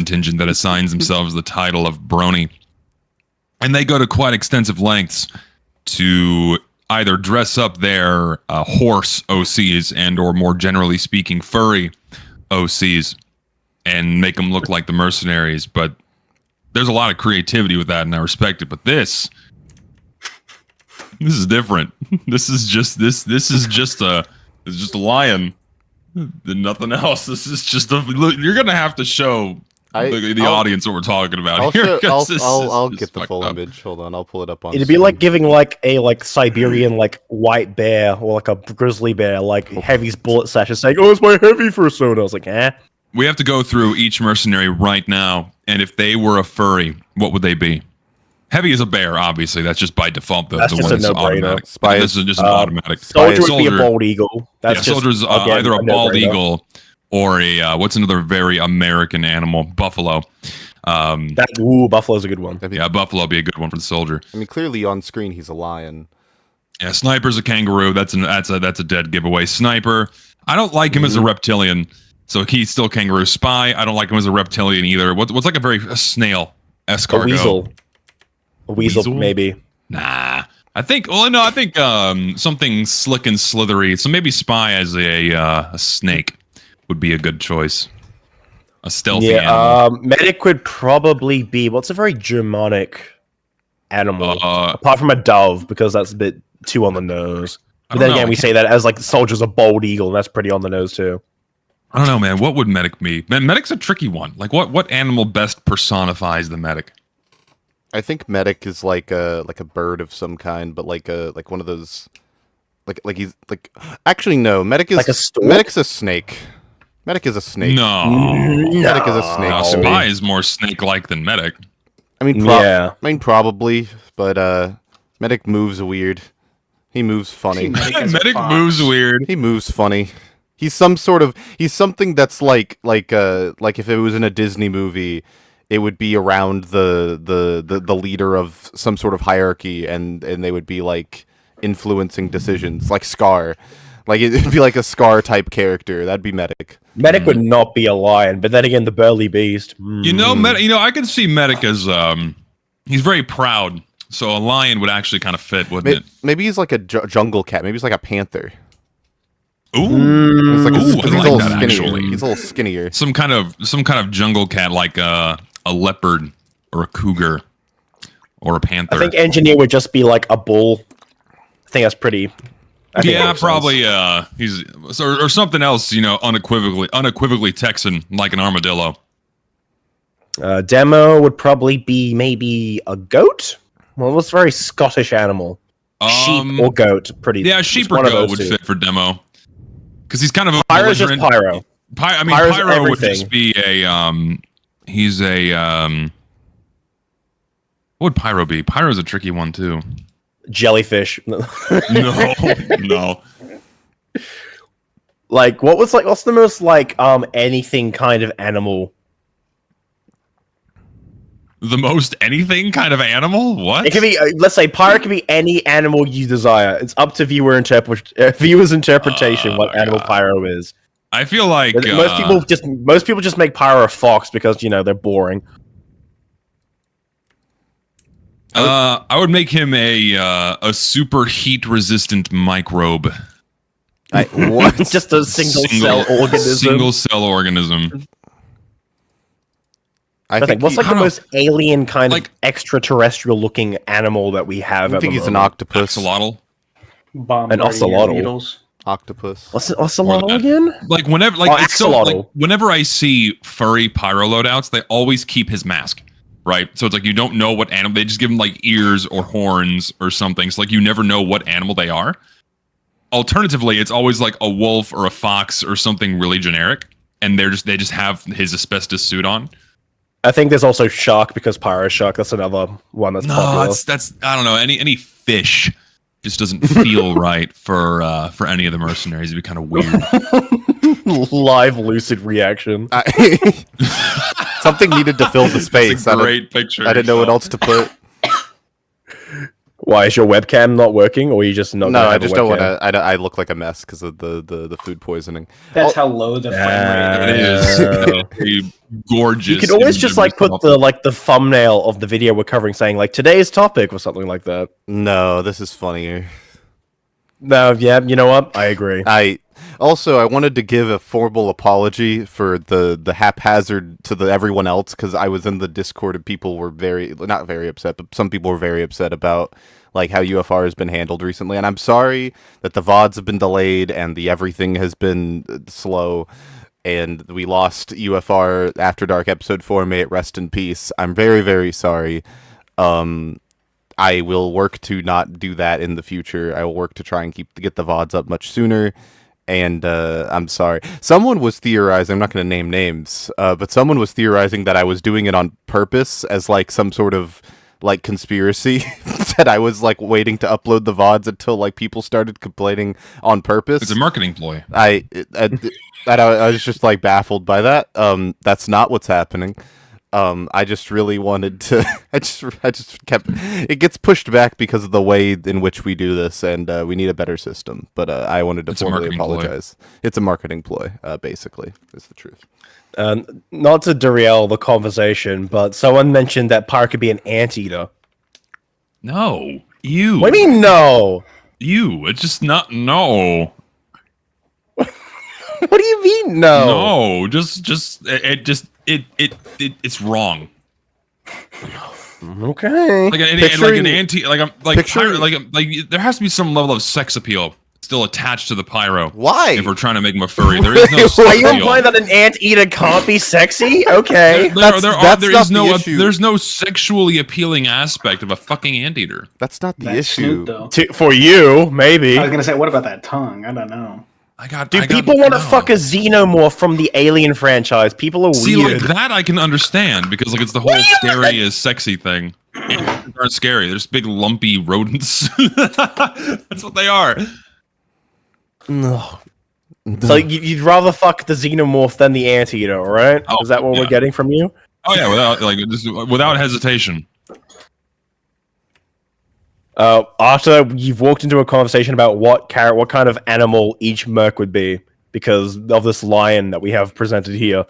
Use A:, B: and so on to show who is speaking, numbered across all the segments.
A: contingent that assigns themselves the title of Brony. And they go to quite extensive lengths to either dress up their horse OCs and or more generally speaking furry OCs and make them look like the mercenaries. But there's a lot of creativity with that and I respect it. But this is different. This is just a lion. Nothing else. This is just you're gonna have to show the audience what we're talking about here.
B: I'll get the full image. Hold on, I'll pull it up on.
C: It'd be like giving like a Siberian white bear or like a grizzly bear Heavy's bullet sash and saying, "Oh, it's my Heavy persona." I was like, eh.
A: We have to go through each mercenary right now, and if they were a furry, what would they be? Heavy is a bear, obviously. That's just by default.
C: That's just a no-brainer.
A: This is just an automatic.
C: Soldier would be a bald eagle.
A: Soldier's either a bald eagle or a what's another very American animal? Buffalo.
C: Buffalo's a good one.
A: Yeah, buffalo would be a good one for the soldier.
B: I mean, clearly on screen he's a lion.
A: Yeah, sniper's a kangaroo. That's a dead giveaway. Sniper. I don't like him as a reptilian, so he's still kangaroo. Spy. I don't like him as a reptilian either. What's like a snail? Escargot.
C: A weasel, maybe.
A: Nah. I think something slick and slithery. So maybe Spy as a snake would be a good choice. A stealthy animal.
C: Medic would probably be what's a very Germanic animal, apart from a dove, because that's a bit too on the nose. But then again, we say that as the soldier's a bald eagle, and that's pretty on the nose too.
A: I don't know, man. What would Medic be? Man, Medic's a tricky one. What animal best personifies the Medic?
B: I think Medic is like a bird of some kind, but like one of those he's actually no, Medic is Medic's a snake. Medic is a snake.
A: No.
B: Medic is a snake.
A: No, Spy is more snake-like than Medic.
B: I mean, probably, but Medic moves weird. He moves funny.
A: Medic moves weird.
B: He moves funny. He's something that's like if it was in a Disney movie, it would be around the leader of some sort of hierarchy, and they would be influencing decisions, like Scar. It'd be like a Scar type character. That'd be Medic.
C: Medic would not be a lion, but then again, the burly beast.
A: I can see Medic as he's very proud. So a lion would actually kind of fit, wouldn't it?
B: Maybe he's like a jungle cat. Maybe he's like a panther.
A: Ooh,
B: he's a little skinnier. He's a little skinnier.
A: Some kind of jungle cat, like a leopard or a cougar or a panther.
C: I think engineer would just be like a bull. I think that's pretty.
A: Probably. He's or something else. Unequivocally Texan, like an armadillo.
C: Demo would probably be maybe a goat. Well, what's a very Scottish animal? Sheep or goat?
A: Yeah, sheep or goat would fit for Demo. Because he's kind of a
C: Pyro's just Pyro.
A: Pyro would just be a he's a what would Pyro be? Pyro's a tricky one too.
C: Jellyfish.
A: No.
C: What's the most anything kind of animal?
A: The most anything kind of animal? What?
C: It could be, let's say, Pyro can be any animal you desire. It's up to viewer's interpretation what animal Pyro is.
A: I feel like
C: most people just make Pyro a fox because they're boring.
A: I would make him a super heat resistant microbe.
C: What? Just a single cell organism.
A: Single cell organism.
C: I think what's the most alien kind of extraterrestrial looking animal that we have?
B: I think he's an octopus.
A: Axolotl.
C: An ocelotl.
B: Octopus.
C: What's an ocelotl again?
A: Whenever I see furry Pyro loadouts, they always keep his mask, right? So it's you don't know what animal. They just give him ears or horns or something. So you never know what animal they are. Alternatively, it's always a wolf or a fox or something really generic, and they just have his asbestos suit on.
C: I think there's also shark because Pyro shark. That's another one that's popular.
A: That's I don't know. Any fish just doesn't feel right for any of the mercenaries. It'd be kind of weird.
C: Live lucid reaction.
B: Something needed to fill the space.
A: That's a great picture.
B: I didn't know what else to put.
C: Why is your webcam not working, or you just not?
B: No,
C: gonna
B: I
C: have a
B: just don't want
C: webcam?
B: to. I look like a mess because of the food poisoning.
D: That's how low the frame rate is.
A: It is a gorgeous.
C: You could always
A: image
C: just
A: of
C: like put
A: yourself.
C: the thumbnail of the video we're covering, saying like today's topic or something like that.
B: No, this is funnier.
C: No, yeah, you know what? I agree.
B: I wanted to give a formal apology for the haphazard to everyone else because I was in the Discord and people were not very upset, but some people were very upset about like how UFR has been handled recently, and I'm sorry that the VODs have been delayed and the everything has been slow, and we lost UFR After Dark episode 4. May it rest in peace. I'm very, very sorry. I will work to not do that in the future. I will work to try and get the VODs up much sooner. And I'm sorry. Someone was theorizing, I'm not going to name names, but someone was theorizing that I was doing it on purpose as like some sort of like conspiracy that I was like waiting to upload the VODs until like people started complaining on purpose.
A: It's a marketing ploy.
B: I was just like baffled by that. That's not what's happening. I just really wanted to. I just kept. It gets pushed back because of the way in which we do this, and we need a better system. But I wanted to formally apologize. It's a marketing ploy, basically. Is the truth.
C: Not to derail the conversation, but someone mentioned that Pyro could be an anteater.
A: No, you.
C: What do you mean no?
A: You. It's just not. No.
C: What do you mean no?
A: No. It's wrong.
C: Okay.
A: Like an anti, there has to be some level of sex appeal still attached to the Pyro.
B: Why?
A: If we're trying to make him a furry, there is no sex
C: Are you
A: appeal.
C: implying that an anteater can't be sexy? Okay.
A: There's no sexually appealing aspect of a fucking anteater.
B: That's not the
D: That's
B: issue.
D: Snoop, though.
C: For you, maybe.
D: I was gonna say, what about that tongue? I don't know.
C: Do people want to fuck a xenomorph from the Alien franchise? People are
A: See,
C: weird.
A: like that I can understand because like it's the whole scary is sexy thing. They aren't scary. There's big lumpy rodents. That's what they are.
C: No. So you'd rather fuck the xenomorph than the anteater, all right?
A: Oh,
C: Is that what we're getting from you?
A: Oh yeah, without hesitation.
C: After you've walked into a conversation about what kind of animal each merc would be, because of this lion that we have presented here.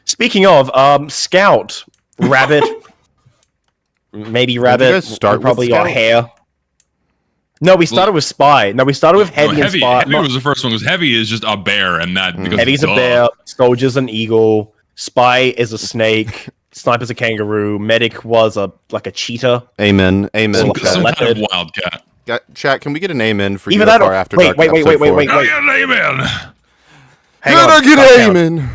C: Speaking of, scout, rabbit, maybe rabbit.
B: Did you guys start
C: probably
B: with
C: your
B: scout?
C: hare. No, we started with spy. No, we started with heavy and spy.
A: Heavy was the first one. Because heavy is just a bear, and that because
C: Heavy's a bear. Soldier's an eagle. Spy is a snake. Sniper's a kangaroo. Medic was a cheetah.
B: Amen. Amen.
A: Some
B: Chat.
A: kind of wildcat.
B: Chat, can we get an amen for
C: Even
B: UFR
C: that.
B: After
C: Wait.
B: Dark? episode 4?
A: I get an amen.
C: Hang on.
B: Get
C: Stop
B: an
C: count.
B: amen.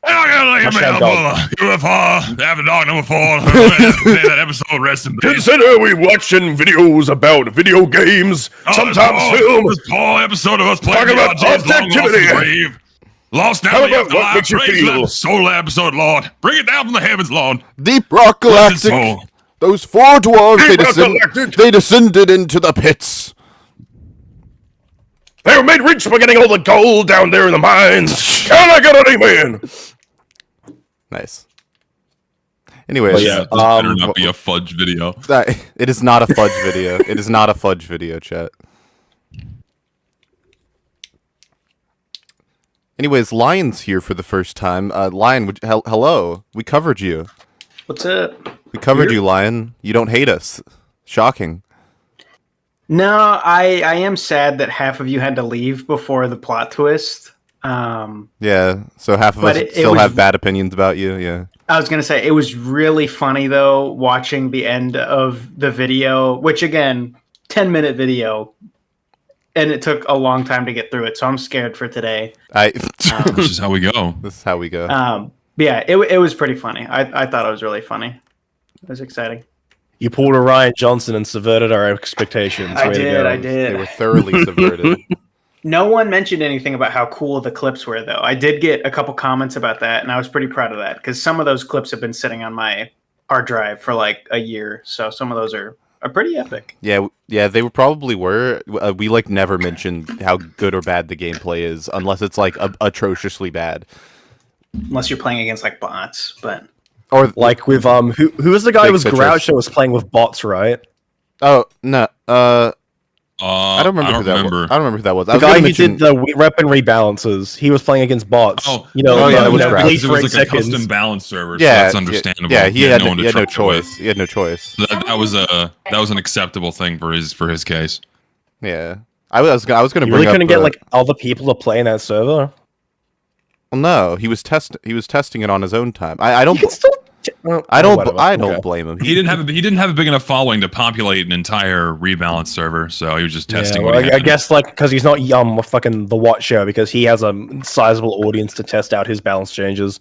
A: I got an
C: Hashtag
A: amen. UFR After Dark number 4. May that episode rest in peace.
C: Consider we watching videos about video games, sometimes film.
A: This whole episode of us playing
C: Talk about
A: James Long
C: objectivity.
A: Lost grave. Lost
C: How
A: now the
C: about what
A: afterlife.
C: makes you
A: Praise
C: feel?
A: that soul episode, Lord. Bring it down from the heavens, Lord.
B: Deep Rock
A: Bless his
B: Galactic.
A: soul.
B: Those 4 dwarves,
C: Deep Rock Galactic.
B: they descended into the pits.
C: They were made rich by getting all the gold down there in the mines. Can I get an amen?
B: Nice. Anyways,
C: But yeah,
A: This better not be a fudge video.
B: it is not a fudge video. It is not a fudge video, chat. Anyways, Lion's here for the first time. Lion, hello. We covered you.
D: What's up?
B: We covered you, Lion. You don't hate us. Shocking.
D: No, I am sad that half of you had to leave before the plot twist.
B: Yeah, so half of
D: But
B: us
D: it
B: still
D: was-
B: have bad opinions about you, yeah.
D: I was gonna say it was really funny though watching the end of the video, which again, 10-minute video, and it took a long time to get through it. So I'm scared for today.
A: This is how we go.
B: This is how we go.
D: But yeah, it was pretty funny. I thought it was really funny. It was exciting.
C: You pulled a Ryan Johnson and subverted our expectations.
D: I
C: Way to
D: did.
C: go.
D: I
B: They were
D: did.
B: thoroughly subverted.
D: No one mentioned anything about how cool the clips were, though. I did get a couple comments about that, and I was pretty proud of that because some of those clips have been sitting on my hard drive for like a year. So some of those are pretty epic.
B: Yeah, they probably were. We like never mentioned how good or bad the gameplay is, unless it's like atrociously bad.
D: Unless you're playing against like bots, but
B: Or
C: Like with who was the guy who was
B: Big
C: Groucho was playing with bots, right?
B: Oh no. I don't remember who that was. I don't remember who that was.
C: The guy who did the weapon rebalances. He was playing against bots.
A: Oh,
B: yeah, that was
A: because
B: Grass.
A: it was like a custom balance server. So
B: Yeah,
A: that's understandable.
B: Yeah, he had
A: no one to
B: no
A: trouble
B: choice.
A: with.
B: He had no choice.
A: That was an acceptable thing for his case.
B: Yeah, I was gonna
C: You
B: bring
C: really
B: up.
C: couldn't get like other people to play in that server.
B: Well, no, he was testing it on his own time. I don't.
C: You can still.
B: I don't
C: Okay.
B: blame him.
A: He didn't have a big enough following to populate an entire rebalance server, so he was just testing.
C: Yeah, well, I guess like because he's not fucking the Watch Show because he has a sizable audience to test out his balance changes.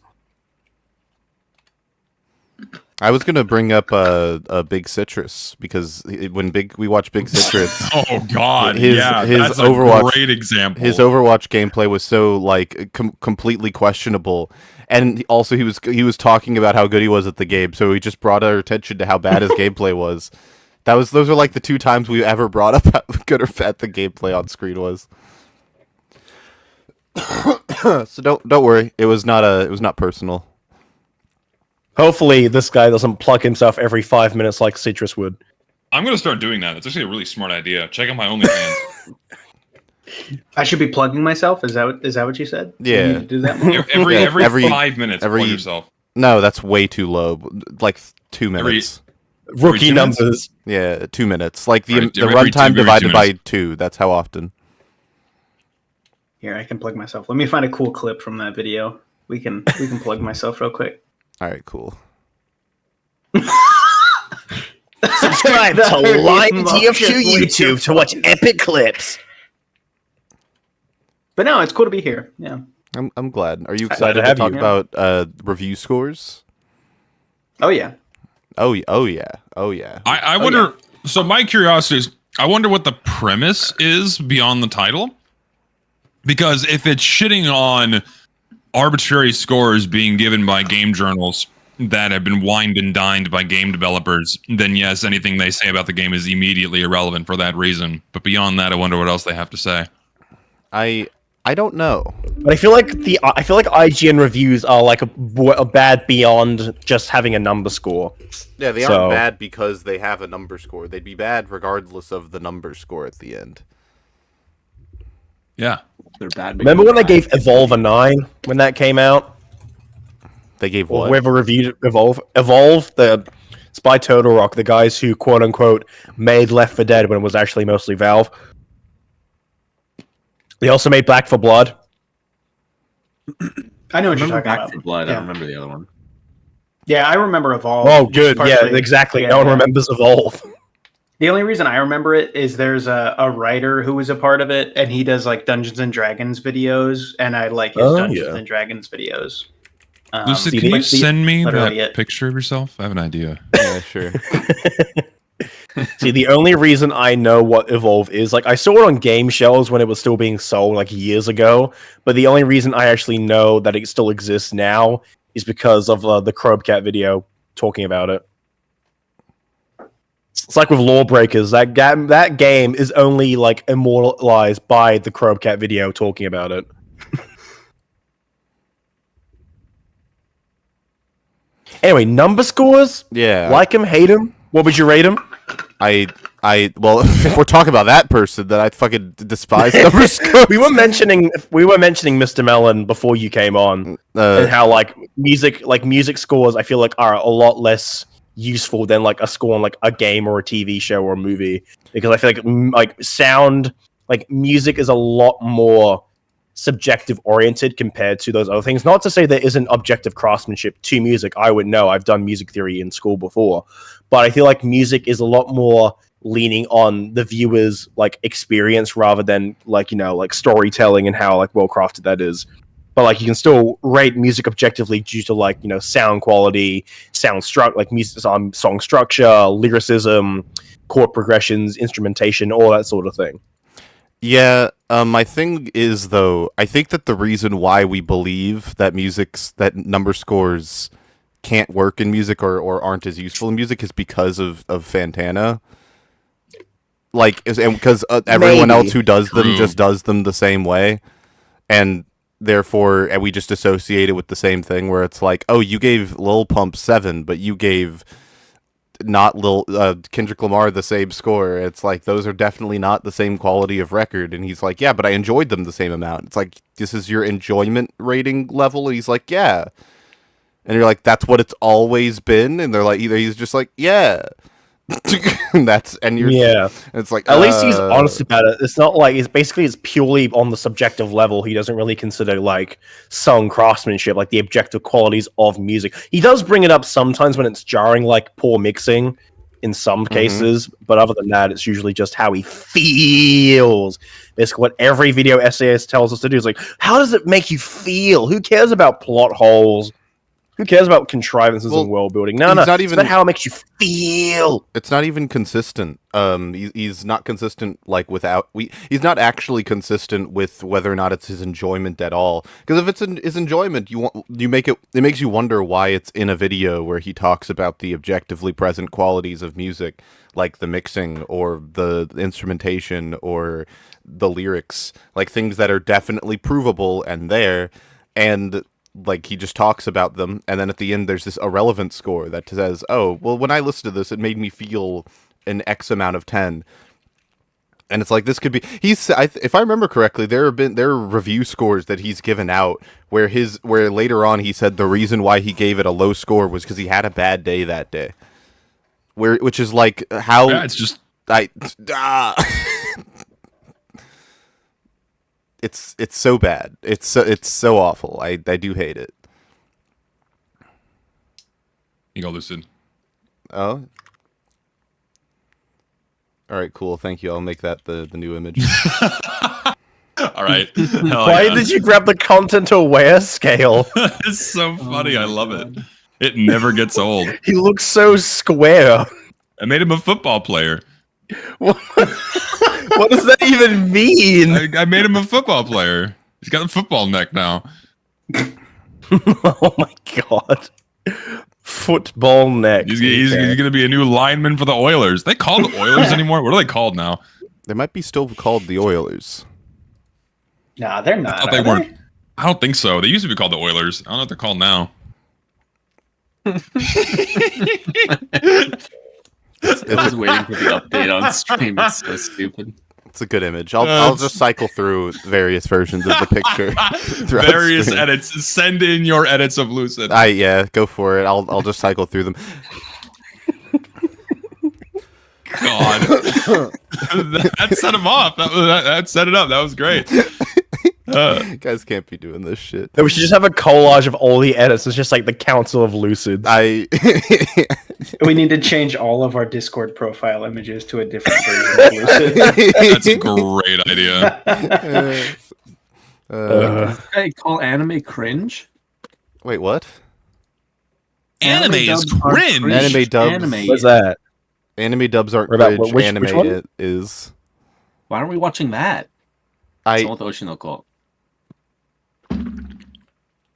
B: I was gonna bring up a Big Citrus because when we watch Big Citrus,
A: oh god,
B: his
A: that's
B: Overwatch,
A: a great example.
B: His Overwatch gameplay was so like completely questionable, and also he was talking about how good he was at the game, so he just brought our attention to how bad his gameplay was. Those are like the two times we ever brought up how good or bad the gameplay on screen was. So don't worry, it was not personal.
C: Hopefully, this guy doesn't plug himself every 5 minutes like Citrus would.
A: I'm gonna start doing that. It's actually a really smart idea. Check out my OnlyFans.
D: I should be plugging myself. Is that what you said?
B: Yeah.
D: You need to do that more?
A: every 5 minutes. Plug yourself.
B: No, that's way too low. Like 2 minutes.
C: Rookie
A: 2
C: numbers.
A: minutes?
B: Yeah, 2 minutes. Like the
A: Right,
B: runtime divided
A: 2
B: by
A: minutes.
B: 2. That's how often.
D: Here, I can plug myself. Let me find a cool clip from that video. We can plug myself real quick.
B: All right, cool.
C: Subscribe to Line TF2 YouTube to watch epic clips.
D: But no, it's cool to be here. Yeah.
B: I'm glad. Are you
C: Glad to
B: excited to
C: have
B: talk
C: you.
B: about review scores?
D: Oh yeah.
B: Oh yeah.
A: I wonder. So my curiosity is, I wonder what the premise is beyond the title, because if it's shitting on arbitrary scores being given by game journals that have been wined and dined by game developers, then yes, anything they say about the game is immediately irrelevant for that reason. But beyond that, I wonder what else they have to say.
B: I don't know.
C: But I feel like IGN reviews are like a bad beyond just having a number score.
B: Yeah, they
C: So-
B: aren't bad because they have a number score. They'd be bad regardless of the number score at the end.
A: Yeah.
E: They're bad.
C: Remember when they gave Evolve a 9 when that came out?
B: They gave
C: Or
B: what?
C: whoever reviewed Evolve, it's by Total Rock, the guys who quote unquote made Left 4 Dead when it was actually mostly Valve. They also made Back 4 Blood.
D: I know what you're
E: remember
D: talking
E: Back
D: about.
E: 4 Blood. I
D: Yeah.
E: don't remember the other one.
D: Yeah, I remember Evolve.
C: Oh,
D: which is
C: good. Yeah,
D: partially-
C: exactly.
D: yeah,
C: No one
D: yeah.
C: remembers Evolve.
D: The only reason I remember it is there's a writer who was a part of it, and he does like Dungeons and Dragons videos, and I like his
C: Oh,
D: Dungeons
C: yeah.
D: and Dragons videos.
A: Lucid,
C: see,
A: can you
C: like,
A: send me
D: literally
A: that
D: it.
A: picture of yourself? I have an idea.
B: Yeah, sure.
C: See, the only reason I know what Evolve is, like, I saw it on game shelves when it was still being sold, like, years ago, but the only reason I actually know that it still exists now is because of the Crobcat video talking about it. It's like with Lawbreakers, that game is only, like, immortalized by the Crobcat video talking about it. Anyway, number scores?
B: Yeah.
C: Like him, hate him? What would you rate him?
B: Well, if we're talking about that person, then I fucking despise number scores.
C: we were mentioning Mr. Mellon before you came on, and how like music scores I feel like are a lot less useful than like a score on like a game or a TV show or a movie, because I feel like sound, like music is a lot more subjective oriented compared to those other things. Not to say there isn't objective craftsmanship to music. I would know. I've done music theory in school before, but I feel like music is a lot more leaning on the viewer's like experience rather than like, you know, like storytelling and how like well crafted that is. But like you can still rate music objectively due to like, you know, sound quality, like music, song structure, lyricism, chord progressions, instrumentation, all that sort of thing.
B: Yeah, my thing is though, I think that the reason why we believe that that number scores can't work in music or aren't as useful in music is because of Fantana. Like, and because everyone
C: Maybe.
B: else who does them
A: True.
B: just does them the same way, and therefore, and we just associate it with the same thing. Where it's like, oh, you gave Lil Pump 7, but you gave not Kendrick Lamar the same score. It's like those are definitely not the same quality of record. And he's like, yeah, but I enjoyed them the same amount. It's like, this is your enjoyment rating level. And he's like, yeah. And you're like, that's what it's always been. And they're like, either he's just like, yeah. And you're it's like
C: at least he's honest about it. It's not like it's purely on the subjective level. He doesn't really consider like song craftsmanship, like the objective qualities of music. He does bring it up sometimes when it's jarring, like poor mixing in some cases, but other than that, it's usually just how he feels. Basically, what every video essayist tells us to do is like, how does it make you feel? Who cares about plot holes? Who cares about contrivances and world building? No, it's about how it makes you feel.
B: It's not even consistent. He's not consistent he's not actually consistent with whether or not it's his enjoyment at all. Because if it's his enjoyment, it makes you wonder why it's in a video where he talks about the objectively present qualities of music, like the mixing or the instrumentation or the lyrics, like things that are definitely provable and there, and like he just talks about them, and then at the end there's this irrelevant score that says, oh, well, when I listened to this, it made me feel an X amount of 10. And it's like, this could be, if I remember correctly, there are review scores that he's given out where later on he said the reason why he gave it a low score was because he had a bad day that day. Which is like, how...
A: Yeah, it's just...
B: It's so bad. It's so awful. I do hate it.
A: You go, Lucid.
B: Oh. All right, cool. Thank you. I'll make that the new image.
A: All right.
C: Why did you grab the content aware scale?
A: It's so funny. I love it. It never gets old.
C: He looks so square.
A: I made him a football player.
C: What does that even mean?
A: I made him a football player. He's got a football neck now.
C: Oh my god. Football neck.
A: He's going to be a new lineman for the Oilers. They called the Oilers anymore? What are they called now?
B: They might be still called the Oilers.
D: Nah, they're not.
A: I thought they weren't. I don't think so. They used to be called the Oilers. I don't know what they're called now.
E: I was waiting for the update on stream. It's so stupid.
B: It's a good image. I'll just cycle through various versions of the picture.
A: Various edits. Send in your edits of Lucid.
B: Yeah, go for it. I'll just cycle through them.
A: God, that set him off. That set it up. That was great.
B: You guys can't be doing this shit.
C: We should just have a collage of all the edits. It's just like the Council of Lucid.
D: We need to change all of our Discord profile images to a different version of Lucid.
A: That's a great idea.
E: This guy call anime cringe?
B: Wait, what?
A: Anime is cringe.
B: Anime dubs.
C: What's that?
B: Anime dubs aren't cringe. Anime
C: which
B: is.
E: Why aren't we watching that?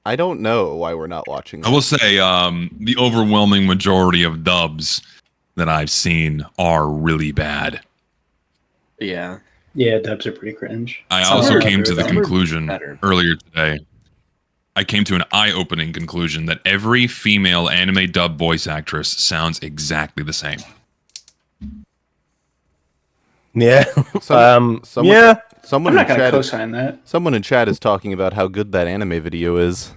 E: I
B: don't know why we're not watching that.
A: I will say the overwhelming majority of dubs that I've seen are really bad.
E: Yeah.
D: Yeah, dubs are pretty cringe.
A: I also came to the conclusion earlier today. I came to an eye-opening conclusion that every female anime dub voice actress sounds exactly the same.
C: Yeah.
B: Someone
D: I'm not gonna co-sign that.
B: Someone in chat is talking about how good that anime video is.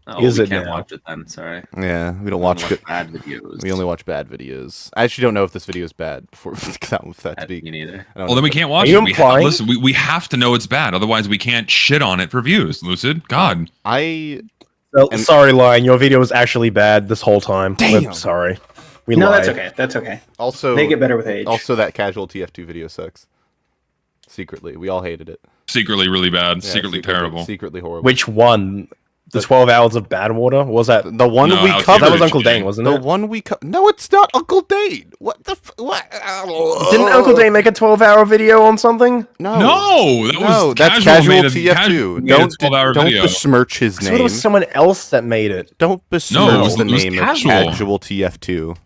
E: Oh, we can't watch it then. Sorry.
B: Yeah, we don't watch good
E: bad videos.
B: We only watch bad videos. I actually don't know if this video is bad.
E: Me neither.
A: Well, then we can't watch it. Listen, we have to know it's bad. Otherwise, we can't shit on it for views. Lucid, God.
C: Sorry, Lion. Your video was actually bad this whole time.
B: Damn.
C: I'm sorry.
D: No, that's okay. That's okay.
B: Also,
D: they get better with age.
B: Also, that casual TF2 video sucks. Secretly, we all hated it.
A: Secretly, really bad.
B: Yeah,
A: secretly terrible.
B: Secretly horrible.
C: Which one? The 12 hours of bad water? Was that
B: the one we covered?
C: That was Uncle Dane, wasn't it?
B: The one we No, it's not Uncle Dane. What the? What?
C: Didn't Uncle Dane make a 12-hour video on something?
A: No,
B: that's casual TF2. Don't besmirch his name.
C: It was someone else that made it.
B: Don't besmirch the name of casual TF2.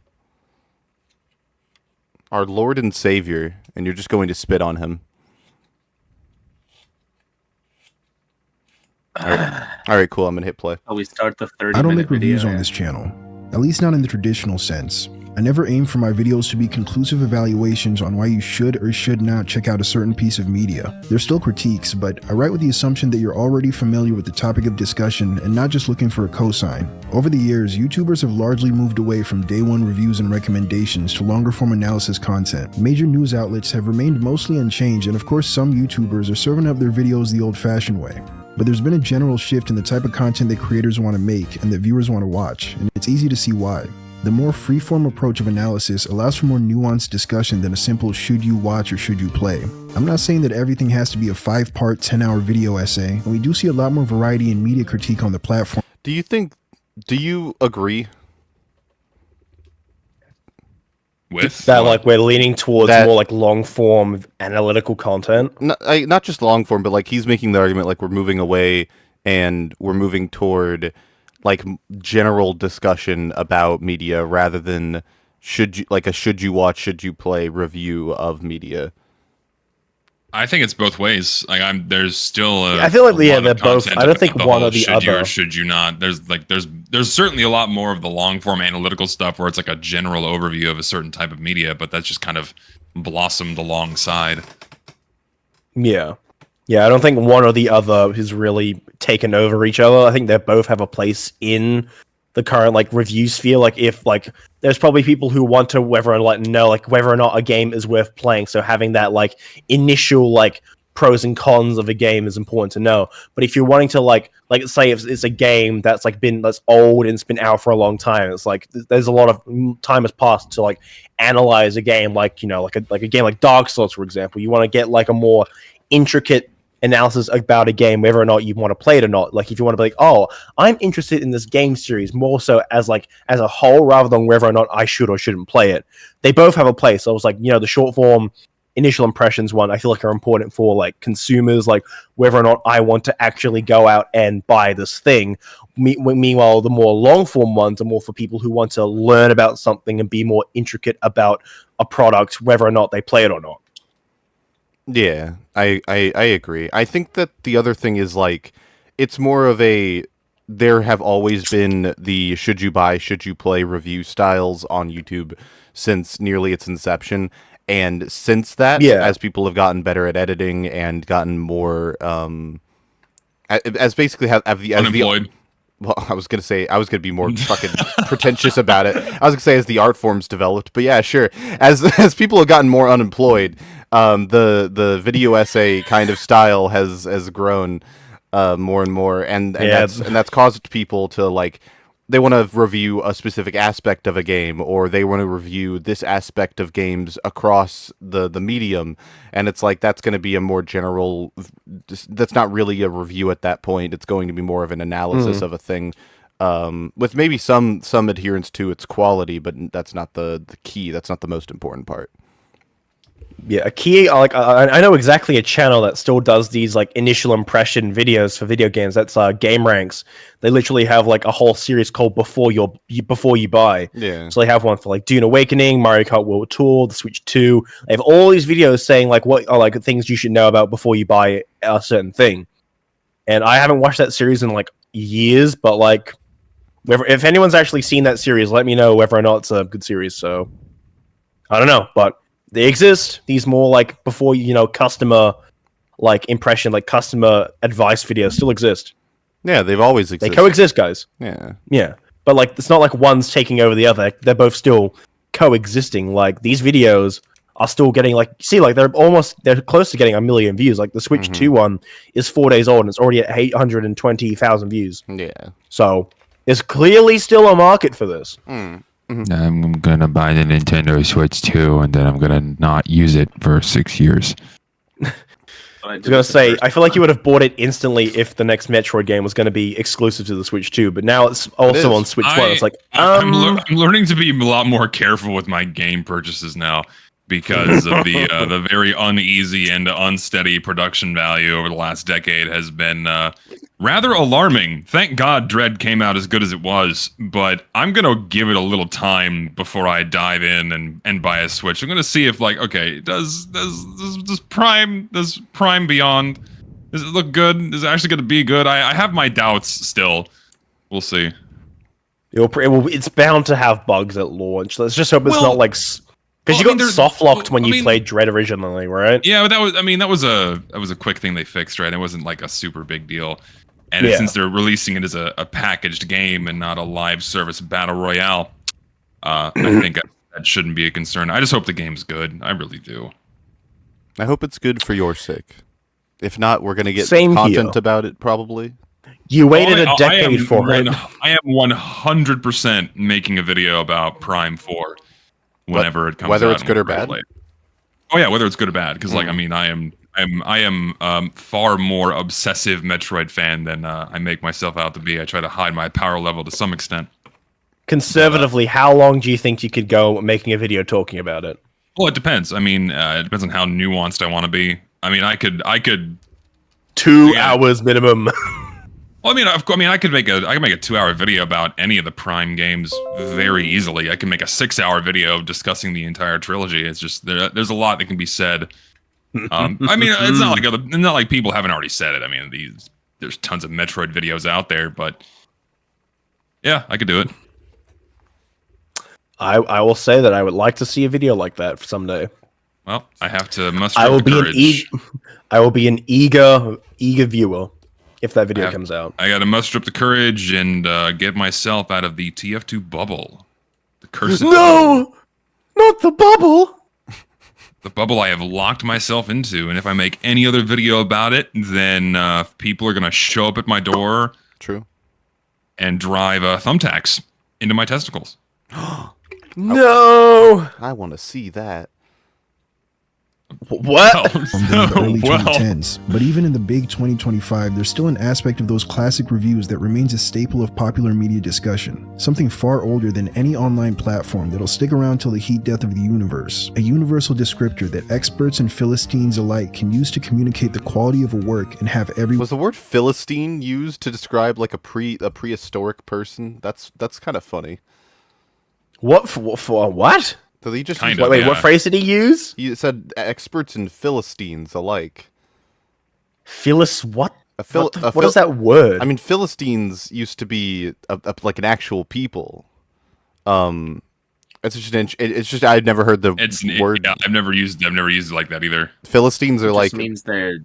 B: Our Lord and Savior, and you're just going to spit on him. All right, cool. I'm gonna hit play.
E: We start the 30-minute
F: I don't make reviews
E: video.
F: on this channel. at least not in the traditional sense. I never aim for my videos to be conclusive evaluations on why you should or should not check out a certain piece of media. They're still critiques, but I write with the assumption that you're already familiar with the topic of discussion and not just looking for a cosign. Over the years, YouTubers have largely moved away from day one reviews and recommendations to longer form analysis content. Major news outlets have remained mostly unchanged, and of course some YouTubers are serving up their videos the old-fashioned way. But there's been a general shift in the type of content that creators want to make and that viewers want to watch, and it's easy to see why. The more freeform approach of analysis allows for more nuanced discussion than a simple should you watch or should you play. I'm not saying that everything has to be a 5-part, 10-hour video essay, and we do see a lot more variety in media critique on the platform.
B: Do you agree
A: With
C: That
A: what?
C: like we're leaning towards
B: That-
C: more like long form analytical content.
B: not just long form, but like he's making the argument like we're moving away and we're moving toward like general discussion about media rather than should you watch, should you play review of media.
A: I think it's both ways. Like there's still
C: I feel like,
A: a
C: yeah,
A: lot
C: they're
A: of
C: both-
A: content
C: I don't
A: about
C: think
A: the
C: one
A: whole
C: or the
A: should you
C: other.
A: or should you not. There's certainly a lot more of the long form analytical stuff where it's like a general overview of a certain type of media, but that's just kind of blossomed alongside.
C: Yeah. Yeah, I don't think one or the other has really taken over each other. I think they both have a place in the current like review sphere. Like if like there's probably people who want to whether or not know like whether or not a game is worth playing. So having that like initial like pros and cons of a game is important to know. But if you're wanting to like say if it's a game that's like that's old and it's been out for a long time, it's like there's a lot of time has passed to like analyze a game like, you know, like a game like Dark Souls, for example. You want to get like a more intricate analysis about a game, whether or not you want to play it or not. Like if you want to be like, oh, I'm interested in this game series more so as a whole rather than whether or not I should or shouldn't play it. They both have a place. So I was like, you know, the short form initial impressions one I feel like are important for like consumers, like whether or not I want to actually go out and buy this thing. Meanwhile, the more long form ones are more for people who want to learn about something and be more intricate about a product, whether or not they play it or not.
B: Yeah, I agree. I think that the other thing is like it's more of a there have always been the should you buy, should you play review styles on YouTube since nearly its inception. And since that, as people have gotten better at editing and gotten more as basically have the
A: Unemployed.
B: Well, I was gonna be more fucking pretentious about it. I was gonna say as the art forms developed, but yeah, sure. As people have gotten more unemployed, the video essay kind of style has grown more and more, and that's caused people to like they want to review a specific aspect of a game, or they want to review this aspect of games across the medium, and it's like that's going to be a more general. That's not really a review at that point. It's going to be more of an analysis of a thing, with maybe some adherence to its quality, but that's not the key. That's not the most important part.
C: Yeah, a key like I know exactly a channel that still does these like initial impression videos for video games. That's Game Ranks. They literally have like a whole series called Before You Buy.
B: Yeah.
C: So they have one for like Dune Awakening, Mario Kart World Tour, the Switch 2. They have all these videos saying like what are like things you should know about before you buy a certain thing. And I haven't watched that series in like years, but like if anyone's actually seen that series, let me know whether or not it's a good series. So I don't know, but they exist. These more like before customer like impression, like customer advice videos still exist.
B: Yeah, they've always existed.
C: They coexist, guys.
B: Yeah.
C: But like it's not like one's taking over the other. They're both still coexisting. Like these videos are still getting like they're close to getting 1 million views. Like the Switch 2 one is 4 days old and it's already at 820,000 views.
B: Yeah.
C: So there's clearly still a market for this.
G: I'm gonna buy the Nintendo Switch 2 and then I'm gonna not use it for 6 years.
C: I was gonna say, I feel like you would have bought it instantly if the next Metroid game was gonna be exclusive to the Switch 2, but now it's also on Switch 1. It's like,
A: I'm learning to be a lot more careful with my game purchases now because of the very uneasy and unsteady production value over the last decade has been rather alarming. Thank God Dread came out as good as it was, but I'm gonna give it a little time before I dive in and buy a Switch. I'm gonna see if like, okay, does Prime Beyond, does it look good? Is it actually gonna be good? I have my doubts still. We'll see.
C: It's bound to have bugs at launch. Let's just hope it's
A: Well,
C: not like because you got soft locked when
A: I
C: you
A: mean-
C: played Dread originally, right?
A: Yeah, but that was a quick thing they fixed, right? It wasn't like a super big deal. And
C: Yeah.
A: since they're releasing it as a packaged game and not a live service battle royale, I think that shouldn't be a concern. I just hope the game's good. I really do.
B: I hope it's good for your sake. If not, we're gonna get
C: Same
B: content
C: here.
B: about it probably.
C: You waited a decade for it.
A: I am 100% making a video about Prime 4 whenever it comes out.
B: Whether it's
A: and
B: good or
A: we'll
B: bad?
A: play it. Oh yeah, whether it's good or bad. Because like I mean, I am far more obsessive Metroid fan than I make myself out to be. I try to hide my power level to some extent.
C: Conservatively, how long do you think you could go making a video talking about it?
A: Well, it depends. I mean, it depends on how nuanced I want to be. I mean, I could
C: 2
A: Yeah.
C: hours minimum.
A: Well, I could make a 2-hour video about any of the Prime games very easily. I can make a 6-hour video discussing the entire trilogy. It's just there's a lot that can be said. I mean, it's not like people haven't already said it. I mean, there's tons of Metroid videos out there, but yeah, I could do it.
C: I will say that I would like to see a video like that someday.
A: Well, I have to muster
C: I will
A: up the
C: be
A: courage.
C: I will be an eager viewer if that video comes out.
A: I got to muster up the courage and get myself out of the TF2 bubble. The cursed
C: No, not the bubble.
A: the bubble I have locked myself into, and if I make any other video about it, then people are gonna show up at my door.
B: True.
A: And drive thumbtacks into my testicles.
C: No.
B: I want to see that.
C: What?
F: From the early 2010s. But even in the big 2025, there's still an aspect of those classic reviews that remains a staple of popular media discussion. Something far older than any online platform that'll stick around till the heat death of the universe. A universal descriptor that experts and Philistines alike can use to communicate the quality of a work and have everyone...
B: Was the word Philistine used to describe like a prehistoric person? That's kind of funny.
C: What for what?
B: So he just
A: Kind
B: used,
A: of.
C: Wait,
A: yeah.
C: what phrase did he use?
B: he said experts and Philistines alike.
C: Phyllis what?
B: What
C: What is that word?
B: I mean, Philistines used to be like an actual people. It's just I'd never heard the word.
A: Yeah, I've never used it like that either.
B: Philistines are
E: It
B: like
E: just means they're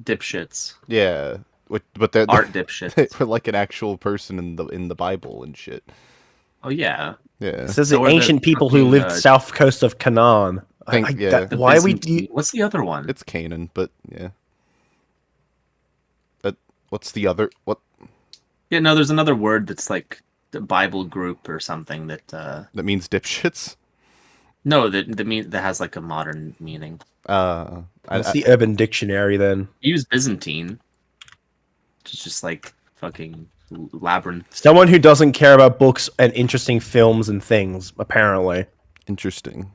E: dipshits.
B: yeah, but they're
E: Art dipshits.
B: they're like an actual person in the Bible and shit.
E: Oh yeah.
B: Yeah,
C: It says
E: So
C: the
E: are the
C: ancient people who
E: fucking,
C: lived south coast of Canaan.
B: Yeah.
E: The
C: Why we?
E: Byzantine- What's the other one?
B: it's Canaan, but yeah. What's the other what?
E: Yeah, no, there's another word that's like the Bible group or something that
B: That means dipshits.
E: no, that has like a modern meaning.
C: What's the Urban Dictionary then?
E: Use Byzantine. It's just like fucking labyrinth.
C: Someone who doesn't care about books and interesting films and things, apparently.
B: Interesting.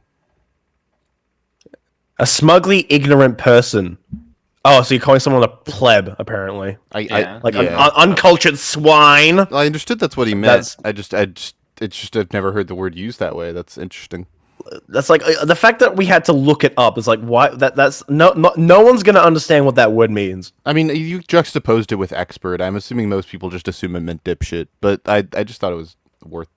C: A smugly ignorant person. Oh, so you're calling someone a pleb, apparently.
E: Yeah.
C: Like
B: Yeah.
C: an uncultured swine.
B: I understood that's what he meant.
C: That's-
B: I've never heard the word used that way. That's interesting.
C: That's like the fact that we had to look it up is like why that's no one's gonna understand what that word means.
B: I mean, you juxtaposed it with expert. I'm assuming most people just assume it meant dipshit, but I just thought it was worth.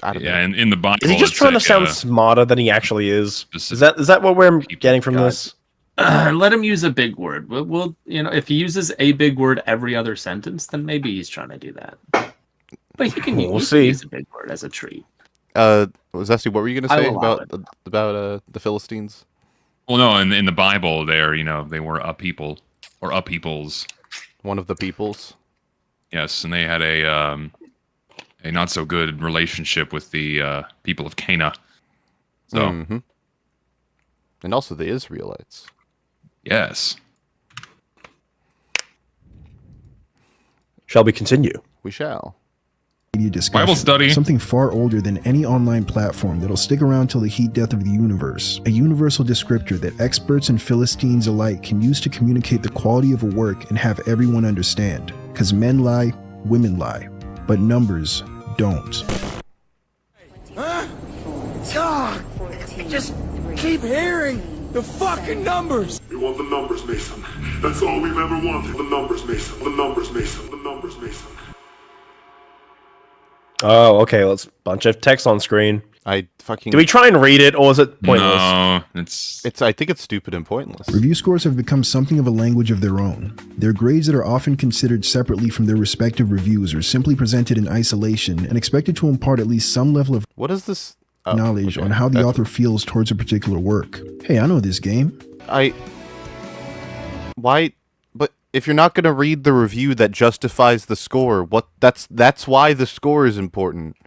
B: I don't know.
A: Yeah, in the Bible.
C: Is he just
A: it's
C: trying to
A: like,
C: sound smarter than he actually is? Is
A: specific
C: that what we're getting from
E: God.
C: this?
E: Let him use a big word. We'll if he uses a big word every other sentence, then maybe he's trying to do that. But he can,
C: We'll
E: he
C: see.
E: can use a big word as a treat.
B: Zesty, what were you going to
E: I
B: say
E: will allow
B: about the Philistines?
A: Well, no, in the Bible, they were a people or a peoples.
B: One of the peoples.
A: Yes, and they had a not so good relationship with the people of Cana. So
B: Mhm. And also the Israelites.
A: yes,
C: Shall we continue?
B: We shall.
F: Media discussion.
A: Bible study.
F: Something far older than any online platform that'll stick around till the heat death of the universe. A universal descriptor that experts and Philistines alike can use to communicate the quality of a work and have everyone understand. Because men lie, women lie, but numbers don't.
H: Just keep hearing the fucking numbers.
I: We want the numbers, Mason. That's all we've ever wanted. The numbers, Mason. The numbers, Mason. The numbers, Mason.
C: Oh, okay. Let's bunch of text on screen.
B: I fucking.
C: Do we try and read it, or is it pointless?
A: No, it's.
B: I think it's stupid and pointless.
F: Review scores have become something of a language of their own. They're grades that are often considered separately from their respective reviews or simply presented in isolation and expected to impart at least some level of
B: What is this?
F: knowledge on how the author feels towards a particular work. Hey, I know this game.
B: Why? But if you're not going to read the review that justifies the score, that's why the score is important.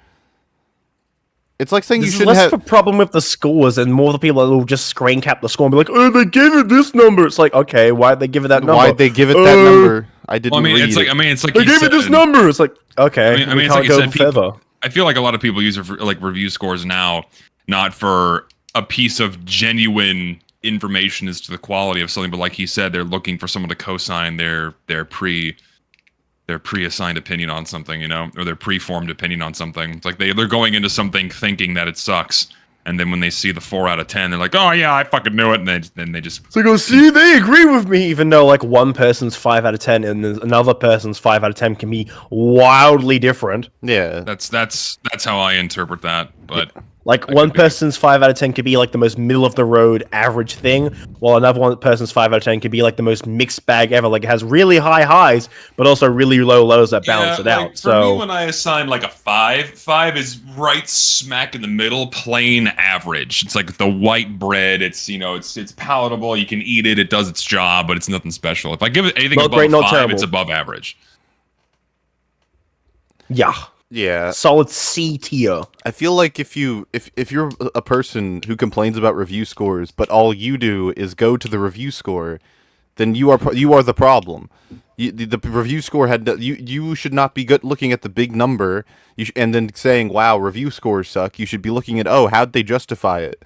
B: It's like saying
C: There's
B: you should
C: less
B: have
C: of a problem with the scores and more the people that will just screen cap the score and be like, oh, they gave it this number. It's like, okay, why'd they give it that number?
B: Why'd they give it that number? I didn't read
A: it's
B: it.
A: like
C: They
A: you
C: gave
A: said,
C: it this number. It's like, okay,
A: I mean, it's
C: can't
A: like you
C: go
A: said,
C: further.
A: I feel like a lot of people use it for, like review scores now, not for a piece of genuine information as to the quality of something, but like he said, they're looking for someone to co-sign their pre-assigned opinion on something, you know, or their pre-formed opinion on something. It's like they're going into something thinking that it sucks, and then when they see the 4 out of 10, they're like, oh yeah, I fucking knew it, and then they just.
C: So go see, they agree with me, even though like one person's 5 out of 10 and another person's 5 out of 10 can be wildly different.
B: Yeah,
A: That's how I interpret that, but.
C: Like one person's 5 out of 10 could be like the most middle of the road average thing, while another one person's 5 out of 10 could be like the most mixed bag ever. Like it has really high highs, but also really low lows that balance it out.
A: For
C: So
A: me, when I assign like a 5 is right smack in the middle, plain average. It's like the white bread. It's it's palatable. You can eat it. It does its job, but it's nothing special. If I give it anything
C: Not
A: above
C: great, not
A: 5,
C: terrible.
A: it's above average.
C: yeah, solid C tier.
B: I feel like if you're a person who complains about review scores, but all you do is go to the review score, then you are the problem. The review score you should not be looking at the big number, and then saying, "Wow, review scores suck." You should be looking at, "Oh, how'd they justify it?"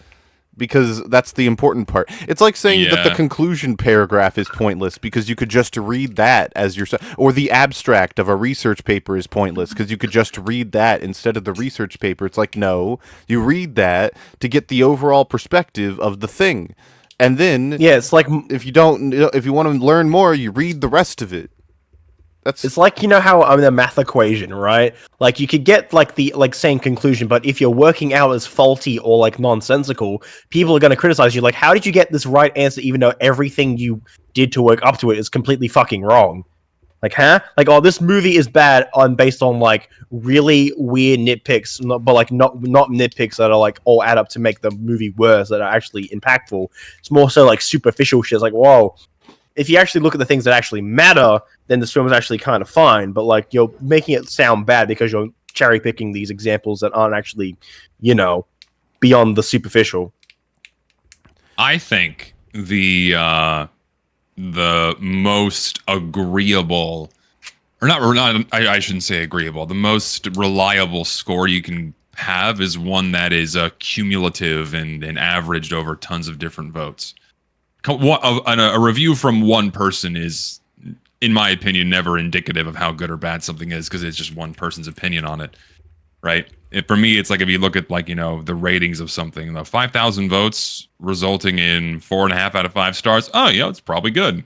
B: Because that's the important part. It's like saying that the conclusion paragraph is pointless because you could just read that as your, or the abstract of a research paper is pointless because you could just read that instead of the research paper. It's like, no, you read that to get the overall perspective of the thing. And then
C: it's like
B: if you want to learn more, you read the rest of it.
C: It's like, you know how I'm in a math equation, right? Like you could get like the same conclusion, but if you're working out as faulty or like nonsensical, people are going to criticize you. Like, how did you get this right answer even though everything you did to work up to it is completely fucking wrong? Like, huh? Like, oh, this movie is bad based on like really weird nitpicks, but like not nitpicks that are like all add up to make the movie worse, that are actually impactful. It's more so like superficial shit. It's like, whoa. If you actually look at the things that actually matter, then this film is actually kind of fine. But like you're making it sound bad because you're cherry picking these examples that aren't actually, beyond the superficial.
A: I think the most agreeable, or not, I shouldn't say agreeable. The most reliable score you can have is one that is cumulative and averaged over tons of different votes. A review from one person is, in my opinion, never indicative of how good or bad something is because it's just one person's opinion on it, right? For me, it's like if you look at the ratings of something, the 5,000 votes resulting in 4.5 out of 5 stars. Oh, yeah, it's probably good.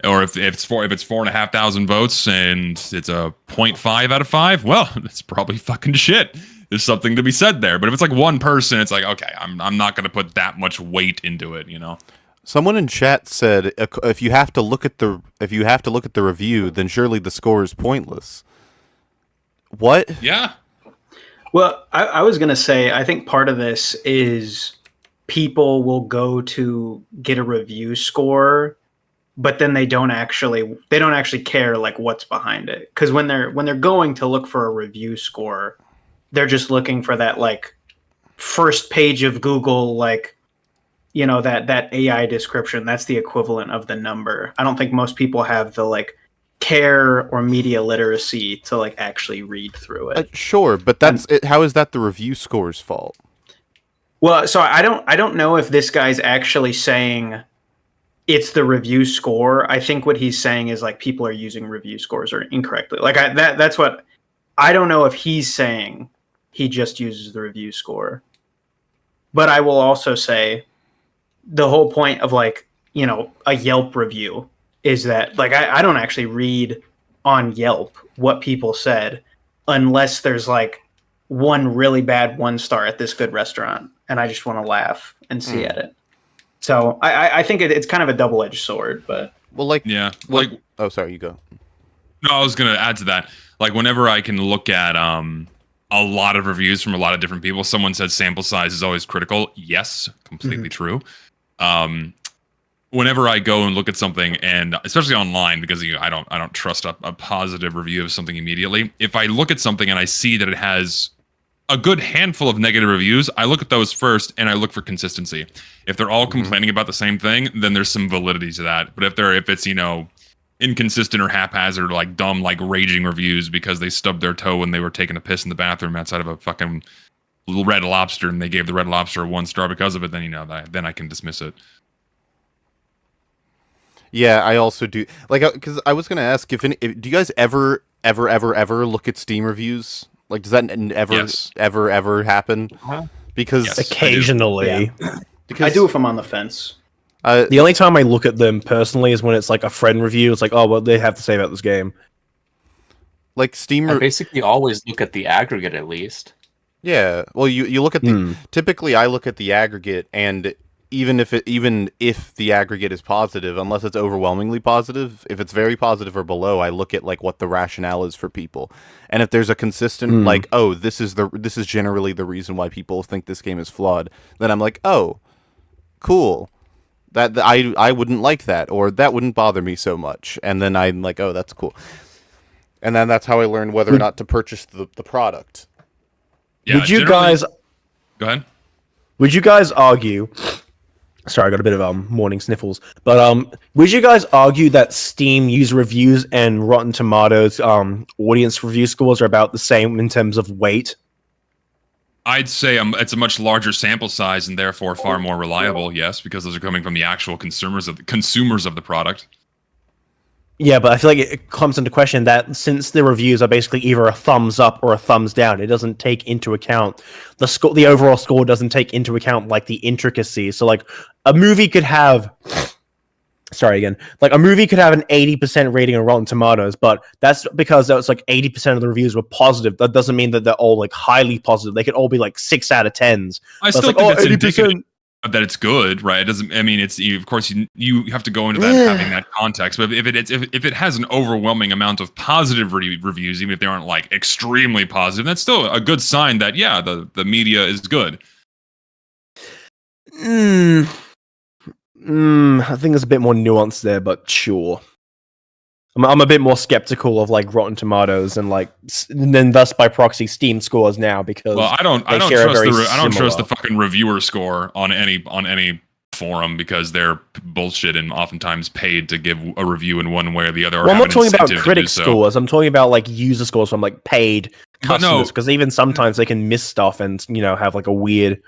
A: Or if it's 4,500 votes and it's a 0.5 out of 5, well, it's probably fucking shit. There's something to be said there. But if it's like one person, it's like, okay, I'm not going to put that much weight into it,
B: Someone in chat said if you have to look at the review, then surely the score is pointless. What?
A: Yeah.
D: Well, I was gonna say I think part of this is people will go to get a review score, but then they don't actually care like what's behind it. Because when they're going to look for a review score, they're just looking for that like first page of Google like. That AI description, that's the equivalent of the number. I don't think most people have the like care or media literacy to like actually read through it.
B: Sure, but that's it. How is that the review score's fault?
D: Well, so I don't know if this guy's actually saying it's the review score. I think what he's saying is like people are using review scores or incorrectly. Like that's what I don't know if he's saying he just uses the review score. But I will also say the whole point of like, a Yelp review is that like I don't actually read on Yelp what people said unless there's like one really bad 1-star at this good restaurant, and I just want to laugh and see at it. So I think it's kind of a double-edged sword, but
B: oh, sorry, you go.
A: No, I was gonna add to that. Like whenever I can look at a lot of reviews from a lot of different people, someone said sample size is always critical. Yes, completely true. Whenever I go and look at something, and especially online, because I don't trust a positive review of something immediately. If I look at something and I see that it has a good handful of negative reviews, I look at those first and I look for consistency. If they're all complaining about the same thing, then there's some validity to that. But if it's inconsistent or haphazard, like dumb, like raging reviews because they stubbed their toe when they were taking a piss in the bathroom outside of a fucking Red Lobster and they gave the Red Lobster a 1-star because of it, then then I can dismiss it.
B: Yeah, I also do. Like, because I was gonna ask do you guys ever look at Steam reviews? Like, does that ever happen? Because
C: occasionally,
B: because
D: I do if I'm on the fence.
C: The only time I look at them personally is when it's like a friend review. It's like, oh, what they have to say about this game.
B: Like Steam,
E: I basically always look at the aggregate at least.
B: Yeah, well, you look at the. Typically, I look at the aggregate, and even if the aggregate is positive, unless it's overwhelmingly positive, if it's very positive or below, I look at like what the rationale is for people, and if there's a consistent like, oh, this is generally the reason why people think this game is flawed, then I'm like, oh, cool. That I wouldn't like that, or that wouldn't bother me so much, and then I'm like, oh, that's cool, and then that's how I learn whether or not to purchase the product.
A: Yeah,
C: would you guys
A: go ahead?
C: Would you guys argue? Sorry, I got a bit of morning sniffles. But would you guys argue that Steam user reviews and Rotten Tomatoes audience review scores are about the same in terms of weight?
A: I'd say it's a much larger sample size and therefore far more reliable. Yes, because those are coming from the actual consumers of the product.
C: Yeah, but I feel like it comes into question that since the reviews are basically either a thumbs up or a thumbs down, it doesn't take into account the score. The overall score doesn't take into account like the intricacies. So like a movie could have, like a movie could have an 80% rating on Rotten Tomatoes, but that's because that's like 80% of the reviews were positive. That doesn't mean that they're all like highly positive. They could all be like 6 out of 10s.
A: I still think that's indicative that it's good, right? It doesn't. I mean, of course you have to go into that having that context. But if it has an overwhelming amount of positive reviews, even if they aren't like extremely positive, that's still a good sign that the media is good.
C: I think there's a bit more nuance there, but sure. I'm a bit more skeptical of like Rotten Tomatoes and then thus by proxy Steam scores now because
A: I don't trust the fucking reviewer score on any forum because they're bullshit and oftentimes paid to give a review in one way or the other.
C: Well, I'm not talking about critic scores. I'm talking about like user scores from like paid customers because even sometimes they can miss stuff and have like a weird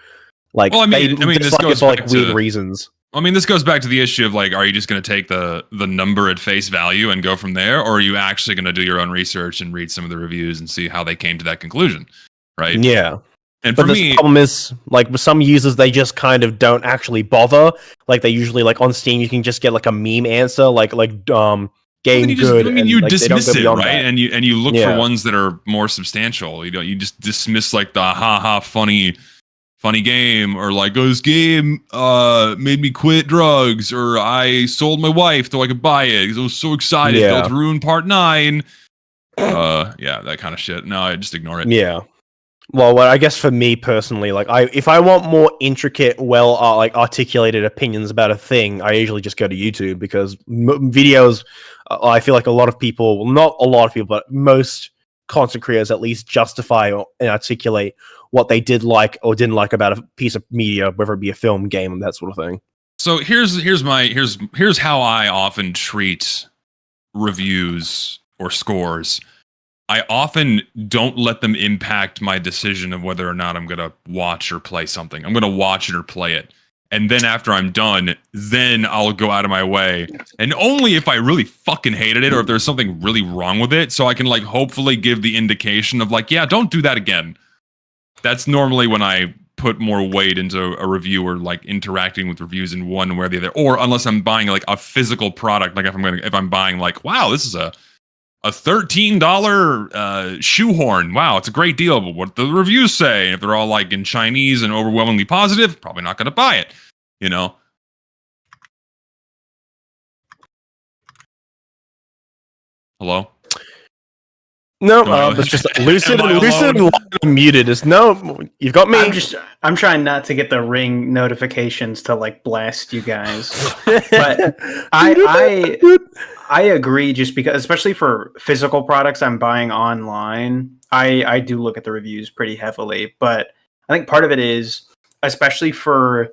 C: like. Well, this goes for like weird reasons.
A: I mean, this goes back to the issue of like, are you just going to take the number at face value and go from there, or are you actually going to do your own research and read some of the reviews and see how they came to that conclusion, right?
C: Yeah.
A: And
C: but the problem is, like with some users, they just kind of don't actually bother. Like they usually like on Steam, you can just get like a meme answer, game good.
A: You dismiss it, right? That. And you look for ones that are more substantial. You just dismiss like the funny game, or like, oh, this game made me quit drugs, or I sold my wife so I could buy it because I was so excited. Don't ruin part 9. That kind of shit. No, I just ignore it.
C: Yeah. Well, I guess for me personally, like if I want more intricate, articulated opinions about a thing, I usually just go to YouTube because videos. I feel like a lot of people, well, not a lot of people, but most content creators at least justify and articulate what they did like or didn't like about a piece of media, whether it be a film, game, and that sort of thing.
A: So here's how I often treat reviews or scores. I often don't let them impact my decision of whether or not I'm gonna watch or play something. I'm gonna watch it or play it. And then after I'm done, then I'll go out of my way. And only if I really fucking hated it or if there's something really wrong with it, so I can like hopefully give the indication of like, yeah, don't do that again. That's normally when I put more weight into a review or like interacting with reviews in one way or the other. Or unless I'm buying like a physical product, like if I'm buying like, wow, this is a a $13 shoehorn. Wow, it's a great deal, but what do the reviews say? If they're all like in Chinese and overwhelmingly positive, probably not going to buy it. You know.
C: No, it's just lucid and muted. Is no, you've got me.
D: I'm trying not to get the Ring notifications to like blast you guys, but I agree. Just because, especially for physical products I'm buying online, I do look at the reviews pretty heavily. But I think part of it is, especially for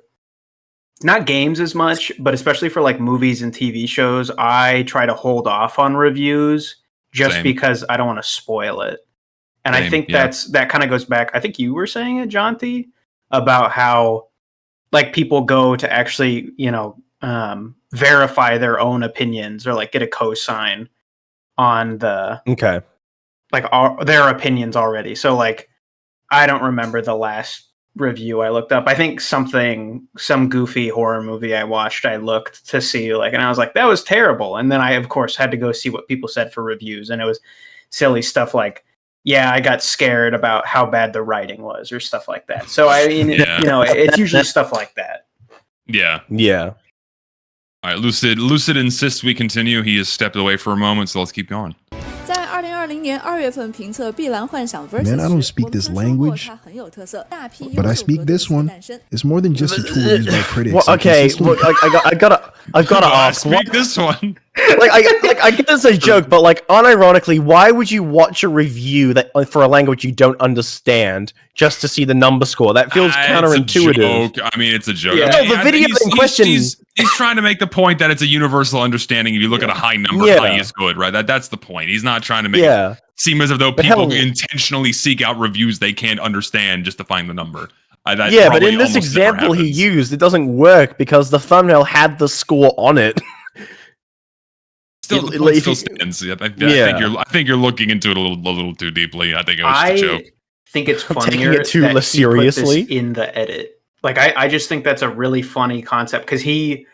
D: not games as much, but especially for like movies and TV shows, I try to hold off on reviews just because I don't want to spoil it. And I think that kind of goes back. I think you were saying it, Jonty, about how like people go to actually, verify their own opinions or like get a cosign on the their opinions already. So like, I don't remember the last review I looked up. I think some goofy horror movie I watched, I looked to see like, and I was like, that was terrible. And then I of course had to go see what people said for reviews, and it was silly stuff like, yeah, I got scared about how bad the writing was or stuff like that. So I mean, it's usually stuff like that.
A: Yeah. All right, Lucid insists we continue. He has stepped away for a moment, so let's keep going.
F: Man, I don't speak this language, but I speak this one. It's more than just a tool used by critics.
C: Well, okay, I gotta ask.
A: Speak this one.
C: I get this as a joke, but like unironically, why would you watch a review that for a language you don't understand just to see the number score? That feels counterintuitive.
A: I mean, it's a joke.
C: Yeah.
A: I mean,
C: the video in question.
A: He's trying to make the point that it's a universal understanding. If you look at a high number, high is good, right? That's the point. He's not trying to make it seem as though people intentionally seek out reviews they can't understand just to find the number.
C: But in this example he used, it doesn't work because the thumbnail had the score on it.
A: Still, the point still stands. I think you're looking into it a little too deeply. I think it was just a joke.
D: I think it's funnier
C: taking it too
D: that
C: seriously
D: he put this in the edit. Like I just think that's a really funny concept because he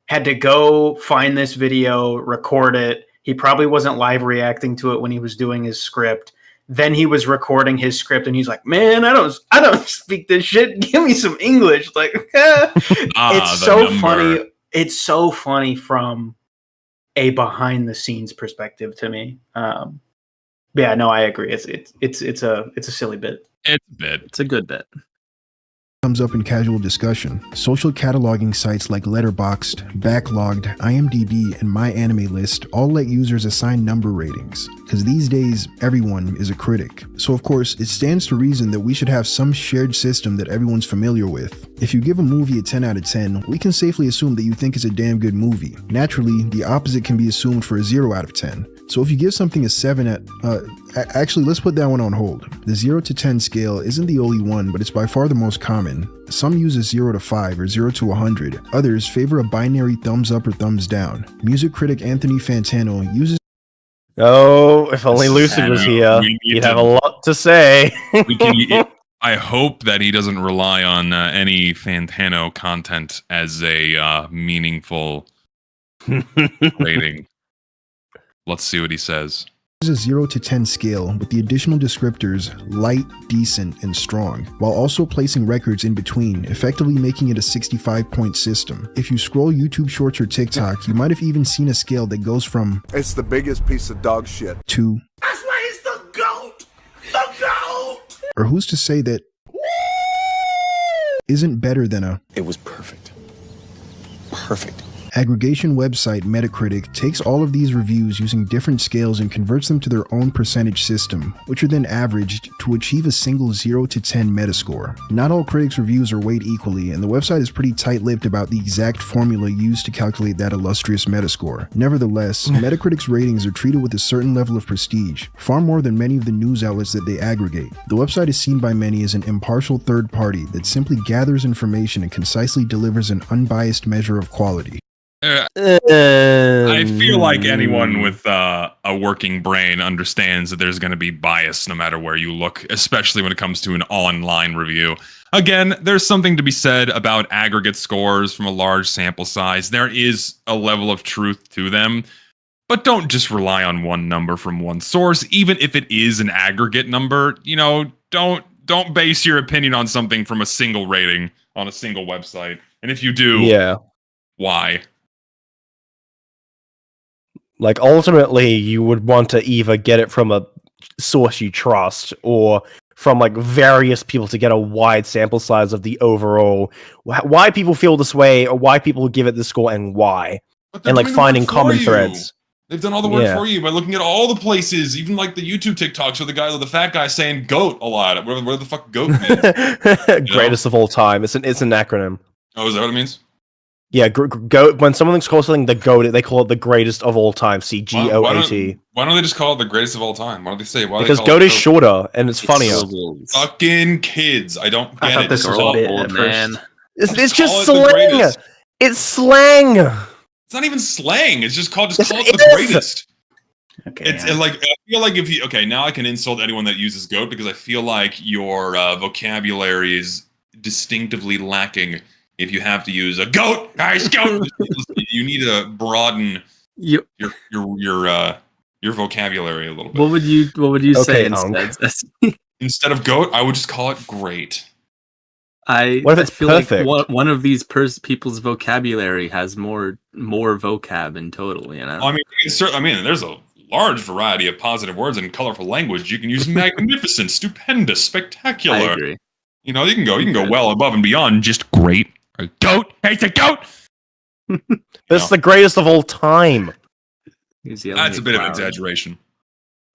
D: had to go find this video, record it. He probably wasn't live reacting to it when he was doing his script. Then he was recording his script, and he's like, "Man, I don't speak this shit. Give me some English." Like, it's so funny. It's so funny from a behind the scenes perspective to me. Yeah, no, I agree. It's a silly bit.
E: It's a good bit.
F: Comes up in casual discussion. Social cataloging sites like Letterboxd, Backlogged, IMDb, and MyAnimeList all let users assign number ratings, because these days everyone is a critic. So of course, it stands to reason that we should have some shared system that everyone's familiar with. If you give a movie a 10 out of 10, we can safely assume that you think it's a damn good movie. Naturally, the opposite can be assumed for a 0 out of 10. So if you give something a 7 actually, let's put that one on hold. The 0 to 10 scale isn't the only one, but it's by far the most common. Some use a 0 to 5 or 0 to 100. Others favor a binary thumbs up or thumbs down. Music critic Anthony Fantano uses...
C: Oh, if only Lucid was here, he'd have a lot to say.
A: I hope that he doesn't rely on any Fantano content as a meaningful rating. Let's see what he says.
F: A 0 to 10 scale with the additional descriptors light, decent, and strong, while also placing records in between, effectively making it a 65-point system. If you scroll YouTube Shorts or TikTok, you might have even seen a scale that goes from
I: "It's the biggest piece of dog shit"
F: to
H: That's why he's the GOAT! The GOAT!
F: Or who's to say that isn't better than a
J: "It was perfect. Perfect."
F: Aggregation website Metacritic takes all of these reviews using different scales and converts them to their own percentage system, which are then averaged to achieve a single 0 to 10 metascore. Not all critics' reviews are weighed equally, and the website is pretty tight-lipped about the exact formula used to calculate that illustrious metascore. Nevertheless, Metacritic's ratings are treated with a certain level of prestige, far more than many of the news outlets that they aggregate. The website is seen by many as an impartial third party that simply gathers information and concisely delivers an unbiased measure of quality.
A: I feel like anyone with a working brain understands that there's going to be bias no matter where you look, especially when it comes to an online review. Again, there's something to be said about aggregate scores from a large sample size. There is a level of truth to them, But don't just rely on one number from one source, even if it is an aggregate number. Don't base your opinion on something from a single rating on a single website. And if you do, why?
C: Like, ultimately, you would want to either get it from a source you trust or from, like, various people to get a wide sample size of the overall, why people feel this way or why people give it this score and why. And, like, finding common threads.
A: They've done all the work for you by looking at all the places, even like the YouTube TikToks where the fat guy saying "goat" a lot. What the fuck goat means?
C: Greatest of all time. It's an acronym.
A: Oh, is that what it means?
C: Yeah, goat. When someone calls something the goat, they call it the greatest of all time. See, GOAT.
A: Why don't they just call it the greatest of all time? Why don't they say?
C: Because goat is shorter and it's funnier.
A: Fucking kids, I don't get it.
D: This was all man.
C: It's just slang. It's slang.
A: It's not even slang. It's just call it the greatest.
D: Okay.
A: It's like, I feel like now I can insult anyone that uses goat because I feel like your vocabulary is distinctively lacking. If you have to use a goat, guys, goat, you need to broaden your vocabulary a little bit.
E: What would you say instead?
A: Instead of goat, I would just call it great.
C: What if it's
E: feel
C: perfect?
E: like one of these people's vocabulary has more vocab in total.
A: I mean, there's a large variety of positive words in colorful language. You can use magnificent, stupendous, spectacular.
E: I agree.
A: You can go well above and beyond just great. A goat, it's a goat.
C: That's the greatest of all time.
A: That's a bit of an exaggeration.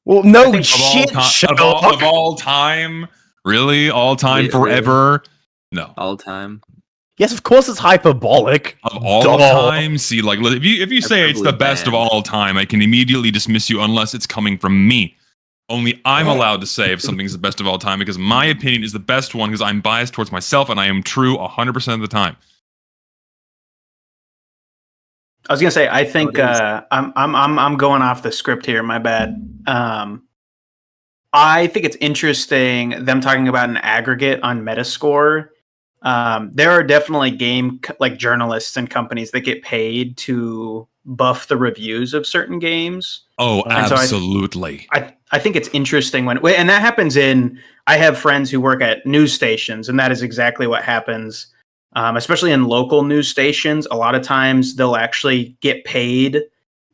C: Well, no shit.
A: Of all time, really, all time, forever. No,
E: all time.
C: Yes, of course it's hyperbolic.
A: Of all time, see, like if you say it's the best of all time, I can immediately dismiss you unless it's coming from me. Only I'm allowed to say if something's the best of all time because my opinion is the best one because I'm biased towards myself and I am true 100% of the time.
D: I was gonna say I think I'm going off the script here. My bad. I think it's interesting them talking about an aggregate on Metascore. There are definitely game journalists and companies that get paid to buff the reviews of certain games.
A: Oh, absolutely.
D: So I think it's interesting and that happens I have friends who work at news stations, and that is exactly what happens. Especially in local news stations, a lot of times they'll actually get paid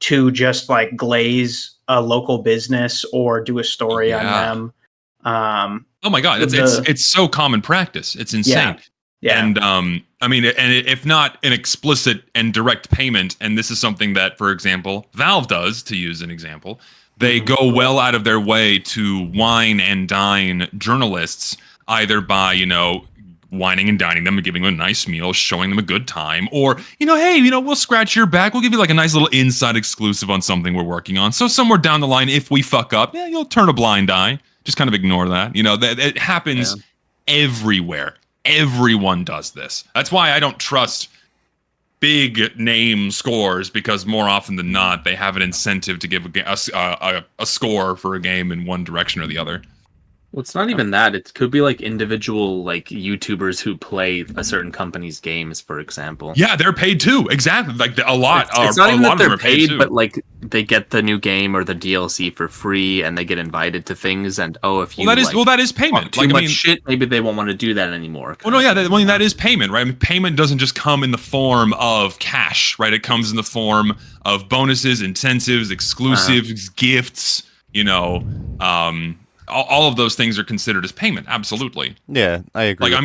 D: to just like glaze a local business or do a story on them.
A: Oh my God, it's so common practice. It's insane.
D: Yeah.
A: And I mean, and if not an explicit and direct payment, and this is something that, for example, Valve does, to use an example, they go well out of their way to wine and dine journalists, either by, wining and dining them and giving them a nice meal, showing them a good time, or, hey, we'll scratch your back. We'll give you like a nice little inside exclusive on something we're working on. So somewhere down the line, if we fuck up, you'll turn a blind eye. Just kind of ignore that. That it happens everywhere. Everyone does this. That's why I don't trust big name scores, because more often than not, they have an incentive to give a score for a game in one direction or the other.
E: Well, it's not even that. It could be like individual YouTubers who play a certain company's games, for example.
A: Yeah, they're paid too. Exactly. Like a lot.
E: It's not even that they're paid, but like they get the new game or the DLC for free, and they get invited to things. And if you
A: that is payment.
E: Too much shit, maybe they won't want to do that anymore.
A: Well, no, yeah, that is payment, right? I mean, payment doesn't just come in the form of cash, right? It comes in the form of bonuses, incentives, exclusives, gifts. All of those things are considered as payment. Absolutely.
B: Yeah, I agree.
A: I'm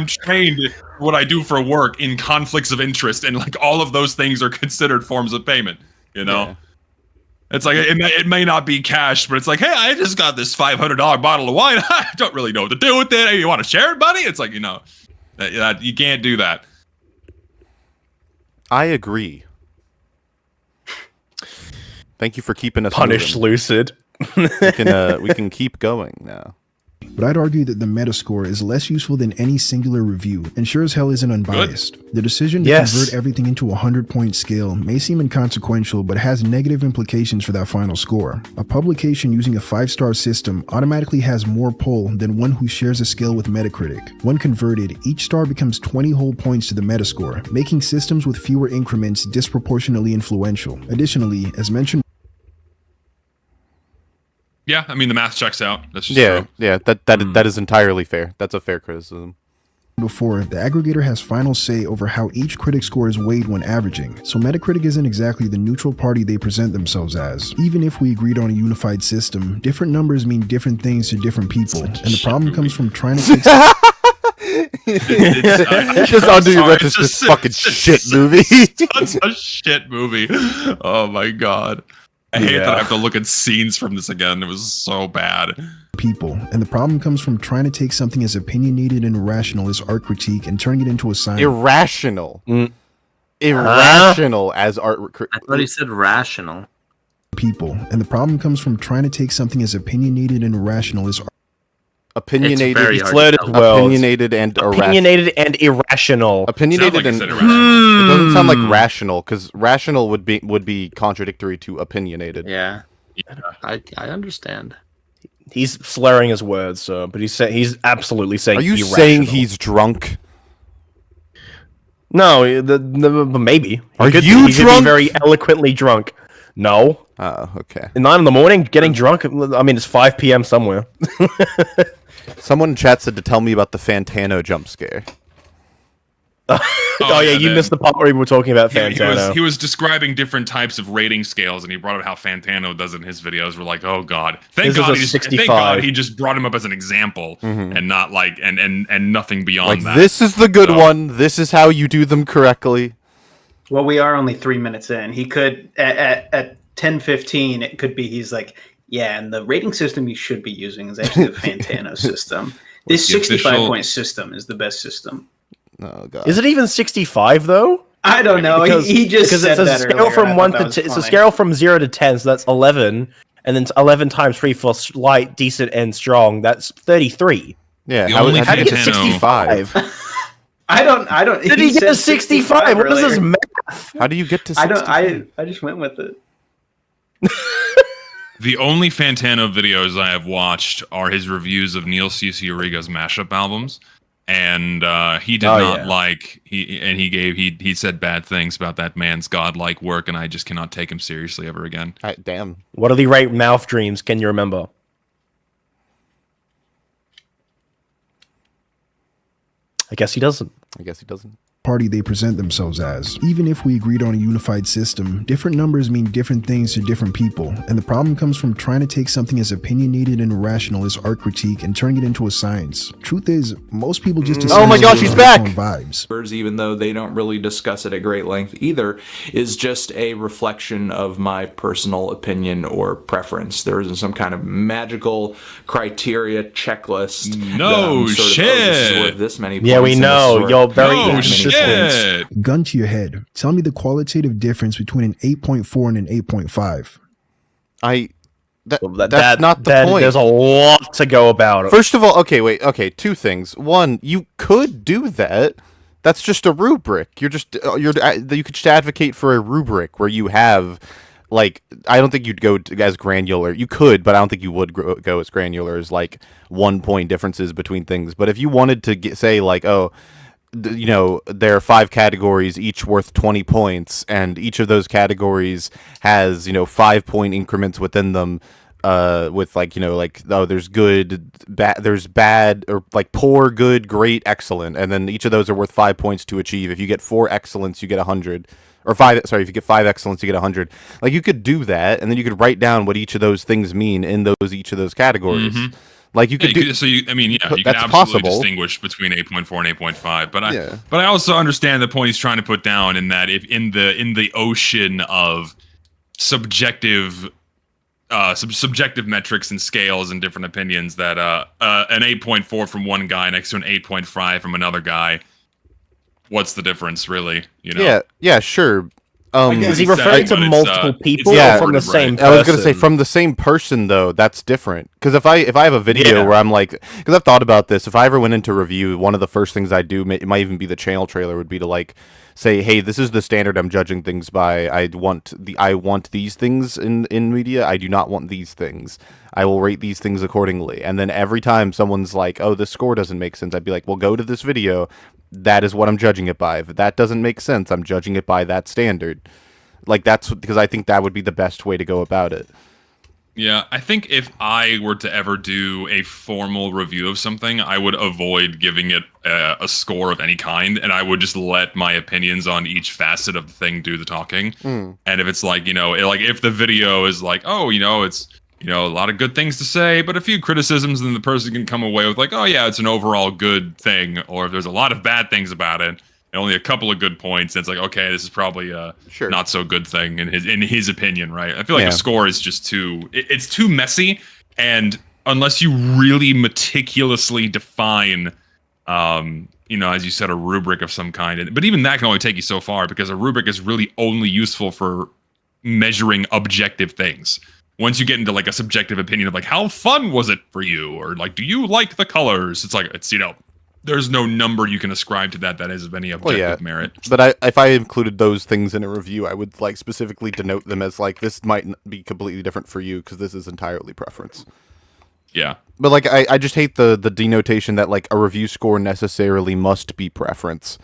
A: trained what I do for work in conflicts of interest, and like all of those things are considered forms of payment. Yeah. It's like it may not be cash, but it's like, hey, I just got this $500 bottle of wine. I don't really know what to do with it. Hey, you want to share it, buddy? It's like that you can't do that.
B: I agree. Thank you for keeping us
C: punished,
B: moving.
C: Lucid.
B: We can keep going now.
F: but I'd argue that the Metascore is less useful than any singular review, and sure as hell isn't unbiased. The decision to convert everything into a 100-point scale may seem inconsequential, but has negative implications for that final score. A publication using a 5-star system automatically has more pull than one who shares a scale with Metacritic. When converted, each star becomes 20 whole points to the Metascore, making systems with fewer increments disproportionately influential. Additionally, as mentioned,
A: Yeah, I mean the math checks out. That's just
B: Yeah,
A: true.
B: yeah, that is entirely fair. That's a fair criticism.
F: before, the aggregator has final say over how each critic score is weighed when averaging, so Metacritic isn't exactly the neutral party they present themselves as. Even if we agreed on a unified system, different numbers mean different things to different people, and the problem comes from trying to fix
B: Just under your breath, it's this fucking shit movie.
A: Such a shit movie. Oh my god. I hate that I have to look at scenes from this again. It was so bad.
F: people, and the problem comes from trying to take something as opinionated and irrational as art critique and turning it into a science.
B: Irrational. Irrational as art
E: I thought he said rational.
F: People, and the problem comes from trying to take something as opinionated and irrational as
B: opinionated,
C: opinionated
B: and
C: opinionated and irrational.
B: Opinionated and it doesn't sound like rational, because rational would be contradictory to opinionated.
E: Yeah, I understand.
C: He's slurring his words, but he's absolutely saying.
B: Are you
C: irrational.
B: saying he's drunk?
C: No, maybe.
B: Are
C: he
B: you
C: could
B: drunk?
C: be very eloquently drunk. No.
B: Oh, okay.
C: At 9 in the morning, getting drunk. I mean, it's 5 p.m. somewhere.
B: Someone in chat said to tell me about the Fantano jump scare.
C: Oh yeah, you missed the part where we were talking about Fantano.
A: He was describing different types of rating scales, and he brought up how Fantano does it in his videos. We're like, oh god, thank God he just brought him up as an example, and not like and nothing beyond
B: Like,
A: that.
B: this is the good one. This is how you do them correctly.
D: Well, we are only 3 minutes in. He could at 10:15. It could be he's like, yeah, and the rating system you should be using is actually the Fantano system. This 65-point system is the best system.
B: Oh god.
C: Is it even 65 though?
D: I don't know.
C: Because,
D: he just
C: because
D: said
C: it's a
D: that
C: scale
D: earlier,
C: from
D: and I
C: 1
D: thought
C: to
D: that was
C: 10. It's a
D: funny.
C: scale from 0 to 10, so that's 11, and then 11 times 3 for light, decent, and strong. That's 33.
B: Yeah.
A: The
B: How
A: only
B: did he get
A: Fantano-
B: 65?
D: I don't.
C: Did he get
D: said
C: a 65? What is this
D: earlier.
C: math?
B: How do you get to
D: I
B: 65?
D: I just went with it.
A: The only Fantano videos I have watched are his reviews of Neil Cicerriga's mashup albums, and he did not like he said bad things about that man's godlike work, and I just cannot take him seriously ever again.
B: Damn.
C: What are the right mouth dreams? Can you remember? I guess he doesn't.
F: party they present themselves as. Even if we agreed on a unified system, different numbers mean different things to different people, and the problem comes from trying to take something as opinionated and irrational as art critique and turning it into a science. Truth is, most people just
B: Oh my gosh, he's back!
F: Vibes.
K: Even though they don't really discuss it at great length either, is just a reflection of my personal opinion or preference. There isn't some kind of magical criteria checklist.
A: No shit!
K: This many
C: Yeah, we
K: points in this
C: know.
K: sort.
C: You're very
A: No
C: inconsistent.
A: shit!
F: Gun to your head. Tell me the qualitative difference between an 8.4 and an 8.5.
B: That's not the point.
C: There's a lot to go about it.
B: First of all, okay, two things. One, you could do that. That's just a rubric. You could just advocate for a rubric where you have, like, I don't think you'd go as granular. You could, but I don't think you would go as granular as, like, 1 point differences between things. But if you wanted to say, like, oh, you know, there are 5 categories, each worth 20 points, and each of those categories has, 5-point increments within them, with, like, like, oh, there's good, there's bad, or like poor, good, great, excellent, and then each of those are worth 5 points to achieve. If you get 4 excellence, you get 100. Or if you get 5 excellence, you get 100. Like, you could do that, and then you could write down what each of those things mean in each of those categories.
A: Mm-hmm.
B: Like, you could
A: you can absolutely
B: possible.
A: distinguish between 8.4 and 8.5. But I also understand the point he's trying to put down, in that if in the ocean of subjective metrics and scales and different opinions, that an 8.4 from one guy next to an 8.5 from another guy, what's the difference, really?
B: Yeah, sure.
C: Is he referring to multiple people or from the same person?
B: I was gonna say from the same person though. That's different. Because if I have a video where I'm like, because I've thought about this. If I ever went into review, one of the first things I do, it might even be the channel trailer, would be to like say, hey, this is the standard I'm judging things by. I want these things in media. I do not want these things. I will rate these things accordingly. And then every time someone's like, oh, this score doesn't make sense, I'd be like, well, go to this video. That is what I'm judging it by. If that doesn't make sense, I'm judging it by that standard. Like, that's because I think that would be the best way to go about it.
A: Yeah, I think if I were to ever do a formal review of something, I would avoid giving it a score of any kind, and I would just let my opinions on each facet of the thing do the talking. And if it's like, like if the video is like, oh, it's, a lot of good things to say, but a few criticisms, then the person can come away with like, oh yeah, it's an overall good thing. Or if there's a lot of bad things about it, and only a couple of good points, it's like, okay, this is probably a not so good thing in his opinion, right? I feel like a score is just it's too messy, and unless you really meticulously define, as you said, a rubric of some kind, but even that can only take you so far, because a rubric is really only useful for measuring objective things. Once you get into like a subjective opinion of like, how fun was it for you, or like, do you like the colors? It's like, it's there's no number you can ascribe to that is of any objective merit.
B: But if I included those things in a review, I would like specifically denote them as like, this might be completely different for you because this is entirely preference.
A: Yeah.
B: But like, I just hate the denotation that like a review score necessarily must be preference.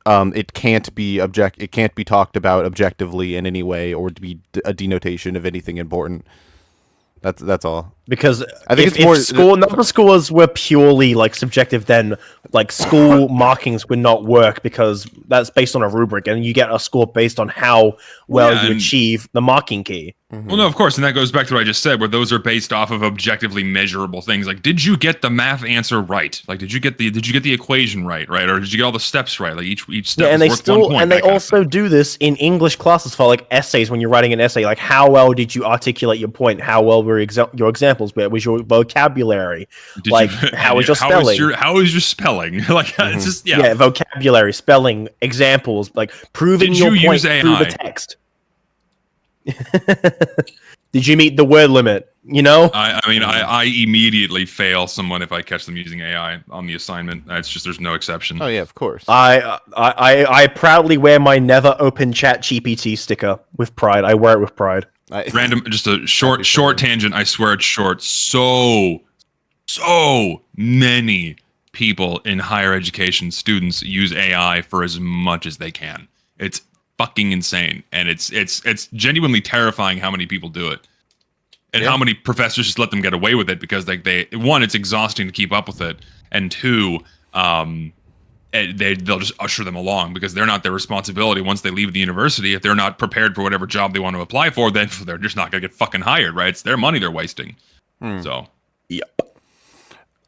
B: It can't be it can't be talked about objectively in any way, or to be a denotation of anything important. That's all.
C: Because
B: I think
C: if number scores were purely like subjective, then like school markings would not work, because that's based on a rubric, and you get a score based on how well you achieve the marking key.
A: Well, no, of course, and that goes back to what I just said, where those are based off of objectively measurable things. Like, did you get the math answer right? Like, did you get the equation right, or did you get all the steps right? Like each step.
C: Yeah, and
A: is worth 1 point.
C: And they also do this in English classes for like essays. When you're writing an essay, like how well did you articulate your point? How well were your examples? Where was your vocabulary? How was your spelling?
A: How is your spelling? Like, it's just
C: vocabulary, spelling, examples, like proving your point through the text. Did you meet the word limit?
A: I immediately fail someone if I catch them using AI on the assignment. It's just, there's no exception.
B: Oh yeah, of course.
C: I proudly wear my never open chat GPT sticker with pride. I wear it with pride.
A: Just a short tangent. I swear it's short. So many people in higher education, students, use AI for as much as they can. It's fucking insane, and it's genuinely terrifying how many people do it, and how many professors just let them get away with it, because like one, it's exhausting to keep up with it, and two, they'll just usher them along, because they're not their responsibility once they leave the university. If they're not prepared for whatever job they want to apply for, then they're just not gonna get fucking hired, right? It's their money they're wasting. So
C: yep.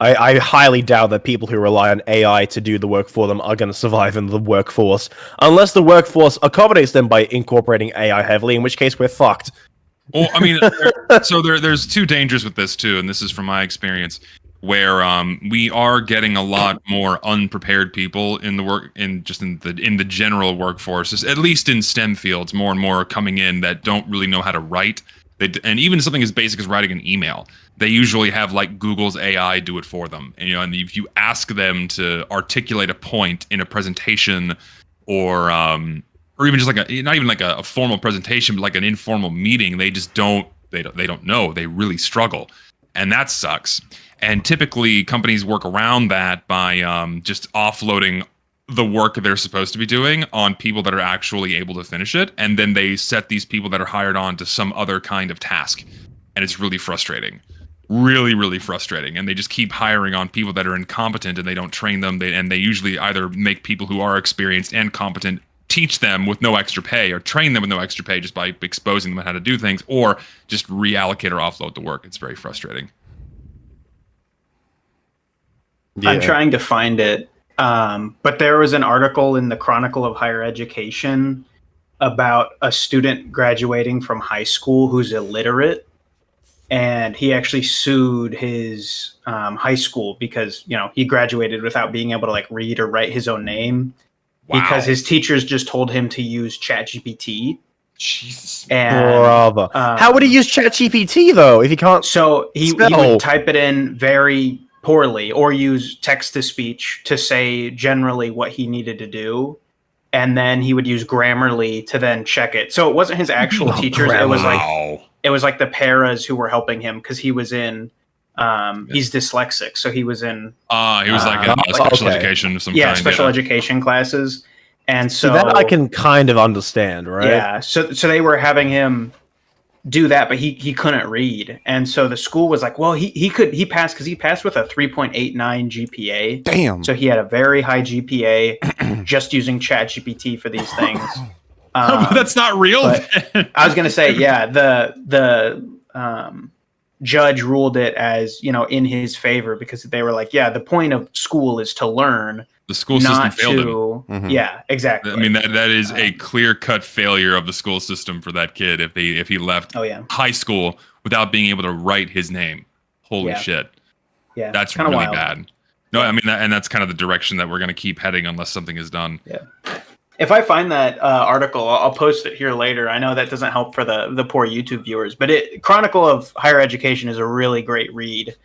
C: I highly doubt that people who rely on AI to do the work for them are going to survive in the workforce, unless the workforce accommodates them by incorporating AI heavily, in which case we're fucked.
A: Well, I mean, there's two dangers with this too, and this is from my experience, where we are getting a lot more unprepared people in the general workforce, at least in STEM fields. More and more are coming in that don't really know how to write. And even something as basic as writing an email, they usually have like Google's AI do it for them. And and if you ask them to articulate a point in a presentation, or even just like not even like a formal presentation, but like an informal meeting, they just don't know. They really struggle, and that sucks. And typically companies work around that by just offloading the work they're supposed to be doing on people that are actually able to finish it, and then they set these people that are hired on to some other kind of task, and it's really frustrating. Really frustrating. And they just keep hiring on people that are incompetent, and they don't train them, and they usually either make people who are experienced and competent teach them with no extra pay, or train them with no extra pay just by exposing them on how to do things, or just reallocate or offload the work. It's very frustrating.
D: I'm trying to find it. But there was an article in the Chronicle of Higher Education about a student graduating from high school who's illiterate, and he actually sued his high school because he graduated without being able to like read or write his own name, because his teachers just told him to use ChatGPT
A: Jesus.
D: And
C: Brother. How would he use ChatGPT though if he can't?
D: So he would type it in very poorly or use text to speech to say generally what he needed to do, and then he would use Grammarly to then check it. So it wasn't his actual teachers. It was like the paras who were helping him because he was in he's dyslexic, so he was in
A: he was like in special education of some kind.
D: Special education classes. And so
C: that I can kind of understand, right?
D: Yeah. So they were having him do that, but he couldn't read. And so the school was like, well, he passed because he passed with a 3.89 GPA.
B: Damn.
D: So he had a very high GPA just using ChatGPT for these things.
A: That's not real.
D: I was gonna say, yeah, the judge ruled it as, in his favor because they were like, yeah, the point of school is to learn.
A: The school system failed him.
B: Mm-hmm.
D: Yeah, exactly.
A: I mean, that is a clear-cut failure of the school system for that kid if he left high school without being able to write his name. Holy shit.
D: Yeah,
A: that's really wild. Bad. No, I mean, and that's kind of the direction that we're going to keep heading unless something is done.
D: Yeah. If I find that article, I'll post it here later. I know that doesn't help for the poor YouTube viewers, but Chronicle of Higher Education is a really great read.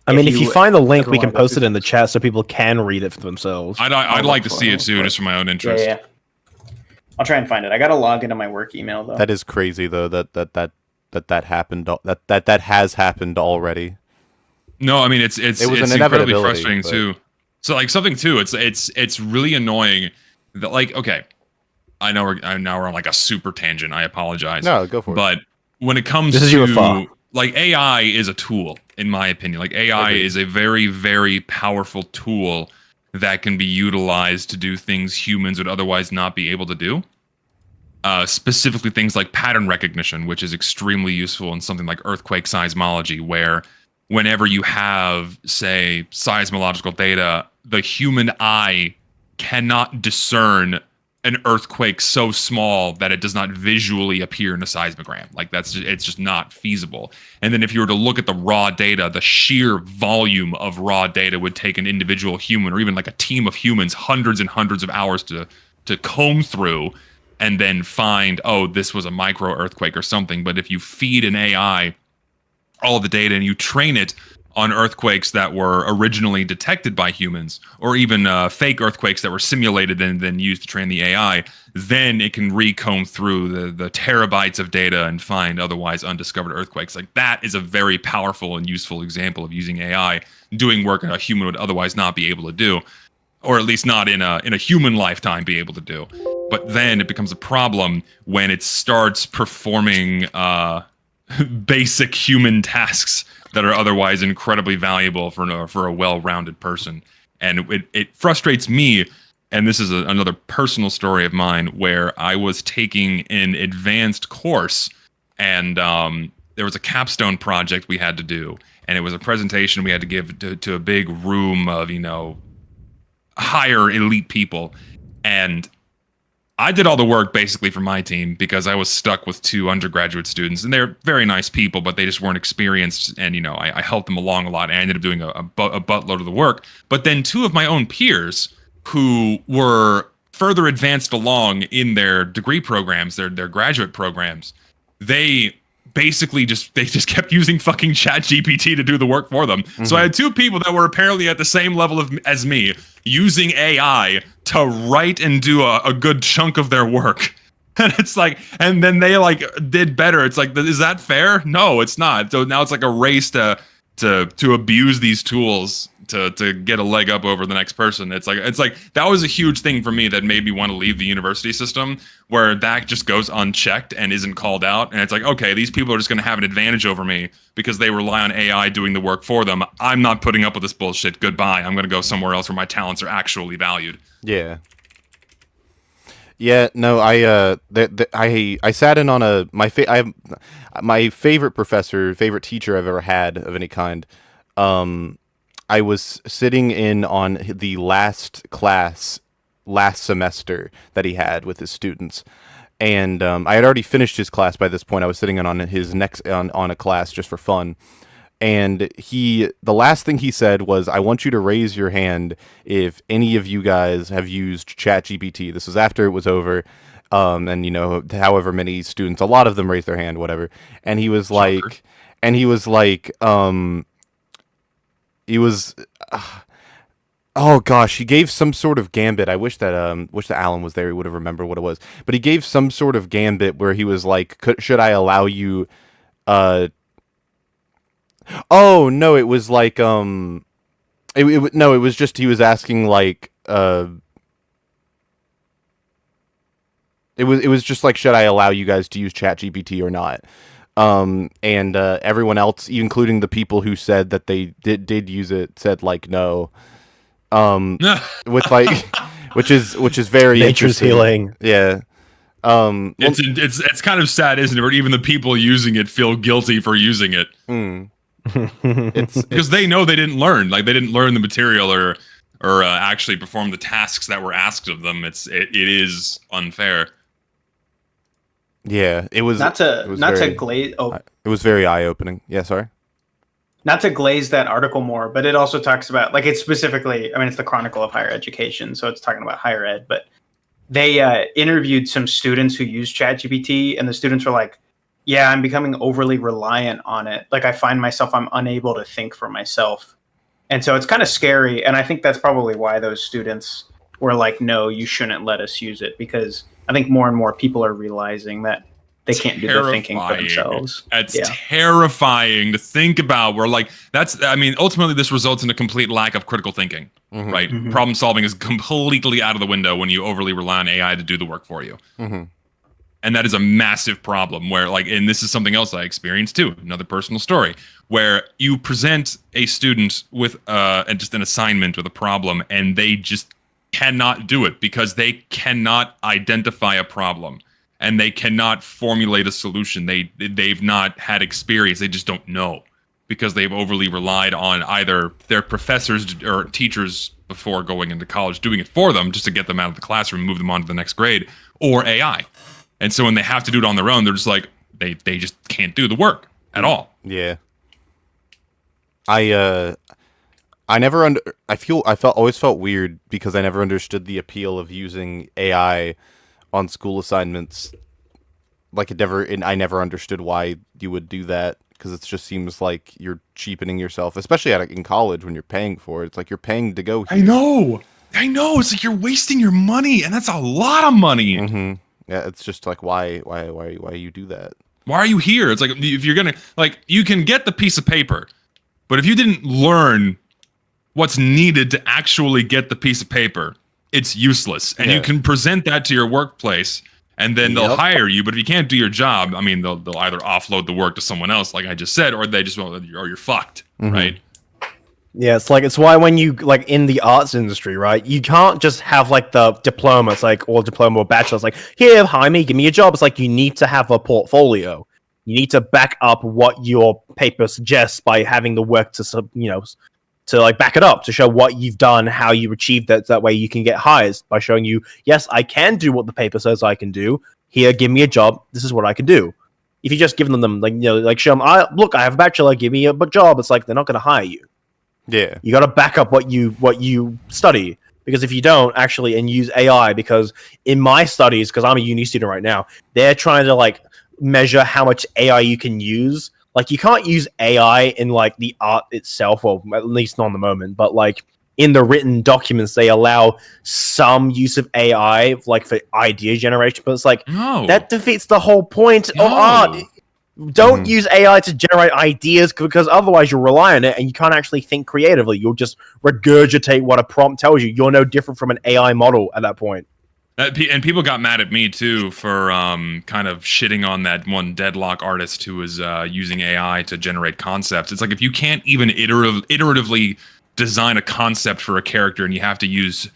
C: I mean, if you find the link, we can post it in the chat so people can read it for themselves.
A: I'd like to see it too, just for my own interest.
D: Yeah. I'll try and find it. I got to log into my work email though.
B: That is crazy though. That happened. That has happened already.
A: No, I mean it's incredibly frustrating too. So like something too. It's really annoying that like okay, I know we're on like a super tangent. I apologize.
B: No, go for it.
A: But when it comes to like AI is a tool, in my opinion. Like AI is a very, very powerful tool that can be utilized to do things humans would otherwise not be able to do. Specifically things like pattern recognition, which is extremely useful in something like earthquake seismology, where whenever you have, say, seismological data, the human eye cannot discern an earthquake so small that it does not visually appear in a seismogram. Like it's just not feasible. And then if you were to look at the raw data, the sheer volume of raw data would take an individual human or even like a team of humans hundreds and hundreds of hours to comb through and then find, oh, this was a micro earthquake or something. But if you feed an AI all the data and you train it on earthquakes that were originally detected by humans, or even fake earthquakes that were simulated and then used to train the AI, then it can recomb through the terabytes of data and find otherwise undiscovered earthquakes. Like that is a very powerful and useful example of using AI doing work a human would otherwise not be able to do, or at least not in a human lifetime be able to do. But then it becomes a problem when it starts performing basic human tasks that are otherwise incredibly valuable for a well-rounded person. And it frustrates me, and this is another personal story of mine, where I was taking an advanced course, and there was a capstone project we had to do, and it was a presentation we had to give to a big room of, higher elite people. And I did all the work basically for my team because I was stuck with 2 undergraduate students, and they're very nice people, but they just weren't experienced. And, I helped them along a lot. And I ended up doing a buttload of the work. But then 2 of my own peers who were further advanced along in their degree programs, their graduate programs, they basically just kept using fucking ChatGPT to do the work for them. Mm-hmm. So I had 2 people that were apparently at the same level as me using AI to write and do a good chunk of their work. And it's like, and then they did better. It's like, is that fair? No, it's not. So now it's like a race to abuse these tools to get a leg up over the next person. It's like that was a huge thing for me that made me want to leave the university system, where that just goes unchecked and isn't called out. And it's like, okay, these people are just going to have an advantage over me because they rely on AI doing the work for them. I'm not putting up with this bullshit. Goodbye. I'm going to go somewhere else where my talents are actually valued.
B: Yeah. Yeah, no, I sat in on my favorite professor, favorite teacher I've ever had of any kind. I was sitting in on the last class last semester that he had with his students, and I had already finished his class by this point. I was sitting in on his next on a class just for fun. And the last thing he said was, I want you to raise your hand if any of you guys have used ChatGPT. This was after it was over. and you know, however many students, a lot of them raised their hand, whatever. And he was like, he was, oh gosh, he gave some sort of gambit. I wish that Alan was there. He would have remembered what it was. But he gave some sort of gambit where he was like, should I allow you? Oh no, it was like no, it was just he was asking like It was just like, should I allow you guys to use ChatGPT or not? And everyone else, including the people who said that they did use it, said like no. With like, which is very
C: nature's healing.
B: Yeah.
A: It's kind of sad, isn't it? Where even the people using it feel guilty for using it. It's because they know they didn't learn. Like they didn't learn the material or actually perform the tasks that were asked of them. It is unfair.
B: Yeah, it was
D: to glaze. Oh,
B: it was very eye-opening. Yeah, sorry.
D: Not to glaze that article more, but it also talks about like it's specifically. I mean, it's the Chronicle of Higher Education, so it's talking about higher ed. But they interviewed some students who use ChatGPT, and the students were like, "Yeah, I'm becoming overly reliant on it. Like, I find myself I'm unable to think for myself." And so it's kind of scary, and I think that's probably why those students were like, "No, you shouldn't let us use it," because I think more and more people are realizing that they can't do the thinking for themselves.
A: It's terrifying to think about. Where like I mean, ultimately this results in a complete lack of critical thinking, right? Mm-hmm. Problem solving is completely out of the window when you overly rely on AI to do the work for you. Mm-hmm. And that is a massive problem where like, and this is something else I experienced too, another personal story, where you present a student with just an assignment with a problem and they just cannot do it because they cannot identify a problem and they cannot formulate a solution. They've not had experience. They just don't know because they've overly relied on either their professors or teachers before going into college doing it for them just to get them out of the classroom, move them on to the next grade, or AI. And so when they have to do it on their own, they're just like, they just can't do the work at all.
B: Yeah. I always felt weird because I never understood the appeal of using AI on school assignments. Like I never understood why you would do that because it just seems like you're cheapening yourself, especially in college when you're paying for it. It's like you're paying to go here.
A: I know. It's like you're wasting your money, and that's a lot of money.
B: Mm-hmm. Yeah, it's just like why you do that?
A: Why are you here? It's like if you're gonna you can get the piece of paper, but if you didn't learn what's needed to actually get the piece of paper, it's useless. And you can present that to your workplace, and then they'll hire you. But if you can't do your job, I mean, they'll either offload the work to someone else, like I just said, or they just or you're fucked, right?
C: Yeah, it's why when you like in the arts industry, right? You can't just have like the diploma, it's like or diploma or bachelor's, like here, hire me, give me a job. It's like you need to have a portfolio. You need to back up what your paper suggests by having the work to to like back it up, to show what you've done, how you achieved that. That way you can get hires by showing you, yes, I can do what the paper says I can do. Here, give me a job. This is what I can do. If you just give them like show them, look, I have a bachelor, give me a job. It's like they're not going to hire you.
B: Yeah,
C: you got to back up what you study, because if you don't actually and use AI, because in my studies, because I'm a uni student right now, they're trying to like measure how much AI you can use. Like you can't use AI in like the art itself, or at least not in the moment, but like in the written documents, they allow some use of AI like for idea generation. But it's like that defeats the whole point of art. Don't use AI to generate ideas, because otherwise you'll rely on it and you can't actually think creatively. You'll just regurgitate what a prompt tells you. You're no different from an AI model at that point.
A: And people got mad at me too for kind of shitting on that one Deadlock artist who was using AI to generate concepts. It's like if you can't even iteratively design a concept for a character and you have to use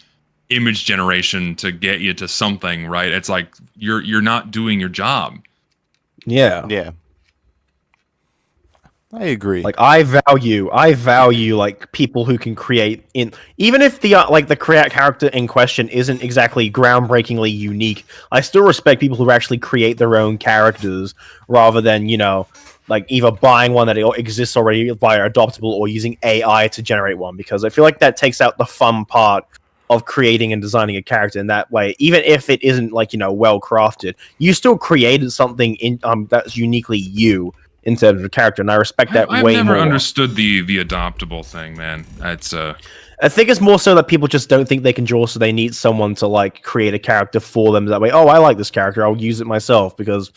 A: image generation to get you to something, right? It's like you're not doing your job.
C: Yeah.
B: Yeah. I agree.
C: Like I value like people who can create even if the character in question isn't exactly groundbreakingly unique. I still respect people who actually create their own characters rather than like either buying one that exists already via adoptable or using AI to generate one, because I feel like that takes out the fun part of creating and designing a character in that way. Even if it isn't like, you know, well crafted, you still created something in that's uniquely you in terms of the character, and I respect that way more.
A: I've never understood the adoptable thing, man. It's
C: I think it's more so that people just don't think they can draw, so they need someone to like create a character for them that way. Oh, I like this character, I'll use it myself, because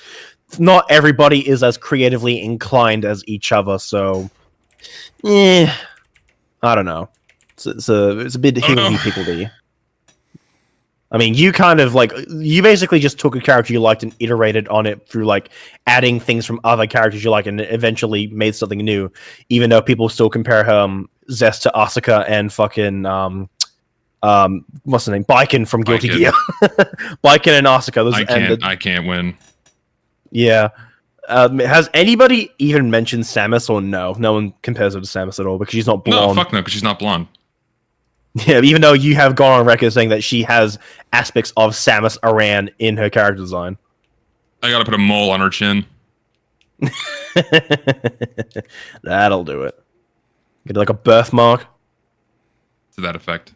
C: not everybody is as creatively inclined as each other. So, I don't know. It's a bit higgledy-piggledy. I mean, you kind of like, you basically just took a character you liked and iterated on it through like adding things from other characters you like, and eventually made something new. Even though people still compare Zest to Asuka and fucking what's the name, Baiken from Guilty Gear. Baiken and Asuka.
A: I can't win.
C: Yeah. Has anybody even mentioned Samus, or no? No one compares her to Samus at all because she's not blonde.
A: No, fuck no, because she's not blonde.
C: Yeah, even though you have gone on record saying that she has aspects of Samus Aran in her character design.
A: I gotta put a mole on her chin.
C: That'll do it. Get like a birthmark.
A: To that effect.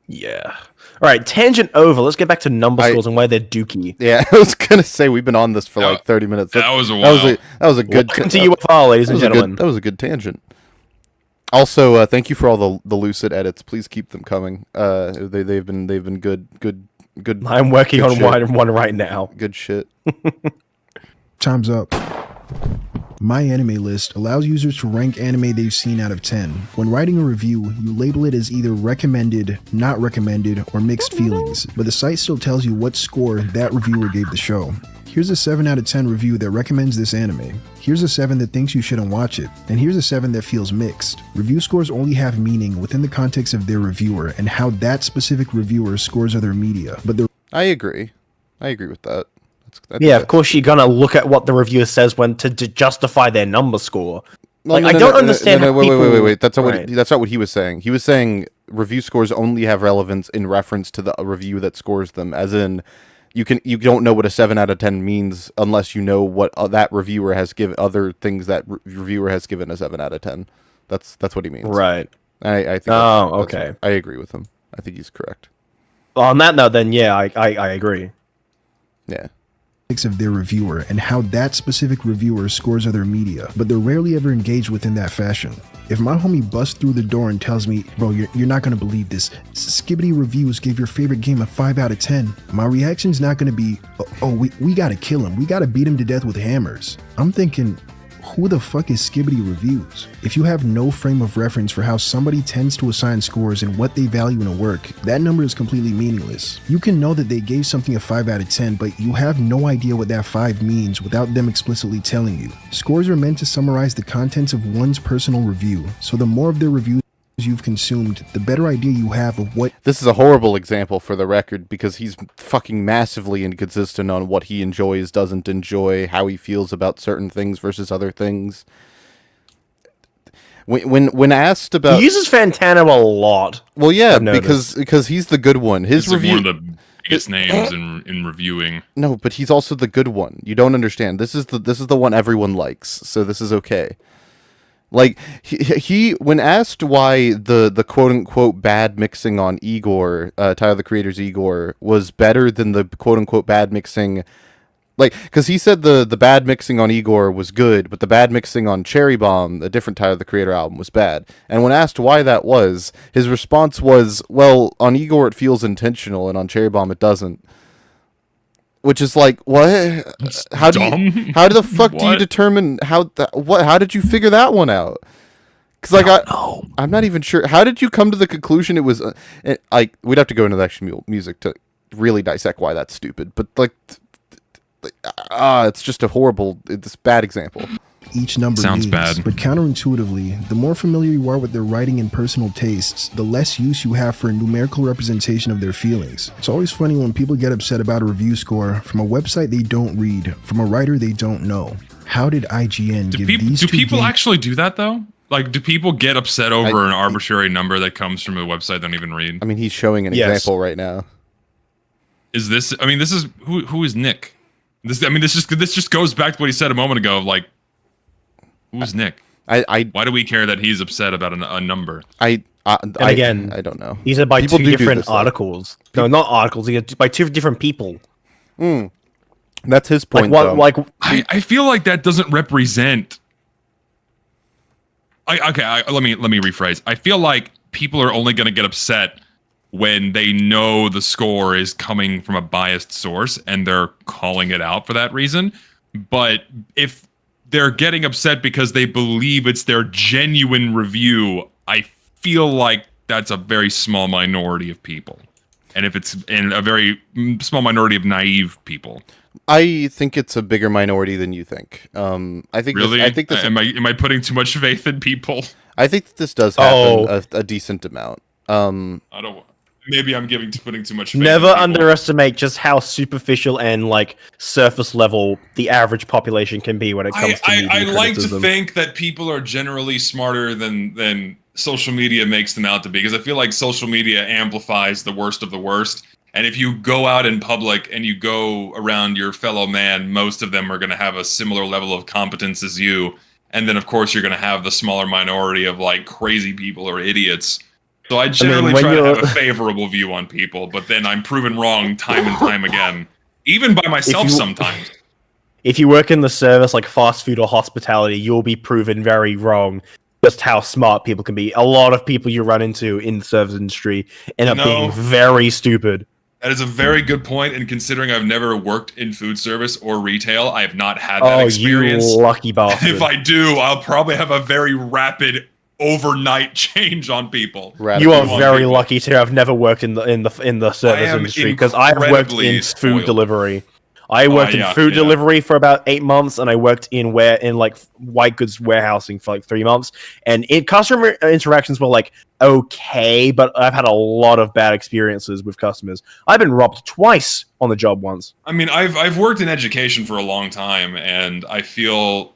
C: Yeah. All right, tangent over. Let's get back to number scores and why they're dookie.
B: Yeah, I was gonna say we've been on this for like 30 minutes.
A: That was a while.
B: That was a good.
C: Welcome to UFR, ladies and gentlemen.
B: That was a good tangent. Also, thank you for all the lucid edits. Please keep them coming. They've been good.
C: I'm working on one right now.
B: Good shit.
F: Time's up. My Anime List allows users to rank anime they've seen out of 10. When writing a review, you label it as either recommended, not recommended, or mixed feelings, but the site still tells you what score that reviewer gave the show. Here's a 7 out of 10 review that recommends this anime. Here's a 7 that thinks you shouldn't watch it. And here's a 7 that feels mixed. Review scores only have meaning within the context of their reviewer and how that specific reviewer scores other media. But
B: I agree with that.
C: Yeah, of course you're gonna look at what the reviewer says when to justify their number score.
B: Like,
C: I don't understand.
B: Wait. That's not what he was saying. He was saying review scores only have relevance in reference to the review that scores them. As in, you don't know what a 7 out of 10 means unless you know what that reviewer has given other things that reviewer has given a 7 out of 10. That's what he means.
C: Right.
B: I think.
C: Okay.
B: I agree with him. I think he's correct.
C: Well, on that note, then yeah, I agree.
B: Yeah.
F: Of their reviewer and how that specific reviewer scores other media, but they're rarely ever engaged within that fashion. If my homie busts through the door and tells me, bro, you're not gonna believe this, Skibbity Reviews gave your favorite game a 5 out of 10, my reaction's not gonna be, we gotta kill him, we gotta beat him to death with hammers. I'm thinking, who the fuck is Skibbity Reviews? If you have no frame of reference for how somebody tends to assign scores and what they value in a work, that number is completely meaningless. You can know that they gave something a 5 out of 10, but you have no idea what that 5 means without them explicitly telling you. Scores are meant to summarize the contents of one's personal review, so the more of their reviews you've consumed, the better idea you have of what—
B: This is a horrible example for the record because he's fucking massively inconsistent on what he enjoys, doesn't enjoy, how he feels about certain things versus other things. When asked about—
C: He uses Fantano a lot.
B: Well, yeah, because he's the good one. His review—
A: one of the biggest names in reviewing.
B: No, but he's also the good one. You don't understand. This is the one everyone likes, so this is okay. Like, he when asked why the quote-unquote bad mixing on Igor, Tyler the Creator's Igor, was better than the quote-unquote bad mixing, like, because he said the bad mixing on Igor was good, but the bad mixing on Cherry Bomb, a different Tyler the Creator album, was bad. And when asked why that was, his response was, well, on Igor it feels intentional, and on Cherry Bomb it doesn't. Which is like, what? How the fuck do you determine how did you figure that one out? Because like I'm not even sure. How did you come to the conclusion it was? We'd have to go into the actual music to really dissect why that's stupid. But it's just a horrible, it's a bad example.
F: Each number
A: sounds
F: means,
A: bad.
F: But counterintuitively, the more familiar you are with their writing and personal tastes, the less use you have for a numerical representation of their feelings. It's always funny when people get upset about a review score from a website they don't read, from a writer they don't know. How did IGN give these two
A: Do people actually do that though? Like, do people get upset over an arbitrary number that comes from a website they don't even read?
B: I mean, he's showing an example right now.
A: Is this? I mean, this is who is Nick? This just goes back to what he said a moment ago. Of like, who's Nick? Why do we care that he's upset about a number?
B: I
C: And again,
B: I don't know.
C: These are by
B: People
C: two
B: do
C: different
B: this, though.
C: articles. No, not articles. These are by two different people.
B: That's his point.
C: Like,
A: I feel like that doesn't represent. Let me rephrase. I feel like people are only going to get upset when they know the score is coming from a biased source and they're calling it out for that reason. But if they're getting upset because they believe it's their genuine review, I feel like that's a very small minority of people. And if it's in a very small minority of naive people.
B: I think it's a bigger minority than you think. I think
A: really.
B: I think this.
A: Am I putting too much faith in people?
B: I think this does happen a decent amount.
A: I don't. Maybe I'm putting too much faith.
C: Never underestimate just how superficial and like surface level the average population can be when it comes to media
A: I like to
C: criticism.
A: think that people are generally smarter than social media makes them out to be, because I feel like social media amplifies the worst of the worst. And if you go out in public and you go around your fellow man, most of them are going to have a similar level of competence as you. And then, of course, you're going to have the smaller minority of like crazy people or idiots. So I generally try to have a favorable view on people, but then I'm proven wrong time and time again, even by myself sometimes.
C: If you work in the service like fast food or hospitality, you'll be proven very wrong just how smart people can be. A lot of people you run into in the service industry end up being very stupid.
A: That is a very good point, and considering I've never worked in food service or retail, I have not had that experience.
C: You lucky bastard.
A: If I do, I'll probably have a very rapid overnight change on people.
C: You are very lucky to have never worked in the service industry, because I have worked in food delivery. I worked in food delivery for about 8 months, and I worked in like white goods warehousing for like 3 months. And customer interactions were like okay, but I've had a lot of bad experiences with customers. I've been robbed twice on the job once.
A: I mean, I've worked in education for a long time, and I feel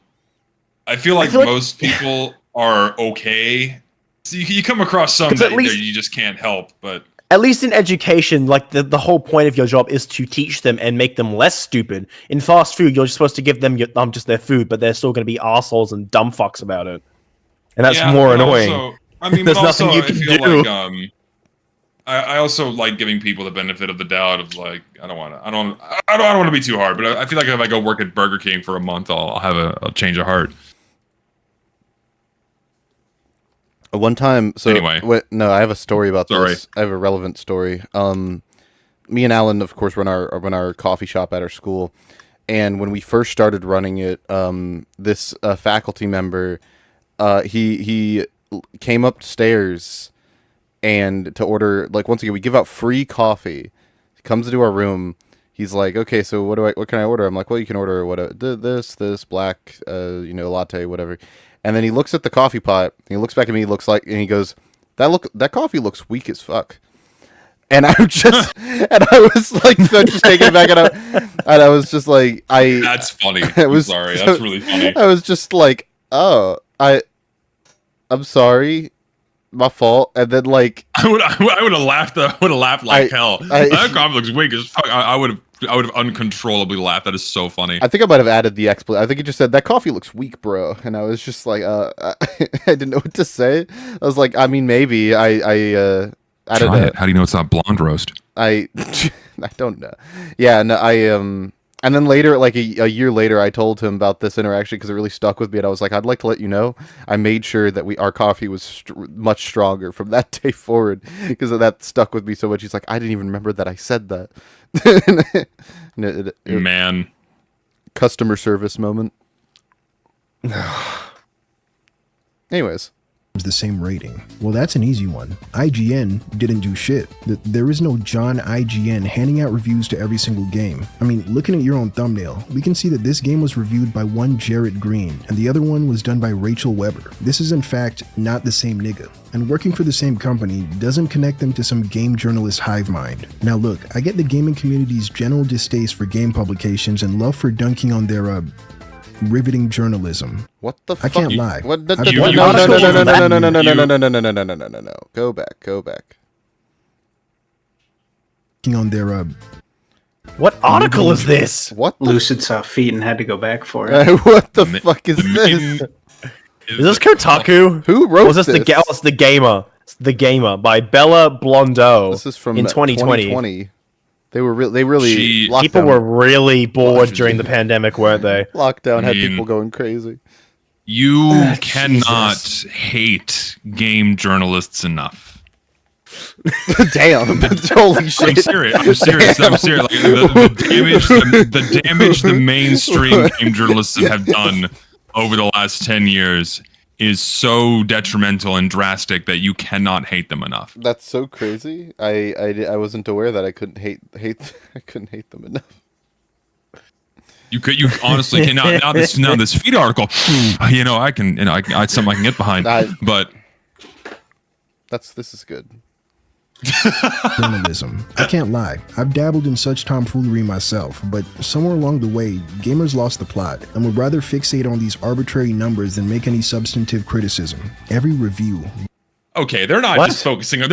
A: like most people are okay. So you come across some that you just can't help, but
C: at least in education, like the whole point of your job is to teach them and make them less stupid. In fast food, you're supposed to give them just their food, but they're still going to be assholes and dumb fucks about it, and that's more annoying.
A: Also, I mean,
C: there's
A: also,
C: nothing you can
A: do.
C: Like,
A: I also like giving people the benefit of the doubt of like I don't want to be too hard, but I feel like if I go work at Burger King for a month, I'll have a change of heart.
B: One time,
A: anyway,
B: I have a story about this. I have a relevant story. Me and Alan, of course, run our coffee shop at our school, and when we first started running it, this faculty member, he came upstairs and to order, like, once again, we give out free coffee. He comes into our room. He's like, okay, so what can I order? I'm like, well, you can order this black, latte, whatever. And then he looks at the coffee pot. And he looks back at me. And he goes, "That coffee looks weak as fuck." And I was like, just taken aback, and I was just like,
A: That's funny. I'm sorry. That's really funny.
B: I was just like, oh, I'm sorry, my fault. And then like,
A: I would have laughed. I would have laughed like hell. That coffee looks weak as fuck. I would have uncontrollably laughed. That is so funny.
B: I think I might have added the explanation. I think he just said, "That coffee looks weak, bro," and I was just like, I didn't know what to say. I was like, I mean, maybe I don't know.
A: How do you know it's not blonde roast?
B: I don't know. Yeah, no, and then later, like a year later, I told him about this interaction because it really stuck with me, and I was like, I'd like to let you know, I made sure that our coffee was much stronger from that day forward, because that stuck with me so much. He's like, I didn't even remember that I said that.
A: Man,
B: customer service moment. Anyways,
F: the same rating. Well, that's an easy one. IGN didn't do shit. There is no John IGN handing out reviews to every single game. I mean, looking at your own thumbnail, we can see that this game was reviewed by one Jarrett Green, and the other one was done by Rachel Weber. This is in fact not the same nigga, and working for the same company doesn't connect them to some game journalist hive mind. Now look, I get the gaming community's general distaste for game publications and love for dunking on their riveting journalism.
B: What the fuck?
F: I can't lie.
B: What?
F: No.
B: Go back.
F: On their
C: what article is this?
B: What?
D: Lucid saw feet and had to go back for it.
B: What the fuck is this?
C: Is this Kotaku?
B: Who wrote
C: this?
B: this?
C: It's the gamer. The Gamer by Bella Blondeau.
B: This is from
C: in 2020.
B: They really
C: People were really bored during the pandemic, weren't they?
B: Lockdown had people going crazy.
A: You cannot hate game journalists enough.
B: Damn! Holy shit!
A: I'm serious. I'm serious. Like, the damage the mainstream game journalists have done over the last 10 years is so detrimental and drastic that you cannot hate them enough.
B: That's so crazy. I wasn't aware that I couldn't hate I couldn't hate them enough.
A: You honestly can now this feed article. I can it's something I can get behind. But
B: this is good.
F: Journalism. I can't lie, I've dabbled in such tomfoolery myself, but somewhere along the way, gamers lost the plot and would rather fixate on these arbitrary numbers than make any substantive criticism. Every review.
A: Okay, they're not just focusing on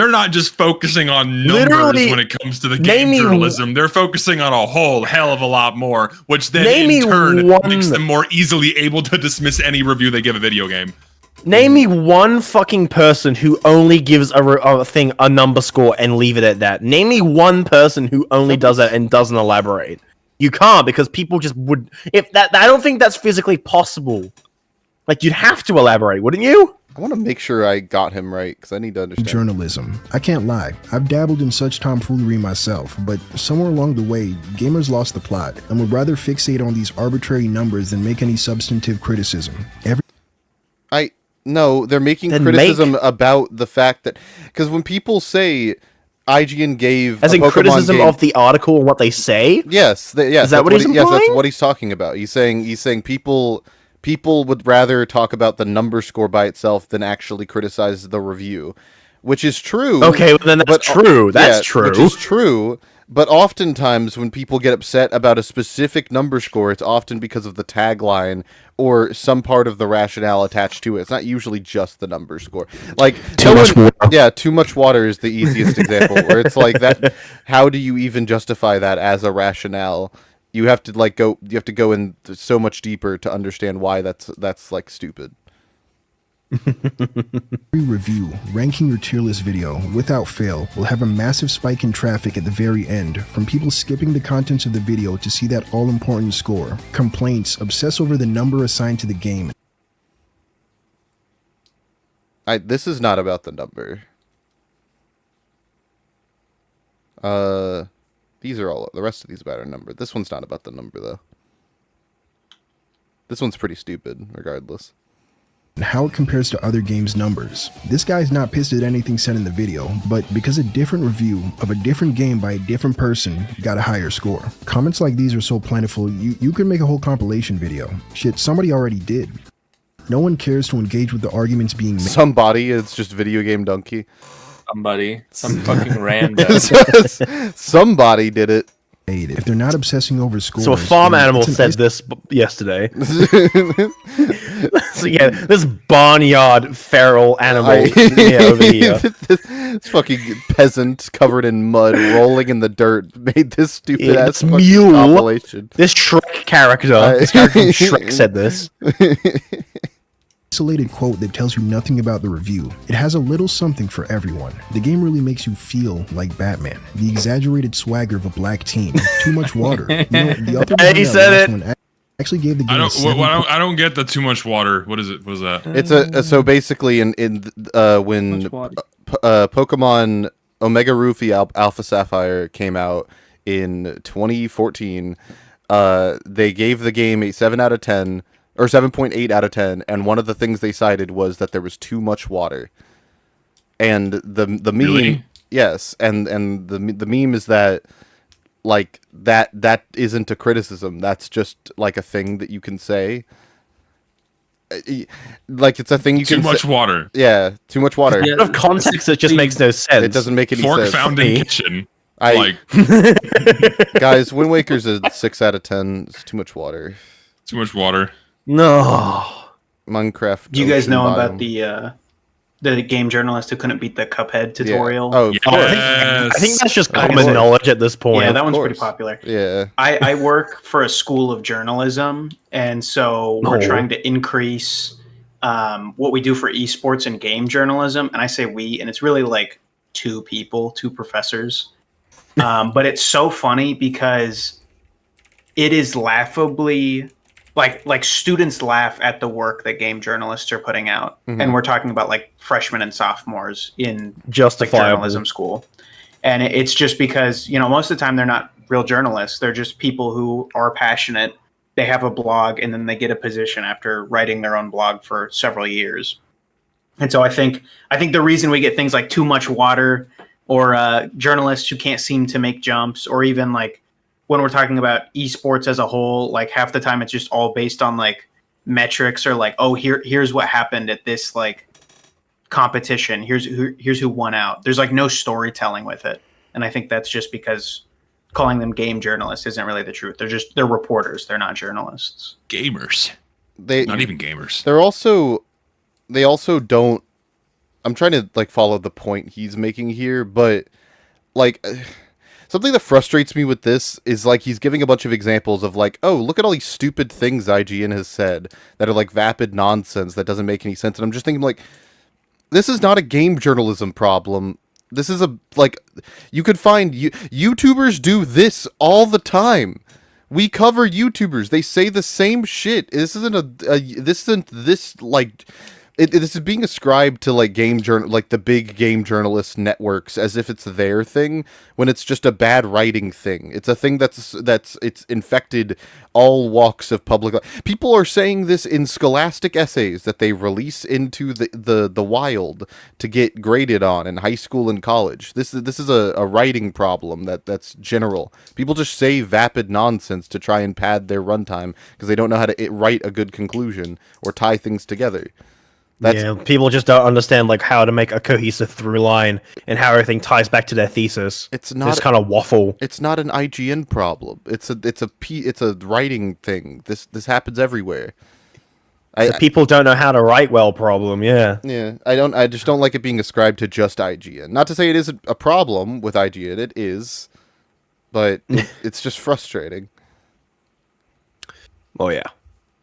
A: numbers when it comes to the game journalism. They're focusing on a whole hell of a lot more, which then in turn makes them more easily able to dismiss any review they give a video game.
C: Name me one fucking person who only gives a thing a number score and leave it at that. Name me one person who only does that and doesn't elaborate. You can't, because people just would. I don't think that's physically possible. Like, you'd have to elaborate, wouldn't you?
B: I want to make sure I got him right, because I need to understand.
F: Journalism. I can't lie, I've dabbled in such tomfoolery myself, but somewhere along the way, gamers lost the plot and would rather fixate on these arbitrary numbers than make any substantive criticism.
B: No, they're making criticism about the fact that... Because when people say IGN gave
C: as in
B: Pokemon
C: criticism
B: game,
C: of the article and what they say?
B: Yes.
C: Is that what he's implying?
B: Yes, that's what he's talking about. He's saying people would rather talk about the number score by itself than actually criticize the review. Which is true.
C: Okay, well then that's true. That's true.
B: Which is true. But oftentimes when people get upset about a specific number score, it's often because of the tagline or some part of the rationale attached to it. It's not usually just the number score. Like
C: too much water.
B: Yeah, too much water is the easiest example. Where it's like that. How do you even justify that as a rationale? You have to go in so much deeper to understand why that's like stupid.
F: Every review, ranking your tier list video, without fail, will have a massive spike in traffic at the very end, from people skipping the contents of the video to see that all-important score. Complaints obsess over the number assigned to the game.
B: This is not about the number. These are all... The rest of these are about a number. This one's not about the number, though. This one's pretty stupid, regardless.
F: And how it compares to other games' numbers. This guy's not pissed at anything said in the video, but because a different review of a different game by a different person got a higher score. Comments like these are so plentiful, you could make a whole compilation video. Shit, somebody already did. No one cares to engage with the arguments being made.
B: Somebody, it's just Video Game Donkey.
L: Some fucking random.
B: Somebody did it.
F: If they're not obsessing over scores...
C: So a farm animal said this yesterday. So yeah, this barnyard feral animal over here.
B: This fucking peasant covered in mud, rolling in the dirt, made this stupid ass
C: mule
B: compilation.
C: This Shrek character, this character from Shrek said this.
F: Isolated quote that tells you nothing about the review. It has a little something for everyone. The game really makes you feel like Batman. The exaggerated swagger of a black team. Too much water. The author
C: he said it.
F: Actually gave the game.
A: I don't get the too much water. What is it? What is that?
B: It's so basically when Pokemon Omega Ruby Alpha Sapphire came out in 2014, they gave the game a 7 out of 10. Or 7.8 out of 10, and one of the things they cited was that there was too much water. And the meme,
A: really?
B: Yes, and the meme is that like that isn't a criticism. That's just like a thing that you can say. Like it's a thing you can say.
A: Too much water.
B: Yeah, too much water.
C: Out of context, it just makes no sense.
B: It doesn't make any
A: Fork
B: sense.
A: found in kitchen.
B: Guys, Wind Waker's a 6 out of 10. It's too much water.
A: Too much water.
C: No.
B: Minecraft.
D: Do you guys know about the game journalist who couldn't beat the Cuphead tutorial?
B: Yeah. Oh,
C: I think that's just common knowledge at this point.
D: Yeah, that one's pretty popular.
B: Yeah.
D: I work for a school of journalism, and so we're trying to increase what we do for esports and game journalism. And I say we, and it's really like two professors. But it's so funny because it is laughably like students laugh at the work that game journalists are putting out. And we're talking about like freshmen and sophomores in like journalism school. And it's just because, most of the time they're not real journalists. They're just people who are passionate. They have a blog and then they get a position after writing their own blog for several years. And so I think the reason we get things like too much water or journalists who can't seem to make jumps, or even like when we're talking about esports as a whole, like half the time it's just all based on like metrics or like, oh, here's what happened at this like competition. Here's who won out. There's like no storytelling with it. And I think that's just because calling them game journalists isn't really the truth. They're reporters. They're not journalists.
A: Gamers. Not even gamers.
B: They also don't. I'm trying to like follow the point he's making here, but like something that frustrates me with this is like he's giving a bunch of examples of like, oh, look at all these stupid things IGN has said that are like vapid nonsense that doesn't make any sense. And I'm just thinking like, this is not a game journalism problem. This is you could find YouTubers do this all the time. We cover YouTubers. They say the same shit. This isn't this is being ascribed to like the big game journalist networks as if it's their thing, when it's just a bad writing thing. It's a thing it's infected all walks of public life. People are saying this in scholastic essays that they release into the wild to get graded on in high school and college. This is a writing problem that's general. People just say vapid nonsense to try and pad their runtime because they don't know how to write a good conclusion or tie things together.
C: People just don't understand like how to make a cohesive through line and how everything ties back to their thesis.
B: It's not
C: this kind of waffle.
B: It's not an IGN problem. It's a writing thing. This happens everywhere.
C: People don't know how to write well problem. Yeah.
B: I just don't like it being ascribed to just IGN. Not to say it isn't a problem with IGN. It is, but it's just frustrating.
C: Oh yeah.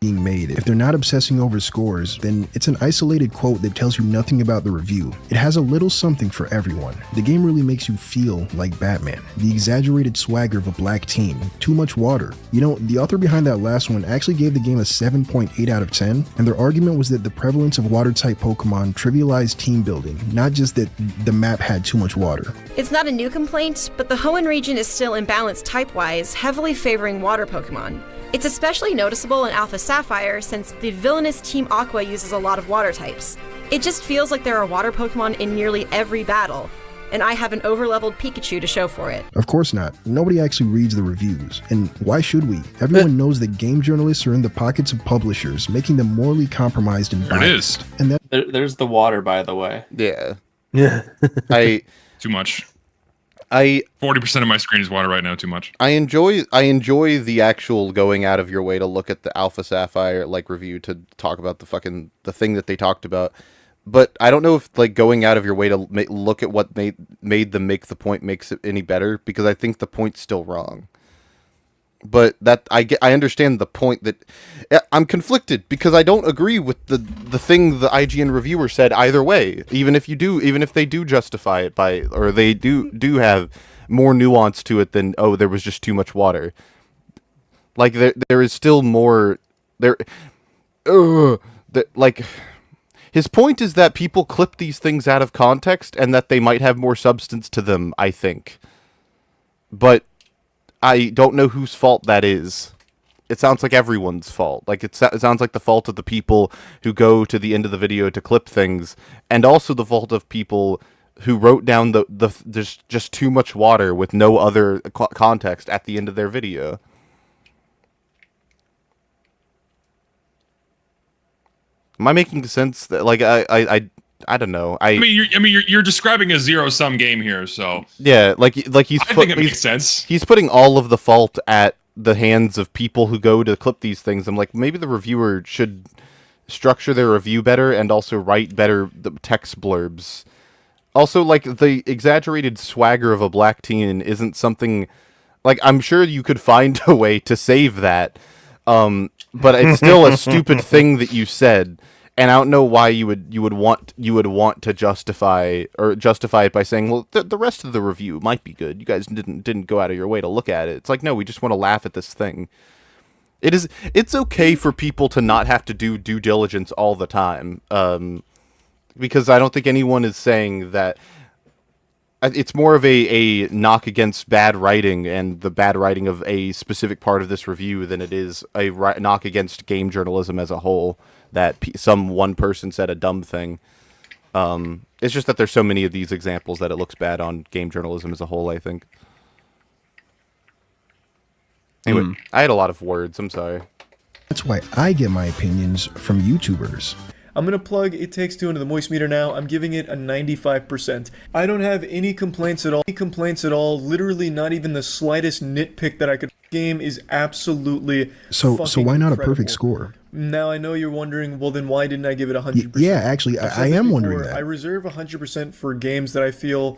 F: Being made. If they're not obsessing over scores, then it's an isolated quote that tells you nothing about the review. It has a little something for everyone. The game really makes you feel like Batman. The exaggerated swagger of a black team. Too much water. The author behind that last one actually gave the game a 7.8 out of 10, and their argument was that the prevalence of water-type Pokemon trivialized team building, not just that the map had too much water.
M: It's not a new complaint, but the Hoenn region is still imbalanced type-wise, heavily favoring water Pokemon. It's especially noticeable in Alpha Sapphire since the villainous Team Aqua uses a lot of water types. It just feels like there are water Pokemon in nearly every battle, and I have an overleveled Pikachu to show for it.
F: Of course not. Nobody actually reads the reviews, and why should we? Everyone knows that game journalists are in the pockets of publishers, making them morally compromised and biased. And
L: there's the water, by the way.
B: Yeah.
A: Too much. 40% of my screen is water right now. Too much.
B: I enjoy the actual going out of your way to look at the Alpha Sapphire review to talk about the thing that they talked about, but I don't know if going out of your way to look at what made them make the point makes it any better, because I think the point's still wrong. But I understand the point. That I'm conflicted because I don't agree with the thing the IGN reviewer said either way. Even if they do justify it or they do have more nuance to it than, oh, there was just too much water. Like there is still more there. His point is that people clip these things out of context and that they might have more substance to them, I think. But I don't know whose fault that is. It sounds like everyone's fault. It sounds like the fault of the people who go to the end of the video to clip things, and also the fault of people who wrote down there's just too much water with no other context at the end of their video. Am I making sense? I don't know.
A: You're describing a zero-sum game here, so
B: yeah, I think
A: it makes sense.
B: He's putting all of the fault at the hands of people who go to clip these things. I'm like, maybe the reviewer should structure their review better and also write better the text blurbs. Also, the exaggerated swagger of a black teen isn't something. I'm sure you could find a way to save that, but it's still a stupid thing that you said. And I don't know why you would want to justify it by saying, well, the rest of the review might be good. You guys didn't go out of your way to look at it. It's like, no, we just want to laugh at this thing. It's okay for people to not have to do due diligence all the time. Because I don't think anyone is saying that. It's more of a knock against bad writing and the bad writing of a specific part of this review than it is a knock against game journalism as a whole, that some one person said a dumb thing. It's just that there's so many of these examples that it looks bad on game journalism as a whole, I think. Anyway, I had a lot of words. I'm sorry.
F: That's why I get my opinions from YouTubers.
N: I'm going to plug It Takes Two into the Moist Meter now. I'm giving it a 95%. I don't have any complaints at all. Literally not even the slightest nitpick that I could. Game is absolutely
F: So why not
N: incredible.
F: A perfect score?
N: Now I know you're wondering, well then why didn't I give it 100%?
F: Yeah, actually, I am wondering that.
N: I reserve 100% for games that I feel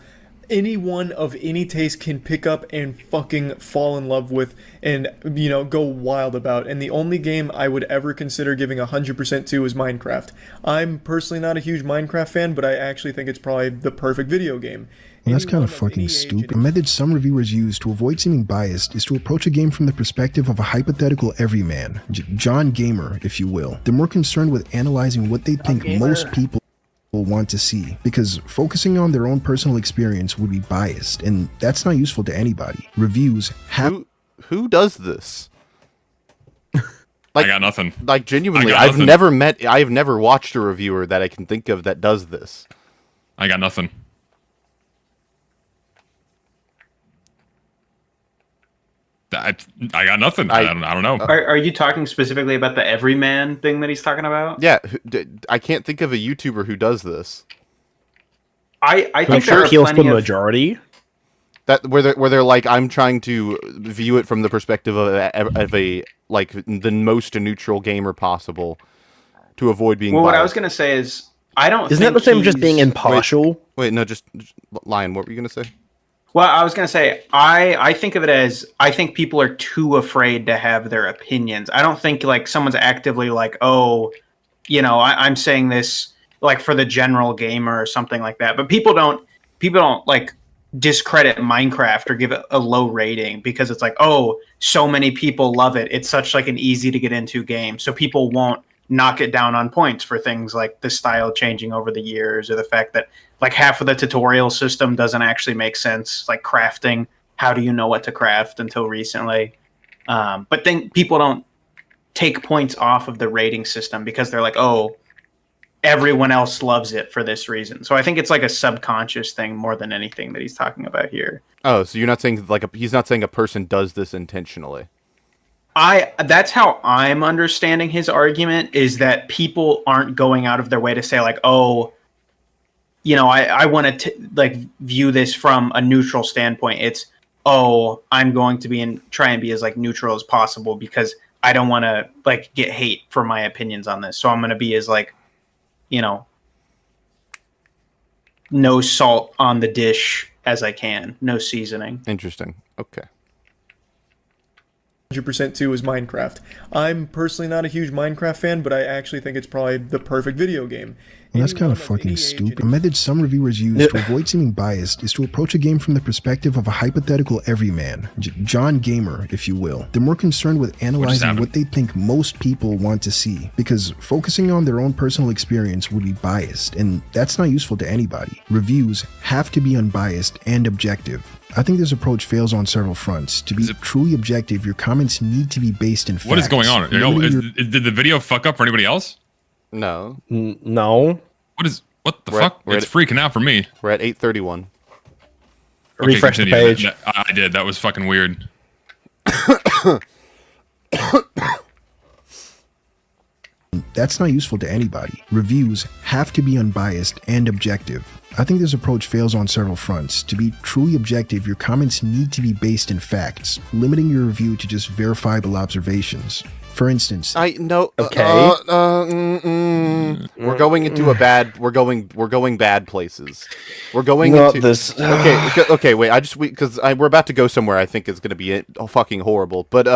N: anyone of any taste can pick up and fucking fall in love with and, you know, go wild about. And the only game I would ever consider giving 100% to is Minecraft. I'm personally not a huge Minecraft fan, but I actually think it's probably the perfect video game.
F: Well, that's kind of fucking stupid. A method some reviewers use to avoid seeming biased is to approach a game from the perspective of a hypothetical everyman, John Gamer, if you will. They're more concerned with analyzing what they think most people will want to see, because focusing on their own personal experience would be biased, and that's not useful to anybody. Reviews have...
B: Who does this?
A: I got nothing.
B: Like, genuinely, I've never watched a reviewer that I can think of that does this.
A: I got nothing. I got nothing. I don't know.
D: Are you talking specifically about the everyman thing that he's talking about?
B: Yeah, I can't think of a YouTuber who does this.
D: I think there are
C: appeals to
D: plenty
C: the
D: of
C: majority.
B: That where they're like, I'm trying to view it from the perspective of a like the most neutral gamer possible to avoid being.
D: Well,
B: biased.
D: what I was gonna say is, I don't.
C: Isn't that the same as just being impartial?
B: Wait, no, just Lion. What were you gonna say?
D: Well, I was going to say, I think of it as, I think people are too afraid to have their opinions. I don't think, like, someone's actively like, oh, you know, I'm saying this, like, for the general gamer or something like that. But people don't, like, discredit Minecraft or give it a low rating because it's like, oh, so many people love it. It's such, like, an easy-to-get-into game. So people won't knock it down on points for things like the style changing over the years or the fact that like half of the tutorial system doesn't actually make sense, like crafting. How do you know what to craft until recently? But then people don't take points off of the rating system because they're like, oh, everyone else loves it for this reason. So I think it's like a subconscious thing more than anything that he's talking about here.
B: Oh, so you're not saying like he's not saying a person does this intentionally.
D: That's how I'm understanding his argument, is that people aren't going out of their way to say like, oh, you know, I want to like view this from a neutral standpoint. It's, oh, I'm going to try and be as like neutral as possible because I don't want to like get hate for my opinions on this. So I'm going to be as like, you know, no salt on the dish as I can, no seasoning.
B: Interesting. Okay.
N: 100% too is Minecraft. I'm personally not a huge Minecraft fan, but I actually think it's probably the perfect video game.
F: Well, that's kind of fucking stupid. A method some reviewers use to avoid seeming biased is to approach a game from the perspective of a hypothetical everyman, John Gamer, if you will. They're more concerned with analyzing what they think most people want to see, because focusing on their own personal experience would be biased, and that's not useful to anybody. Reviews have to be unbiased and objective. I think this approach fails on several fronts. To be truly objective, your comments need to be based in facts.
A: What is going on? Did the video fuck up for anybody else?
B: No.
C: No.
A: What the fuck? It's freaking out for me.
B: We're at 8:31.
A: Okay,
C: refresh
A: continue.
C: the page.
A: I did. That was fucking weird.
F: That's not useful to anybody. Reviews have to be unbiased and objective. I think this approach fails on several fronts. To be truly objective, your comments need to be based in facts, limiting your review to just verifiable observations. For instance,
B: okay. We're going into we're going bad places. We're going into
C: this.
B: Okay, wait. Because we're about to go somewhere I think is going to be fucking horrible. But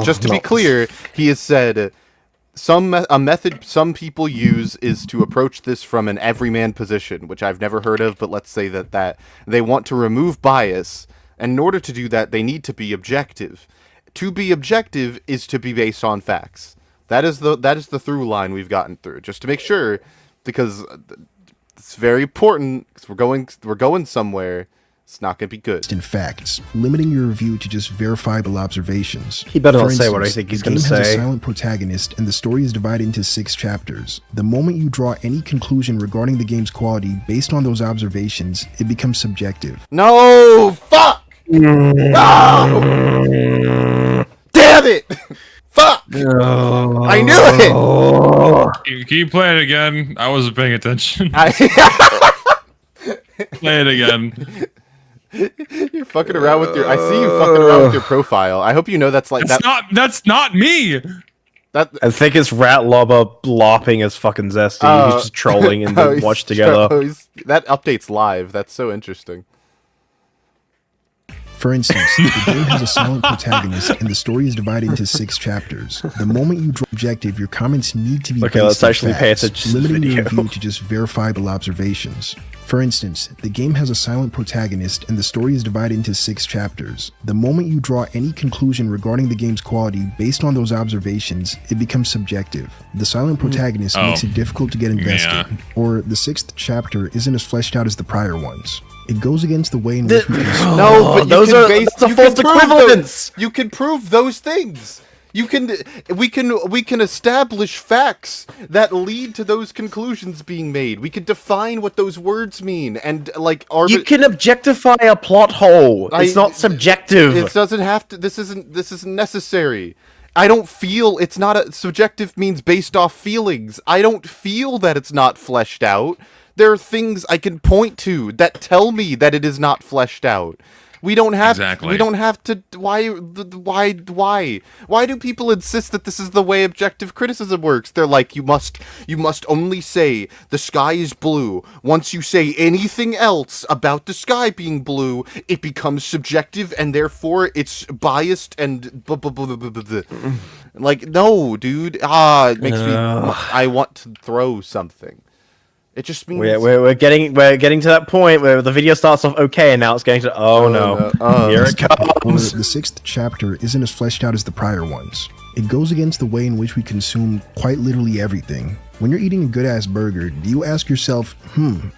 B: just to be clear, he has said a method some people use is to approach this from an everyman position, which I've never heard of, but let's say that they want to remove bias, and in order to do that, they need to be objective. To be objective is to be based on facts. That is the through line we've gotten through, just to make sure, because it's very important, because we're going somewhere. It's not going to be good.
F: In facts, limiting your review to just verifiable observations.
C: He better
F: For
C: not say what I
F: instance,
C: think he's
F: the
C: going to
F: game has a
C: say.
F: silent protagonist, and the story is divided into 6 chapters. The moment you draw any conclusion regarding the game's quality based on those observations, it becomes subjective.
B: No! Fuck! No! Damn it! Fuck! I knew it!
A: Can you play it again? I wasn't paying attention. Play it again.
B: You're fucking around with your. I see you fucking around with your profile. I hope you know that's like
A: That's not me.
B: That
C: I think it's Rat Lobber blopping as fucking zesty. He's just trolling and then watch together.
B: That update's live. That's so interesting.
F: For instance, the game has a silent protagonist, and the story is divided into 6 chapters. The moment you draw objective, your comments need to be
C: Okay,
F: based
C: let's
F: on
C: actually pay
F: facts,
C: attention to the
F: limiting your
C: video.
F: review to just verifiable observations. For instance, the game has a silent protagonist, and the story is divided into 6 chapters. The moment you draw any conclusion regarding the game's quality based on those observations, it becomes subjective. The silent protagonist makes it difficult to get invested, or the 6th chapter isn't as fleshed out as the prior ones. It goes against the way in which we can...
B: No, but
C: those are the false equivalence.
B: You can prove those things. We can establish facts that lead to those conclusions being made. We can define what those words mean, and like
C: you can objectify a plot hole. It's not subjective.
B: It doesn't have to. This isn't necessary. I don't feel it's not a subjective means based off feelings. I don't feel that it's not fleshed out. There are things I can point to that tell me that it is not fleshed out. We don't have to. Why do people insist that this is the way objective criticism works? They're like, you must only say the sky is blue. Once you say anything else about the sky being blue, it becomes subjective and therefore it's biased and like, no, dude. It makes me. I want to throw something. It just means
C: we're getting to that point where the video starts off okay, and now it's getting to here it comes.
F: The 6th chapter isn't as fleshed out as the prior ones. It goes against the way in which we consume quite literally everything. When you're eating a good-ass burger, do you ask yourself,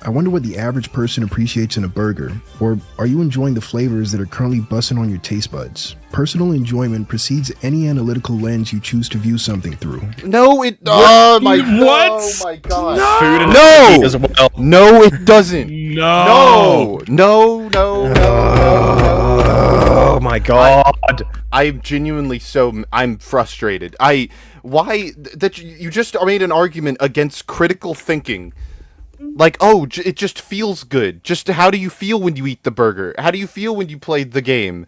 F: I wonder what the average person appreciates in a burger? Or are you enjoying the flavors that are currently busting on your taste buds? Personal enjoyment precedes any analytical lens you choose to view something through.
B: No, it. Oh my god!
C: No! Food and
B: no!
C: as well.
B: No, it doesn't.
A: No!
B: No!
C: Oh my god!
B: I'm genuinely I'm frustrated. Why that you just made an argument against critical thinking. Like, it just feels good. Just how do you feel when you eat the burger? How do you feel when you played the game?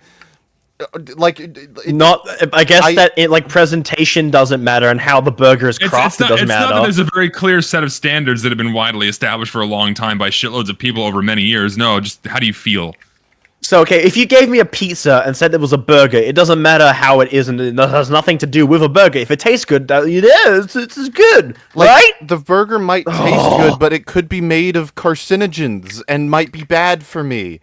B: I
C: guess that presentation doesn't matter, and how the burger is crafted doesn't matter.
A: It's not that there's a very clear set of standards that have been widely established for a long time by shitloads of people over many years. No, just how do you feel?
C: So, okay, if you gave me a pizza and said it was a burger, it doesn't matter how it is, and it has nothing to do with a burger. If it tastes good, it's good, right?
B: The burger might taste good, but it could be made of carcinogens and might be bad for me.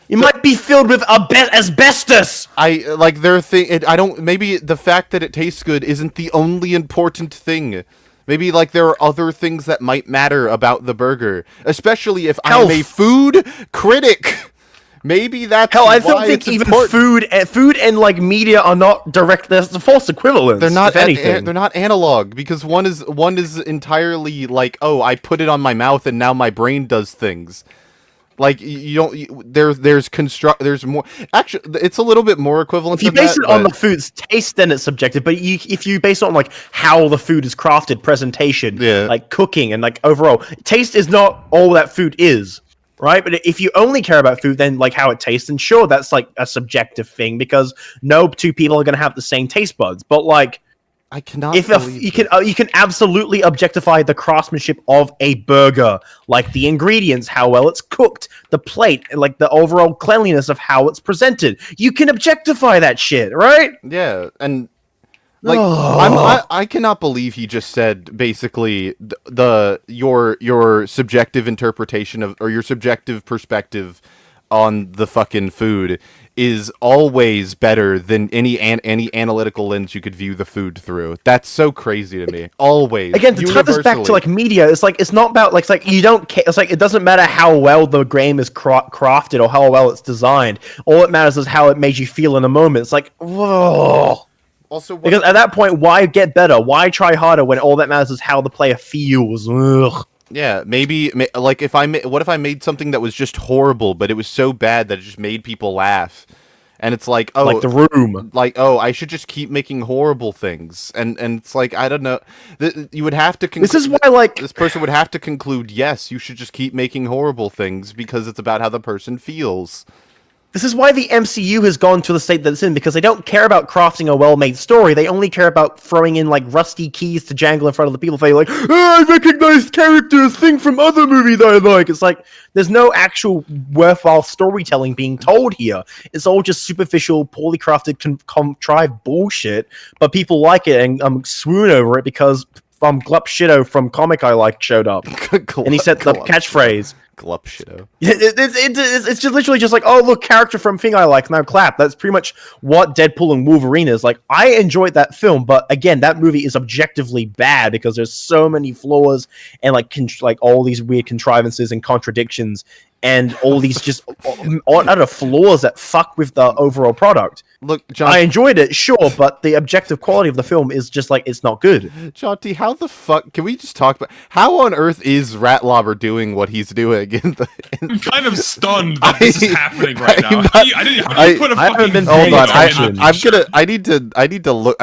C: It might be filled with asbestos.
B: Maybe the fact that it tastes good isn't the only important thing. Maybe there are other things that might matter about the burger, especially if I'm a food critic. Maybe that's
C: I don't think even food and media are not direct. There's a false equivalence.
B: They're not
C: anything.
B: They're not analog, because one is entirely I put it on my mouth and now my brain does things. There's more. Actually, it's a little bit more equivalent.
C: If you base it on the food's taste, then it's subjective. But if you base it on how the food is crafted, presentation, cooking, and overall taste is not all that food is. Right, but if you only care about food, then how it tastes, and sure, that's a subjective thing, because no two people are going to have the same taste buds. But
B: I cannot.
C: You can absolutely objectify the craftsmanship of a burger, the ingredients, how well it's cooked, the plate, the overall cleanliness of how it's presented. You can objectify that shit, right?
B: Yeah, and Like I cannot believe he just said basically your subjective interpretation of, or your subjective perspective on the fucking food is always better than any analytical lens you could view the food through. That's so crazy to me. Always.
C: Again, to tie this back to like media, it's like it's not about like it's like you don't care. It's like it doesn't matter how well the game is crafted or how well it's designed. All it matters is how it made you feel in a moment. It's like, whoa.
B: Also,
C: because at that point, why get better? Why try harder when all that matters is how the player feels? Ugh.
B: Yeah, maybe like what if I made something that was just horrible, but it was so bad that it just made people laugh, and it's like, oh,
C: like The Room,
B: like, oh, I should just keep making horrible things, and it's like, I don't know, you would have to.
C: This is why, like,
B: this person would have to conclude, yes, you should just keep making horrible things because it's about how the person feels.
C: This is why the MCU has gone to the state that it's in, because they don't care about crafting a well-made story. They only care about throwing in, like, rusty keys to jangle in front of the people. They're like, oh, I recognize characters, thing from other movie that I like. It's like, there's no actual worthwhile storytelling being told here. It's all just superficial, poorly crafted, contrived bullshit, but people like it and swoon over it because Glup Shitto from Comic I Like showed up. And he said the catchphrase.
B: Glup Shitto.
C: It's just literally just like, oh, look, character from thing I like, now clap. That's pretty much what Deadpool and Wolverine is. Like, I enjoyed that film, but again, that movie is objectively bad because there's so many flaws and like all these weird contrivances and contradictions and all these just utter flaws that fuck with the overall product.
B: Look, John,
C: I enjoyed it, sure, but the objective quality of the film is just like, it's not good.
B: Jonty, how the fuck can we just talk about how on earth is Ratlobber doing what he's doing?
A: I'm kind of stunned that this is happening right now.
B: I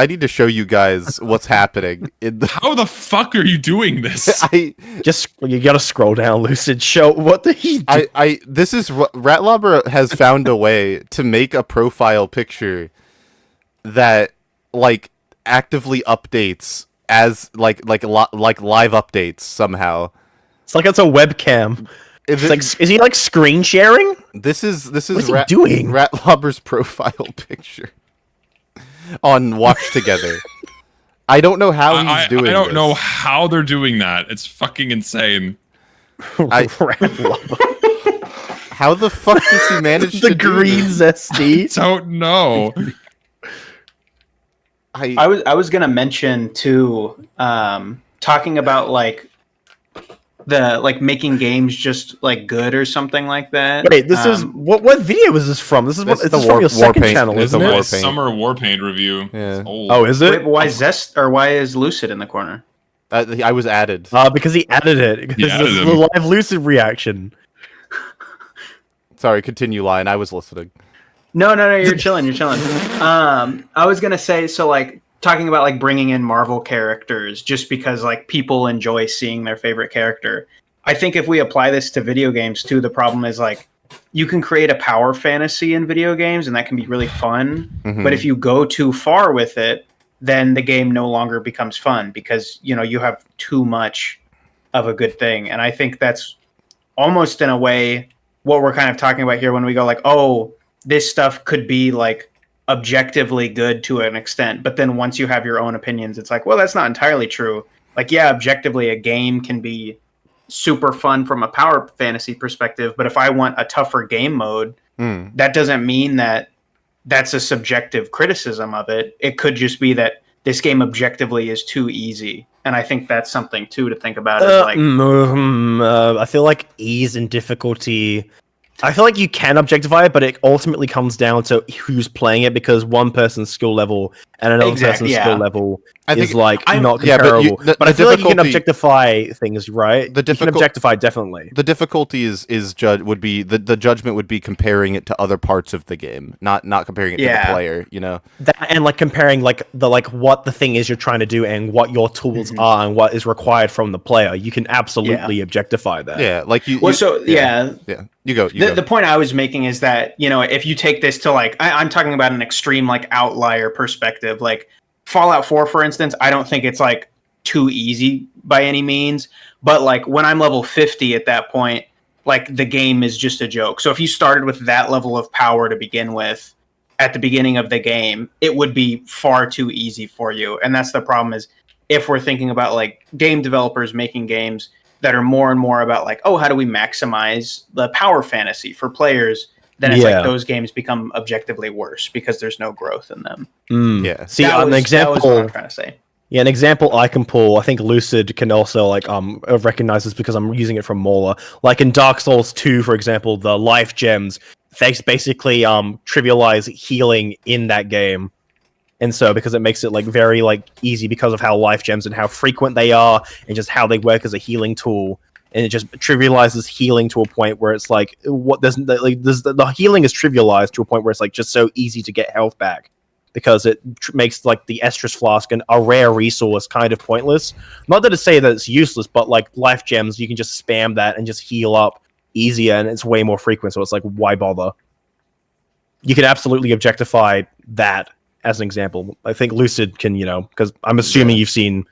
B: need to show you guys what's happening.
A: How the fuck are you doing this?
C: You gotta scroll down, Lucid. Show what the he.
B: This is Ratlobber has found a way to make a profile picture that like actively updates as like live updates somehow.
C: It's like it's a webcam. Is he like screen sharing?
B: This is
C: what is he doing?
B: Ratlobber's profile picture on Watch Together. I don't know how he's doing.
A: I don't know how they're doing that. It's fucking insane.
B: How the fuck does he manage
C: the green zesty?
A: I don't know.
D: I was gonna mention too, talking about like the making games just like good or something like that.
C: Wait, this is what video is this from? This is what it's from your second channel, isn't it?
A: Summer Warpaint review.
B: Yeah.
C: Oh, is it?
D: Wait, why why is Lucid in the corner?
B: I was added.
C: Because he added it. Because this is the live Lucid reaction.
B: Sorry, continue, Lion. I was listening.
D: No, you're chilling. I was gonna say, so like talking about like bringing in Marvel characters just because like people enjoy seeing their favorite character. I think if we apply this to video games too, the problem is like you can create a power fantasy in video games and that can be really fun. Mm-hmm. But if you go too far with it, then the game no longer becomes fun because you have too much of a good thing. And I think that's almost in a way what we're kind of talking about here when we go like, oh, this stuff could be like objectively good to an extent, but then once you have your own opinions, it's like, well, that's not entirely true. Like, yeah, objectively a game can be super fun from a power fantasy perspective, but if I want a tougher game mode, that doesn't mean that that's a subjective criticism of it. It could just be that this game objectively is too easy. And I think that's something too to think about.
C: I feel like ease and difficulty. I feel like you can objectify it, but it ultimately comes down to who's playing it because one person's skill level and another person's skill level is not comparable. But I feel like you can objectify things, right? You can objectify definitely.
B: The difficulty would be the judgment would be comparing it to other parts of the game, not comparing it to the player.
C: That, and like comparing like what the thing is you're trying to do and what your tools are and what is required from the player. You can absolutely objectify that.
B: Yeah, like you. You go.
D: The point I was making is that if you take this to like I'm talking about an extreme like outlier perspective, like Fallout 4, for instance, I don't think it's like too easy by any means, but like when I'm level 50 at that point, like the game is just a joke. So if you started with that level of power to begin with, at the beginning of the game, it would be far too easy for you. And that's the problem is if we're thinking about like game developers making games that are more and more about like, oh, how do we maximize the power fantasy for players? Then it's like those games become objectively worse because there's no growth in them.
B: Yeah.
C: See,
D: that
C: an
D: was
C: example
D: what I'm trying to say.
C: Yeah, an example I can pull, I think Lucid can also like recognize this because I'm using it from Mauler. Like in Dark Souls 2, for example, the life gems, they basically trivialize healing in that game. And so because it makes it like very like easy because of how life gems and how frequent they are and just how they work as a healing tool. And it just trivializes healing to a point where it's like the healing is trivialized to a point where it's like just so easy to get health back. Because it makes like the Estrus Flask and a rare resource kind of pointless. Not that to say that it's useless, but like life gems, you can just spam that and just heal up easier, and it's way more frequent. So it's like, why bother? You can absolutely objectify that as an example. I think Lucid can, because I'm assuming you've seen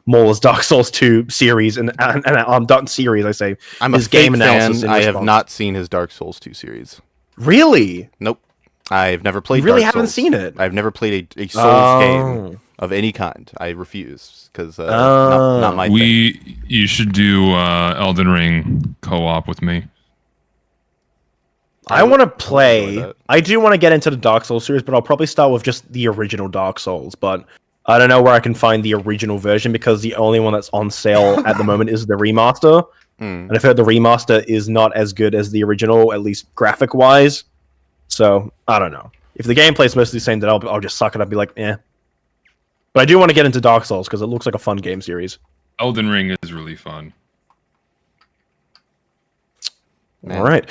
C: Mauler's Dark Souls 2 series and Dark series. I say
B: I'm a
C: his game
B: fan.
C: analysis.
B: I have not seen his Dark Souls 2 series.
C: Really?
B: Nope. I've never played.
C: You really
B: Dark
C: haven't
B: Souls.
C: seen it.
B: I've never played a Souls game of any kind. I refuse because not my thing.
A: You should do Elden Ring co-op with me.
C: I want to play. I do want to get into the Dark Souls series, but I'll probably start with just the original Dark Souls. But I don't know where I can find the original version because the only one that's on sale at the moment is the remaster. And I've heard the remaster is not as good as the original, at least graphic-wise. So, I don't know. If the gameplay is mostly the same, then I'll just suck it up and be like, eh. But I do want to get into Dark Souls, because it looks like a fun game series.
A: Elden Ring is really fun.
C: Alright.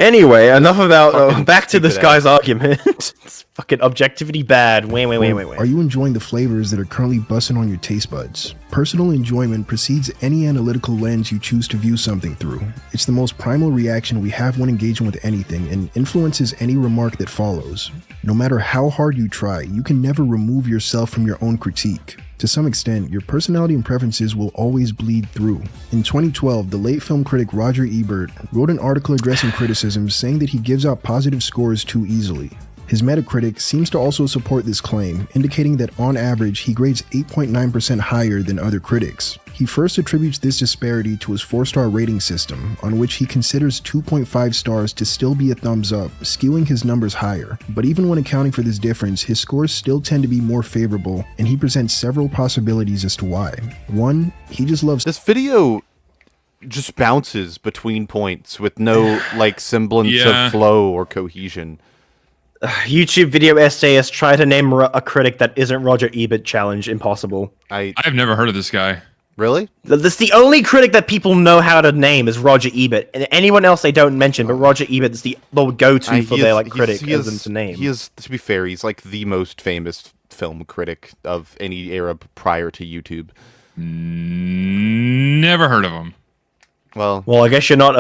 C: Anyway, enough about... back to this guy's argument. It's fucking objectivity bad. Wait.
F: Are you enjoying the flavors that are currently busting on your taste buds? Personal enjoyment precedes any analytical lens you choose to view something through. It's the most primal reaction we have when engaging with anything and influences any remark that follows. No matter how hard you try, you can never remove yourself from your own critique. To some extent, your personality and preferences will always bleed through. In 2012, the late film critic Roger Ebert wrote an article addressing criticism saying that he gives out positive scores too easily. His Metacritic seems to also support this claim, indicating that on average he grades 8.9% higher than other critics. He first attributes this disparity to his 4-star rating system, on which he considers 2.5 stars to still be a thumbs up, skewing his numbers higher. But even when accounting for this difference, his scores still tend to be more favorable, and he presents several possibilities as to why. 1. He just loves...
B: This video just bounces between points with no semblance of flow or cohesion.
C: YouTube video essayist try to name a critic that isn't Roger Ebert challenge impossible.
A: I've never heard of this guy.
B: Really?
C: That's the only critic that people know how to name is Roger Ebert. And anyone else they don't mention, but Roger Ebert is the go-to for their critic to name.
B: He is, to be fair, he's like the most famous film critic of any era prior to YouTube.
A: Never heard of him.
B: Well,
C: I guess you're not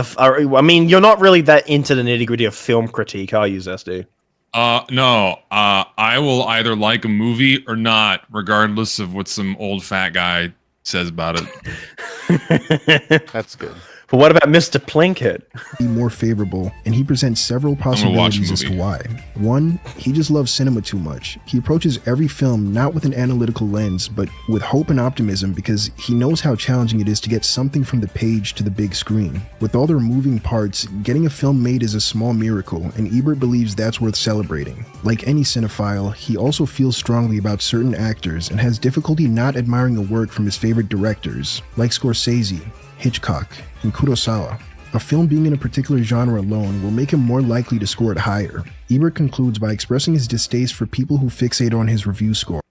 C: you're not really that into the nitty-gritty of film critique, are you, Zesty?
A: No. I will either like a movie or not, regardless of what some old fat guy says about it.
B: That's good.
C: But what about Mr. Plinkett?
F: Be more favorable, and he presents several possibilities as to why. 1. He just loves cinema too much. He approaches every film not with an analytical lens, but with hope and optimism because he knows how challenging it is to get something from the page to the big screen. With all their moving parts, getting a film made is a small miracle, and Ebert believes that's worth celebrating. Like any cinephile, he also feels strongly about certain actors and has difficulty not admiring the work from his favorite directors, like Scorsese, Hitchcock, and Kurosawa. A film being in a particular genre alone will make him more likely to score it higher. Ebert concludes by expressing his distaste for people who fixate on his review scores.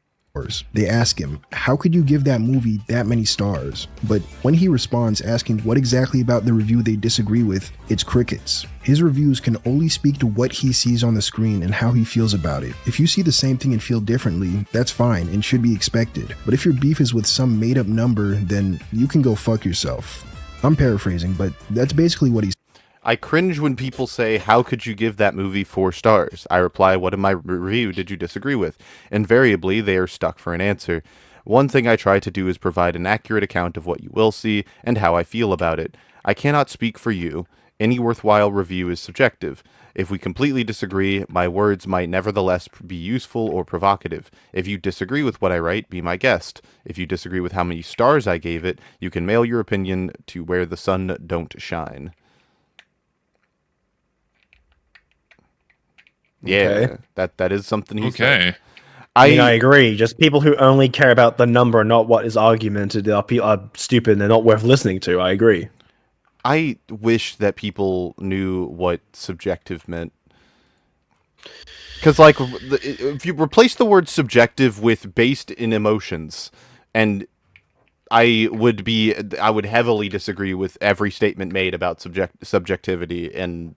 F: They ask him, how could you give that movie that many stars? But when he responds asking what exactly about the review they disagree with, it's crickets. His reviews can only speak to what he sees on the screen and how he feels about it. If you see the same thing and feel differently, that's fine and should be expected. But if your beef is with some made up number, then you can go fuck yourself. I'm paraphrasing, but that's basically what he's...
B: I cringe when people say, how could you give that movie 4 stars? I reply, what in my review did you disagree with? Invariably, they are stuck for an answer. One thing I try to do is provide an accurate account of what you will see and how I feel about it. I cannot speak for you. Any worthwhile review is subjective. If we completely disagree, my words might nevertheless be useful or provocative. If you disagree with what I write, be my guest. If you disagree with how many stars I gave it, you can mail your opinion to where the sun don't shine. Yeah,
C: Okay.
B: that is something he said.
A: Okay.
C: I mean, I agree. Just people who only care about the number and not what is argumented are stupid and they're not worth listening to. I agree.
B: I wish that people knew what subjective meant. Because, like, if you replace the word subjective with based in emotions, and I would heavily disagree with every statement made about subjectivity, and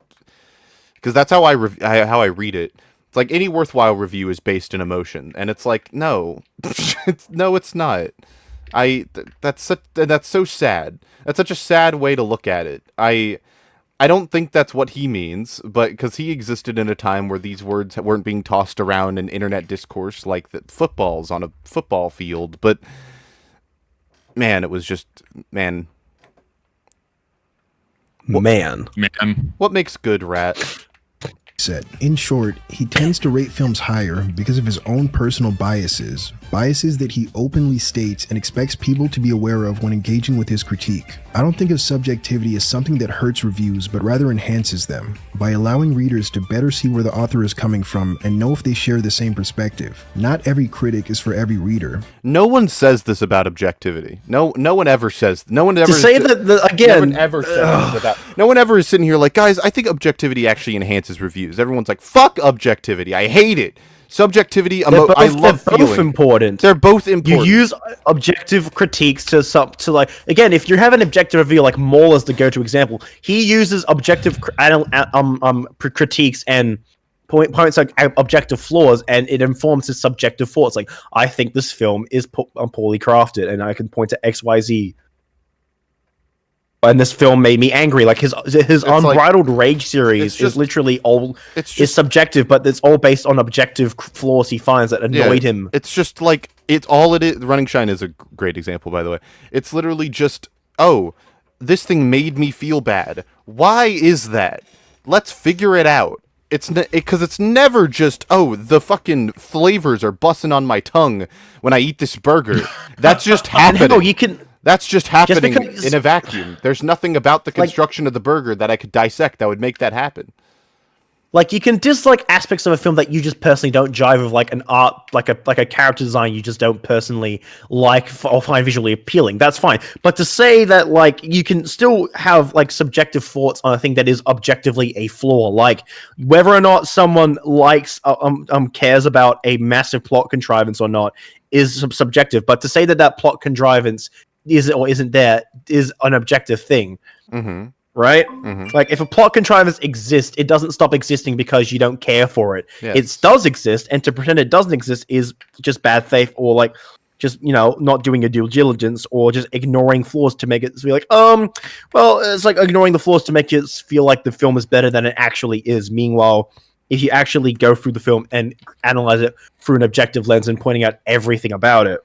B: because that's how I read it. It's like any worthwhile review is based in emotion, and it's like, no, no, it's not. That's so sad. That's such a sad way to look at it. I don't think that's what he means, but because he existed in a time where these words weren't being tossed around in internet discourse like the footballs on a football field. But man, it was just man. What makes good, Rat?
F: Said. In short, he tends to rate films higher because of his own personal biases that he openly states and expects people to be aware of when engaging with his critique. I don't think of subjectivity as something that hurts reviews, but rather enhances them, by allowing readers to better see where the author is coming from and know if they share the same perspective. Not every critic is for every reader.
B: No one says this about objectivity. No one ever says. No one ever
C: to say that again.
B: No one ever says this about. No one ever is sitting here like, guys, I think objectivity actually enhances reviews. Everyone's like, fuck objectivity. I hate it. Subjectivity, I love
C: they're both important.
B: They're both important.
C: You use objective critiques to like, again, if you have an objective review like Maul as the go-to example, he uses objective critiques and points like objective flaws, and it informs his subjective thoughts. Like, I think this film is poorly crafted, and I can point to XYZ. And this film made me angry. Like his Unbridled Rage series is literally all is subjective, but it's all based on objective flaws he finds that annoyed him.
B: It's just like it's all it is. Running Shine is a great example, by the way. It's literally just, oh, this thing made me feel bad. Why is that? Let's figure it out. It's because it's never just, oh, the fucking flavors are busting on my tongue when I eat this burger. That's just happening. That's just happening in a vacuum. There's nothing about the construction of the burger that I could dissect that would make that happen.
C: Like, you can dislike aspects of a film that you just personally don't jive with, like an art, like a character design you just don't personally like or find visually appealing. That's fine. But to say that, like, you can still have, like, subjective thoughts on a thing that is objectively a flaw, like whether or not someone likes cares about a massive plot contrivance or not is subjective. But to say that plot contrivance is or isn't there is an objective thing.
B: Mm-hmm.
C: Right? Mm-hmm. Like, if a plot contrivance exists, it doesn't stop existing because you don't care for it.
B: Yes.
C: It does exist, and to pretend it doesn't exist is just bad faith, or like just, not doing a due diligence, or just ignoring flaws to make it be like, well, it's like ignoring the flaws to make it feel like the film is better than it actually is. Meanwhile, if you actually go through the film and analyze it through an objective lens and pointing out everything about it,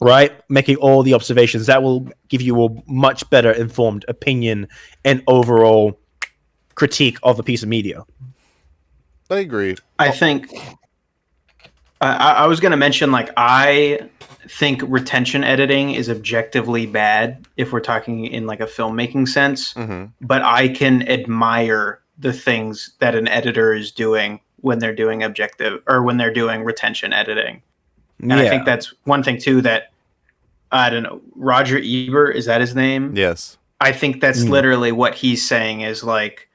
C: right, making all the observations, that will give you a much better informed opinion and overall critique of the piece of media.
B: I agree.
D: I think I was going to mention, like, I think retention editing is objectively bad if we're talking in like a filmmaking sense, but I can admire the things that an editor is doing when they're doing retention editing. And I think that's one thing too that, I don't know, Roger Ebert, is that his name?
B: Yes.
D: I think that's literally what he's saying, is like,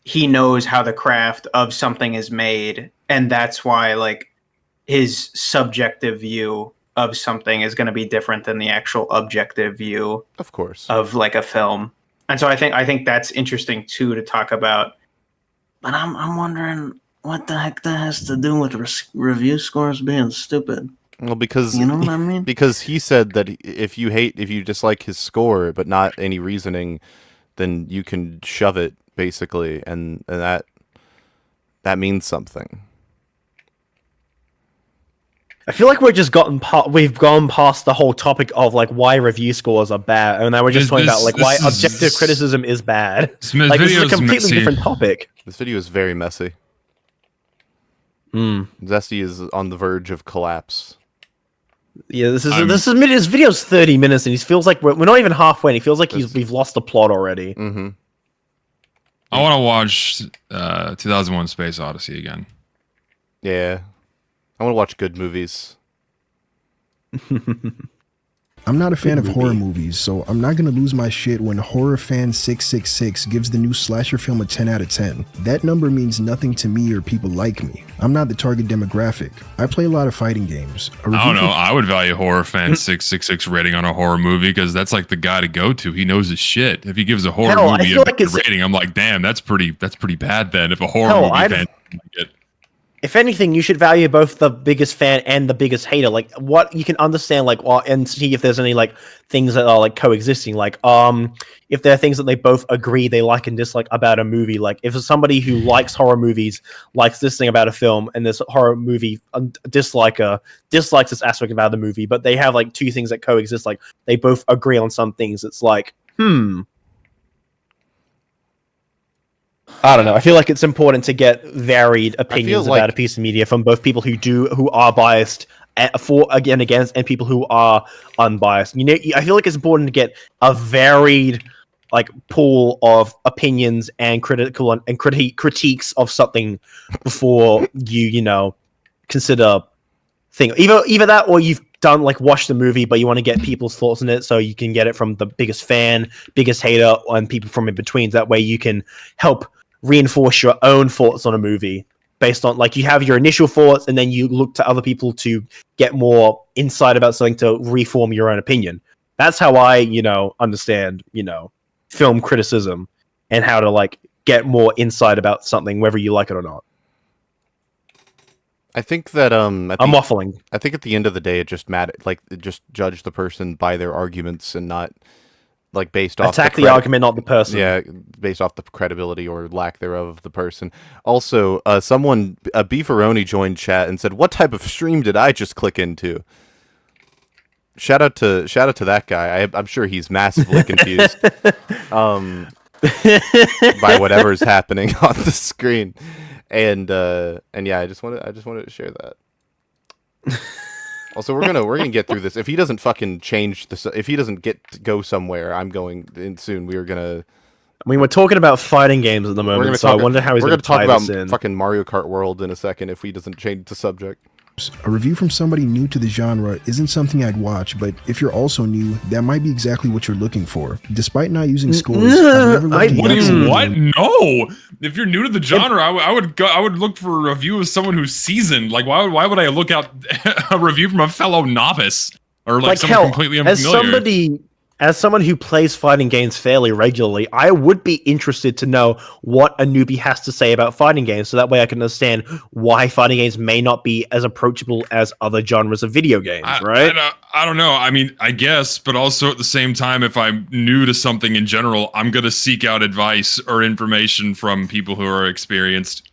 D: he knows how the craft of something is made, and that's why, like, his subjective view of something is going to be different than the actual objective view,
B: of course,
D: of like a film. And so I think that's interesting too to talk about. But I'm wondering what the heck that has to do with review scores being stupid.
B: Well, because
D: you know what I mean?
B: Because he said that if you dislike his score but not any reasoning, then you can shove it, basically, and that means something.
C: I feel like we've gone past the whole topic of like why review scores are bad, and now we're just talking about like why objective criticism is bad. Like this is a completely different topic.
B: This video is very messy. Zesty is on the verge of collapse.
C: Yeah, this video's 30 minutes, and he feels like we're not even halfway. And he feels like we've lost the plot already.
B: Mm-hmm.
A: I want to watch 2001: Space Odyssey again.
B: Yeah. I want to watch good movies.
F: I'm not a fan of horror movies, so I'm not going to lose my shit when Horror Fan 666 gives the new slasher film a 10 out of 10. That number means nothing to me or people like me. I'm not the target demographic. I play a lot of fighting games.
A: I don't know. I would value Horror Fan 666 rating on a horror movie because that's like the guy to go to. He knows his shit. If he gives a horror movie a rating, I'm like, damn, that's pretty bad then. If a horror movie fan get.
C: If anything, you should value both the biggest fan and the biggest hater. Like, what you can understand, like, and see if there's any like things that are like coexisting. Like, if there are things that they both agree they like and dislike about a movie. Like, if somebody who likes horror movies likes this thing about a film, and this horror movie dislikes this aspect about the movie, but they have like two things that coexist. Like, they both agree on some things. It's like, I don't know. I feel like it's important to get varied opinions about a piece of media from both people who are biased for against, and people who are unbiased. You know, I feel like it's important to get a varied like pool of opinions and critiques of something before you consider thing. Either that, or you've done like watch the movie, but you want to get people's thoughts on it, so you can get it from the biggest fan, biggest hater, and people from in between. That way, you can help reinforce your own thoughts on a movie based on like you have your initial thoughts, and then you look to other people to get more insight about something to reform your own opinion. That's how I, understand, film criticism and how to like get more insight about something, whether you like it or not.
B: I think that
C: I'm waffling.
B: I think at the end of the day, it just just judge the person by their arguments and not like based off
C: the argument, not the person.
B: Yeah, based off the credibility or lack thereof of the person. Also, Beefaroni joined chat and said, "What type of stream did I just click into?" Shout out to that guy. I'm sure he's massively confused by whatever's happening on the screen. And yeah, I just wanted to share that. Also, we're gonna get through this. If he doesn't fucking change if he doesn't get to go somewhere, I'm going in soon. We're gonna.
C: I mean, we're talking about fighting games at the moment, I wonder how he's going to tie this in.
B: We're gonna talk about fucking Mario Kart World in a second if he doesn't change the subject.
F: A review from somebody new to the genre isn't something I'd watch, but if you're also new, that might be exactly what you're looking for. Despite not using scores, I've never
A: what? No. If you're new to the genre, I would look for a review of someone who's seasoned. Like, why would I look out a review from a fellow novice or like someone completely unfamiliar?
C: As someone who plays fighting games fairly regularly, I would be interested to know what a newbie has to say about fighting games, so that way I can understand why fighting games may not be as approachable as other genres of video games, right?
A: I don't know. I mean, I guess, but also at the same time, if I'm new to something in general, I'm going to seek out advice or information from people who are experienced.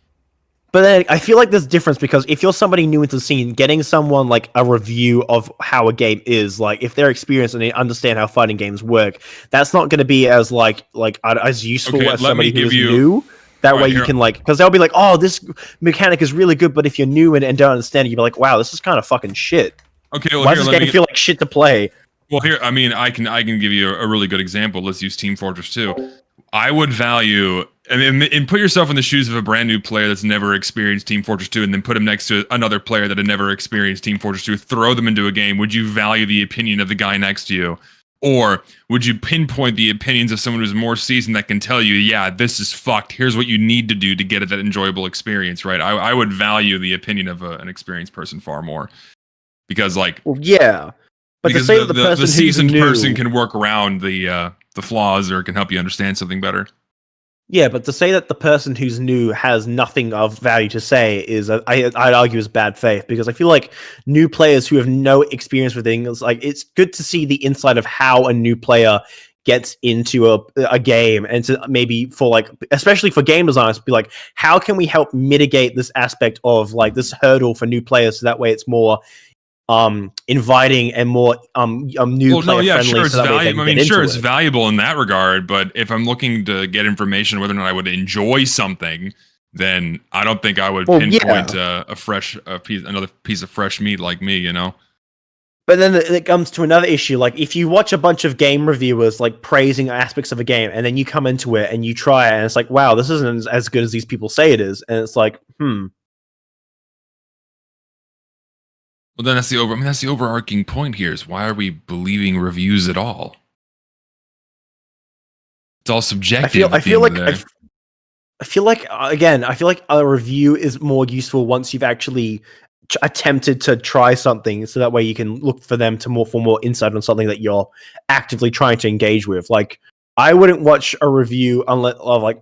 C: But then I feel like there's a difference, because if you're somebody new into the scene, getting someone like a review of how a game is, like if they're experienced and they understand how fighting games work, that's not going to be as as useful as somebody who's new. That way you can because they'll be like, oh, this mechanic is really good, but if you're new and don't understand it, you'll be like, wow, this is kind of fucking shit.
A: Okay, well,
C: why does this game feel like shit to play?
A: Well, here, I mean, I can give you a really good example. Let's use Team Fortress 2. I would value, and put yourself in the shoes of a brand new player that's never experienced Team Fortress 2, and then put them next to another player that had never experienced Team Fortress 2, throw them into a game. Would you value the opinion of the guy next to you? Or would you pinpoint the opinions of someone who's more seasoned that can tell you, yeah, this is fucked. Here's what you need to do to get that enjoyable experience, right? I would value the opinion of an experienced person far more. Because,
C: yeah. But to say that the
A: seasoned person can work around the flaws or can help you understand something better.
C: Yeah, but to say that the person who's new has nothing of value to say is, I'd argue, is bad faith, because I feel like new players who have no experience with things, it's good to see the inside of how a new player gets into a game, and to maybe especially for game designers, be like, how can we help mitigate this aspect of this hurdle for new players, so that way it's more inviting and more new player friendly.
A: Sure, it's
C: so that way they
A: valuable.
C: can
A: I mean,
C: get
A: sure,
C: into
A: it's
C: it.
A: valuable in that regard. But if I'm looking to get information whether or not I would enjoy something, then I don't think I would pinpoint another piece of fresh meat like me. You know.
C: But then it comes to another issue. Like, if you watch a bunch of game reviewers like praising aspects of a game, and then you come into it and you try it, and it's like, wow, this isn't as good as these people say it is, and it's like,
A: Well, then that's the overarching point here: is why are we believing reviews at all? It's all subjective.
C: I feel like a review is more useful once you've actually attempted to try something, so that way you can look for them for more insight on something that you're actively trying to engage with. Like, I wouldn't watch a review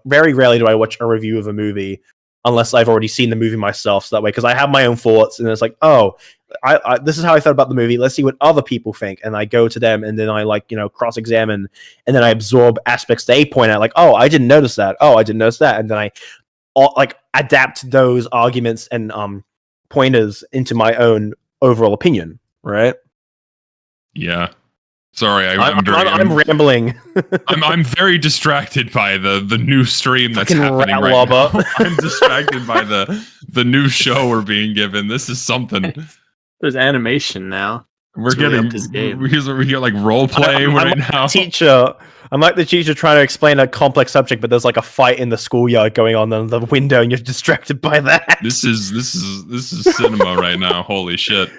C: very rarely do I watch a review of a movie unless I've already seen the movie myself. So that way, because I have my own thoughts, and it's like, oh, I this is how I felt about the movie. Let's see what other people think, and I go to them, and then I cross-examine, and then I absorb aspects they point out. Like, oh, I didn't notice that. Oh, I didn't notice that, and then I adapt those arguments and pointers into my own overall opinion, right?
A: Yeah. Sorry, I'm
C: rambling.
A: I'm very distracted by the new stream that's
C: Fucking
A: happening right
C: rat
A: now. I'm distracted by the new show we're being given. This is something.
E: There's animation now.
A: We're getting we hear like role play right now.
C: I'm like the teacher trying to explain a complex subject, but there's like a fight in the schoolyard going on in the window, and you're distracted by that.
A: This is cinema right now. Holy shit!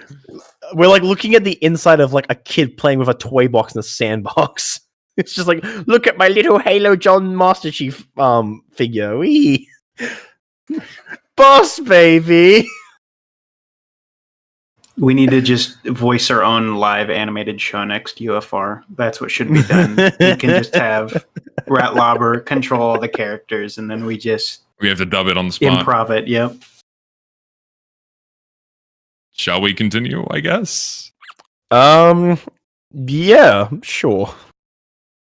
C: We're like looking at the inside of like a kid playing with a toy box in a sandbox. It's just like, look at my little Halo John Master Chief figure. Wee. Boss baby.
D: We need to just voice our own live animated show next UFR. That's what should be done. We can just have Rat Lobber control all the characters, and then we
A: have to dub it on the spot.
D: Improv it, yep.
A: Shall we continue, I guess?
C: Yeah, sure.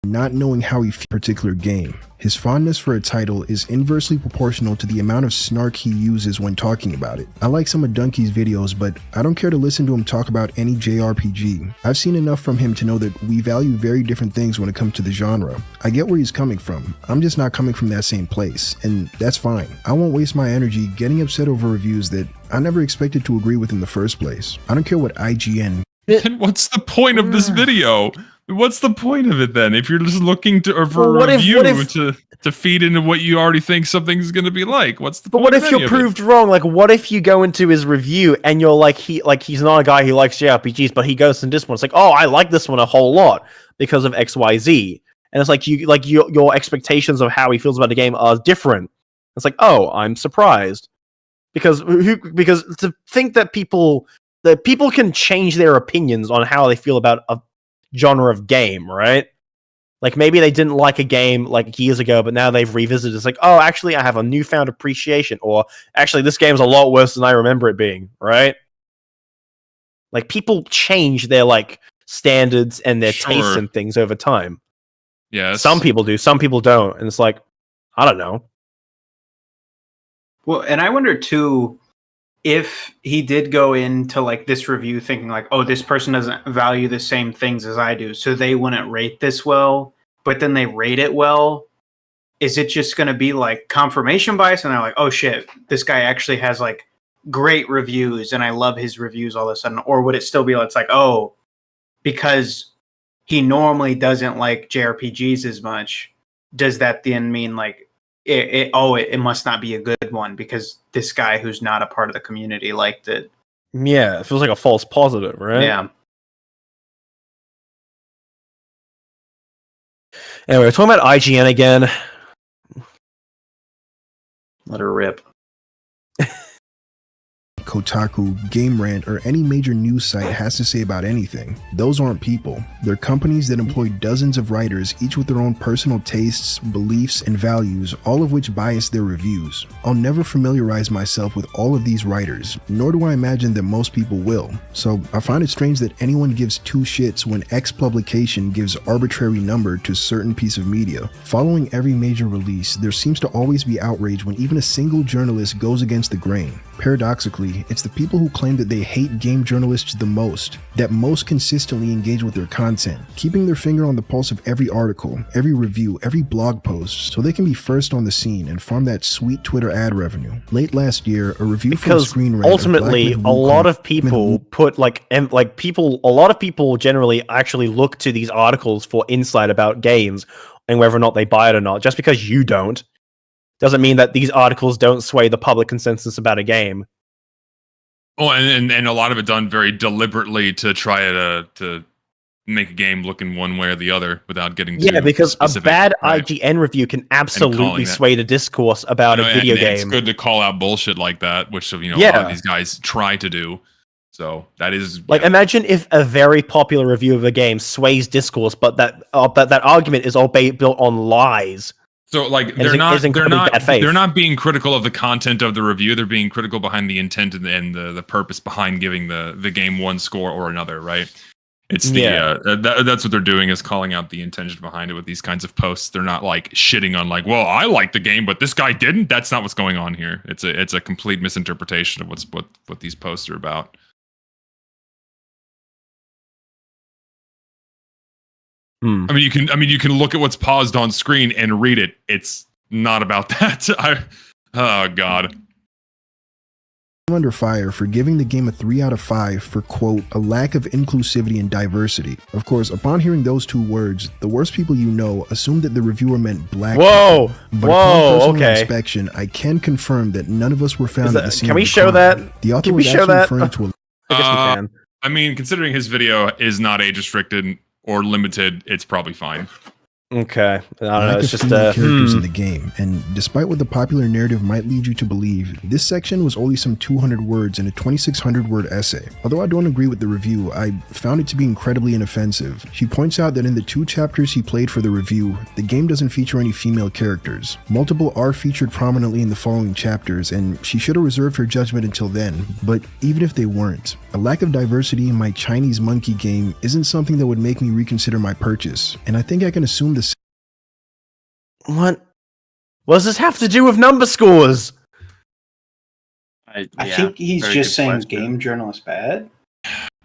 F: Not knowing how he feels a particular game. His fondness for a title is inversely proportional to the amount of snark he uses when talking about it. I like some of Dunkey's videos, but I don't care to listen to him talk about any JRPG. I've seen enough from him to know that we value very different things when it comes to the genre. I get where he's coming from. I'm just not coming from that same place, and that's fine. I won't waste my energy getting upset over reviews that I never expected to agree with in the first place. I don't care what IGN.
A: Then what's the point of this video? What's the point of it then? If you're just looking for a review to feed into what you already think something's going to be like, what's the point?
C: But what if you're proved wrong? Like, what if you go into his review and you're like, he's not a guy who likes JRPGs, but he goes into this one. It's like, oh, I like this one a whole lot because of XYZ. And it's like your expectations of how he feels about the game are different. It's like, oh, I'm surprised because to think that people can change their opinions on how they feel about a genre of game, right? Like, maybe they didn't like a game like years ago, but now they've revisited. It's like, oh, actually, I have a newfound appreciation, or actually, this game's a lot worse than I remember it being, right? Like, people change their like standards and their tastes and things over time.
A: Yeah,
C: some people do, some people don't, and it's like, I don't know.
D: Well, and I wonder too, if he did go into like this review thinking like, oh, this person doesn't value the same things as I do, so they wouldn't rate this well, but then they rate it well, is it just going to be like confirmation bias? And they're like, oh shit, this guy actually has like great reviews and I love his reviews all of a sudden. Or would it still be, it's like, oh, because he normally doesn't like JRPGs as much, does that then mean like, it must not be a good one because this guy who's not a part of the community liked it.
C: Yeah, it feels like a false positive, right?
D: Yeah.
C: Anyway, we're talking about IGN again.
D: Let her rip.
F: Kotaku, Game Rant, or any major news site has to say about anything. Those aren't people. They're companies that employ dozens of writers, each with their own personal tastes, beliefs, and values, all of which bias their reviews. I'll never familiarize myself with all of these writers, nor do I imagine that most people will. So I find it strange that anyone gives two shits when X publication gives arbitrary number to certain piece of media. Following every major release, there seems to always be outrage when even a single journalist goes against the grain. paradoxically, it's the people who claim that they hate game journalists the most that most consistently engage with their content, keeping their finger on the pulse of every article, every review, every blog post, so they can be first on the scene and farm that sweet Twitter ad revenue. Late last year, a review from Screen Rant
C: ultimately, a lot of people put a lot of people generally actually look to these articles for insight about games and whether or not they buy it or not. Just because you don't doesn't mean that these articles don't sway the public consensus about a game.
A: Oh, and a lot of it done very deliberately to try to make a game look in one way or the other without getting too
C: because
A: specific,
C: a bad
A: right?
C: IGN review can absolutely sway the discourse about a video game.
A: It's good to call out bullshit like that, which a lot of these guys try to do. So that is
C: imagine if a very popular review of a game sways discourse, but that argument is all built on lies.
A: So they're not being critical of the content of the review. They're being critical behind the intent and the purpose behind giving the game one score or another, right? It's that's what they're doing, is calling out the intention behind it with these kinds of posts. They're not shitting on well, I like the game, but this guy didn't. That's not what's going on here. It's a complete misinterpretation of what these posts are about. I mean, you can look at what's paused on screen and read it. It's not about that. Oh God.
F: I'm under fire for giving the game a 3 out of 5 for, quote, a lack of inclusivity and diversity. Of course, upon hearing those two words, the worst people you know assumed that the reviewer meant black people. But upon personal inspection, I can confirm that none of us were found at the scene.
C: Can we show that?
F: The author
C: can we
F: was
C: show
F: actually
C: that?
F: referring to a...
C: I guess we can.
A: I mean, considering his video is not age restricted or limited, it's probably fine.
C: Okay, I don't know. It's just
F: characters in the game, and despite what the popular narrative might lead you to believe, this section was only some 200 words in a 2,600 word essay. Although I don't agree with the review, I found it to be incredibly inoffensive. She points out that in the 2 chapters she played for the review, the game doesn't feature any female characters. Multiple are featured prominently in the following chapters, and she should have reserved her judgment until then. But even if they weren't, a lack of diversity in my Chinese monkey game isn't something that would make me reconsider my purchase, and I think I can assume the...
C: What does this have to do with number scores?
D: I think he's just saying game journalist bad.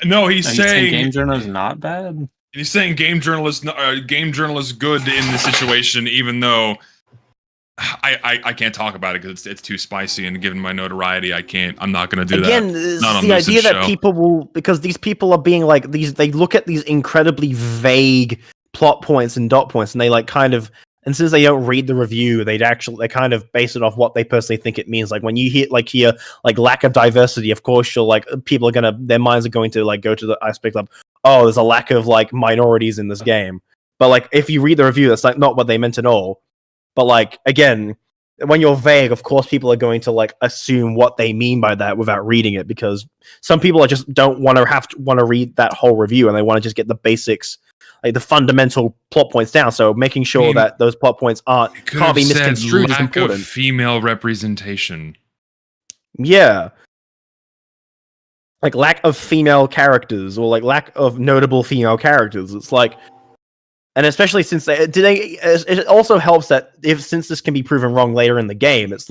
A: No, he's saying
E: game journalist not bad.
A: He's saying game journalist good in the situation, even though I can't talk about it because it's too spicy, and given my notoriety, I'm not going to do that.
C: Again, the idea that people will, because these people are being they look at these incredibly vague plot points and dot points, and they and since they don't read the review, they kind of base it off what they personally think it means. Like when you hear lack of diversity, of course people are their minds are going to go to the aspect of, oh, there's a lack of minorities in this game. But if you read the review, that's not what they meant at all. But again, when you're vague, of course people are going to assume what they mean by that without reading it, because some people just don't want to read that whole review, and they want to just get the basics, the fundamental plot points down. So making sure that those plot points can't be misconstrued is important.
A: Lack of female representation.
C: Yeah. Lack of female characters, or lack of notable female characters. It's and especially since it also helps that since this can be proven wrong later in the game, it's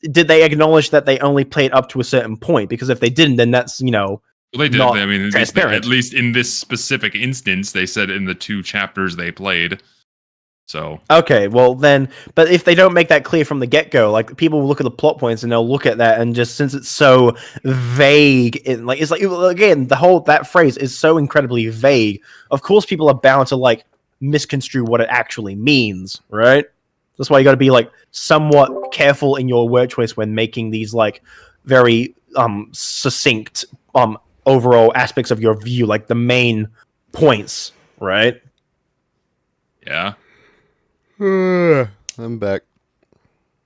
C: did they acknowledge that they only played up to a certain point? Because if they didn't, then that's
A: well, they did.
C: Not
A: I mean,
C: transparent.
A: At least in this specific instance, they said in the 2 chapters they played. So
C: okay, well then, but if they don't make that clear from the get-go, people will look at the plot points and they'll look at that, and just since it's so vague, it's again, that phrase is so incredibly vague. Of course, people are bound to misconstrue what it actually means, right? That's why you got to be somewhat careful in your word choice when making these very succinct overall aspects of your view, the main points, right?
A: Yeah.
B: I'm back.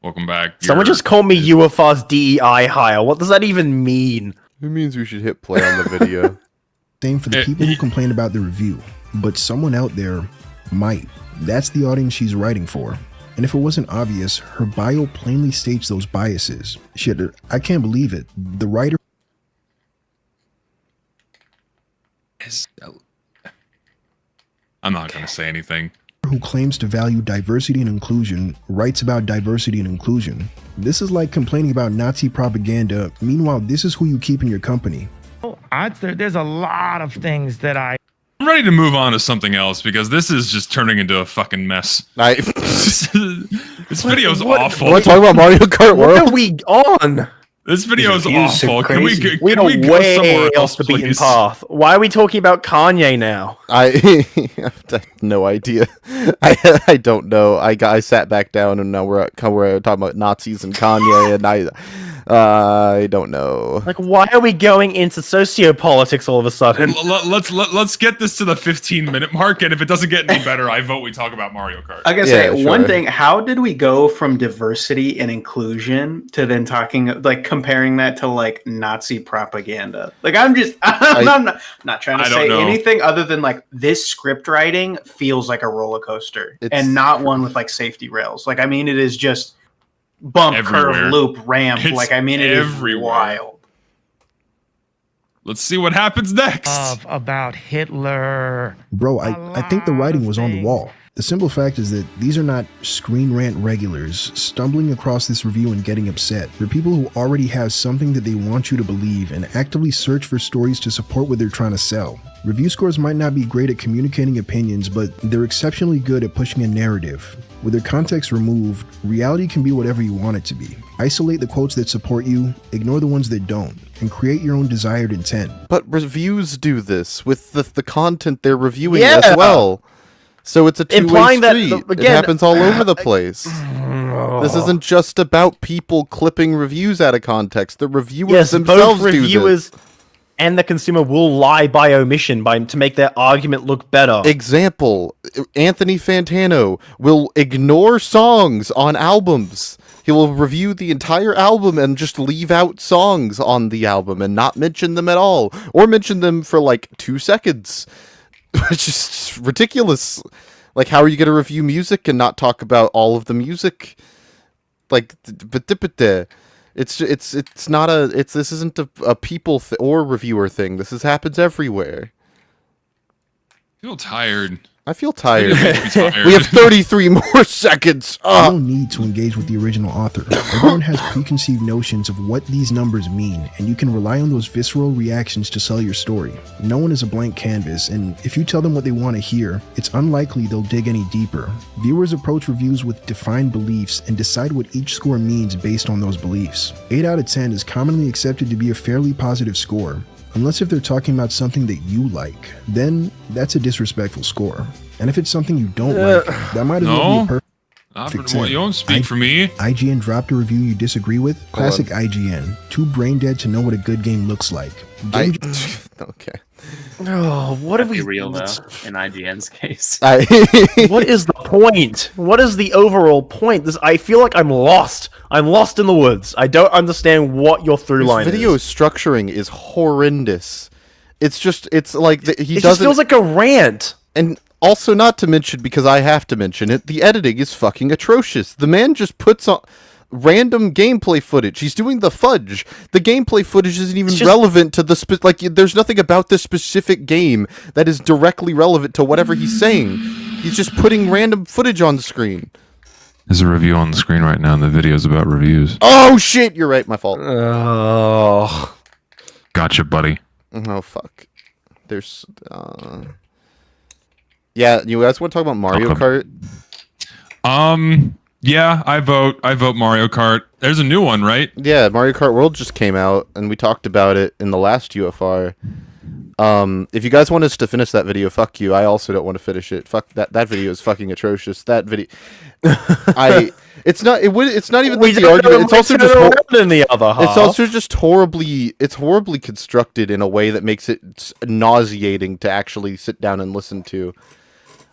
A: Welcome back.
C: Someone just called me UFR's DEI hire. What does that even mean?
B: It means we should hit play on the video.
F: Same for the people who complain about the review, but someone out there might. That's the audience she's writing for. And if it wasn't obvious, her bio plainly states those biases. Shit, I can't believe it. The writer...
A: I'm not going to say anything.
F: who claims to value diversity and inclusion writes about diversity and inclusion. This is like complaining about Nazi propaganda. Meanwhile, this is who you keep in your company.
O: There's a lot of things that I'm
A: ready to move on to something else because this is just turning into a fucking mess. This video's awful.
B: We're talking about Mario Kart World.
C: What are we on?
A: This video is
C: Reviews are
A: awful. Can we
C: crazy.
A: go
C: We got
A: somewhere
C: way
A: else,
C: off the beaten
A: please?
C: path. Why are we talking about Kanye now?
B: I have no idea. I don't know. I sat back down and now we're talking about Nazis and Kanye and I don't know.
C: Like, why are we going into sociopolitics all of a sudden?
A: Let's get this to the 15-minute mark, and if it doesn't get any better, I vote we talk about Mario Kart.
D: I gotta say, one thing, how did we go from diversity and inclusion to then talking, like, comparing that to, like, Nazi propaganda? Like, I'm not trying to say anything other than, like, this script writing feels like a roller coaster and not one with, like, safety rails. Like, I mean, it is just bump, curve, loop, ramp.
A: It's
D: like, I mean, it is wild.
A: Let's see what happens next.
O: About Hitler.
F: Bro, I think the writing was on the wall. The simple fact is that these are not Screen Rant regulars stumbling across this review and getting upset. They're people who already have something that they want you to believe and actively search for stories to support what they're trying to sell. Review scores might not be great at communicating opinions, but they're exceptionally good at pushing a narrative. With their context removed, reality can be whatever you want it to be. Isolate the quotes that support you, ignore the ones that don't, and create your own desired intent.
B: But reviews do this with the content they're reviewing as well. So it's a two-way street. It happens all over the place. This isn't just about people clipping reviews out of context. The reviewers themselves
C: both reviewers
B: do this.
C: And the consumer will lie by omission to make their argument look better.
B: Example, Anthony Fantano will ignore songs on albums. He will review the entire album and just leave out songs on the album and not mention them at all. Or mention them for like 2 seconds. Which is just ridiculous. Like, how are you going to review music and not talk about all of the music? Like, this isn't a people or reviewer thing. This happens everywhere.
A: I feel tired.
B: I feel tired. We have 33 more seconds.
F: You don't need to engage with the original author. Everyone has preconceived notions of what these numbers mean, and you can rely on those visceral reactions to sell your story. No one is a blank canvas, and if you tell them what they want to hear, it's unlikely they'll dig any deeper. Viewers approach reviews with defined beliefs and decide what each score means based on those beliefs. 8 out of 10 is commonly accepted to be a fairly positive score. Unless if they're talking about something that you like, then that's a disrespectful score. And if it's something you don't like, that might as well be a perfect 10.
A: You don't speak for me.
F: IGN dropped a review you disagree with. Classic IGN. Too brain dead to know what a good game looks like.
B: Okay.
C: Oh, what are we
E: real though? In IGN's case,
C: what is the point? What is the overall point? I feel like I'm lost. I'm lost in the woods. I don't understand what your through line is.
B: Video structuring is horrendous. It's like it
C: just feels like a rant.
B: And also, not to mention, because I have to mention it, the editing is fucking atrocious. The man just puts on random gameplay footage. He's doing the fudge. The gameplay footage isn't even relevant to the there's nothing about this specific game that is directly relevant to whatever he's saying. He's just putting random footage on the screen.
G: There's a review on the screen right now, and the video's about reviews.
B: Oh shit, you're right, my fault.
C: Oh.
G: Gotcha, buddy.
B: Oh fuck. There's yeah, you guys want to talk about Mario Kart?
A: Yeah, I vote Mario Kart. There's a new one, right?
B: Yeah, Mario Kart World just came out, and we talked about it in the last UFR. If you guys want us to finish that video, fuck you. I also don't want to finish it. Fuck that video is fucking atrocious. That video, it's not even like the argument. It's also just
C: in the other half.
B: It's also just horribly constructed in a way that makes it nauseating to actually sit down and listen to.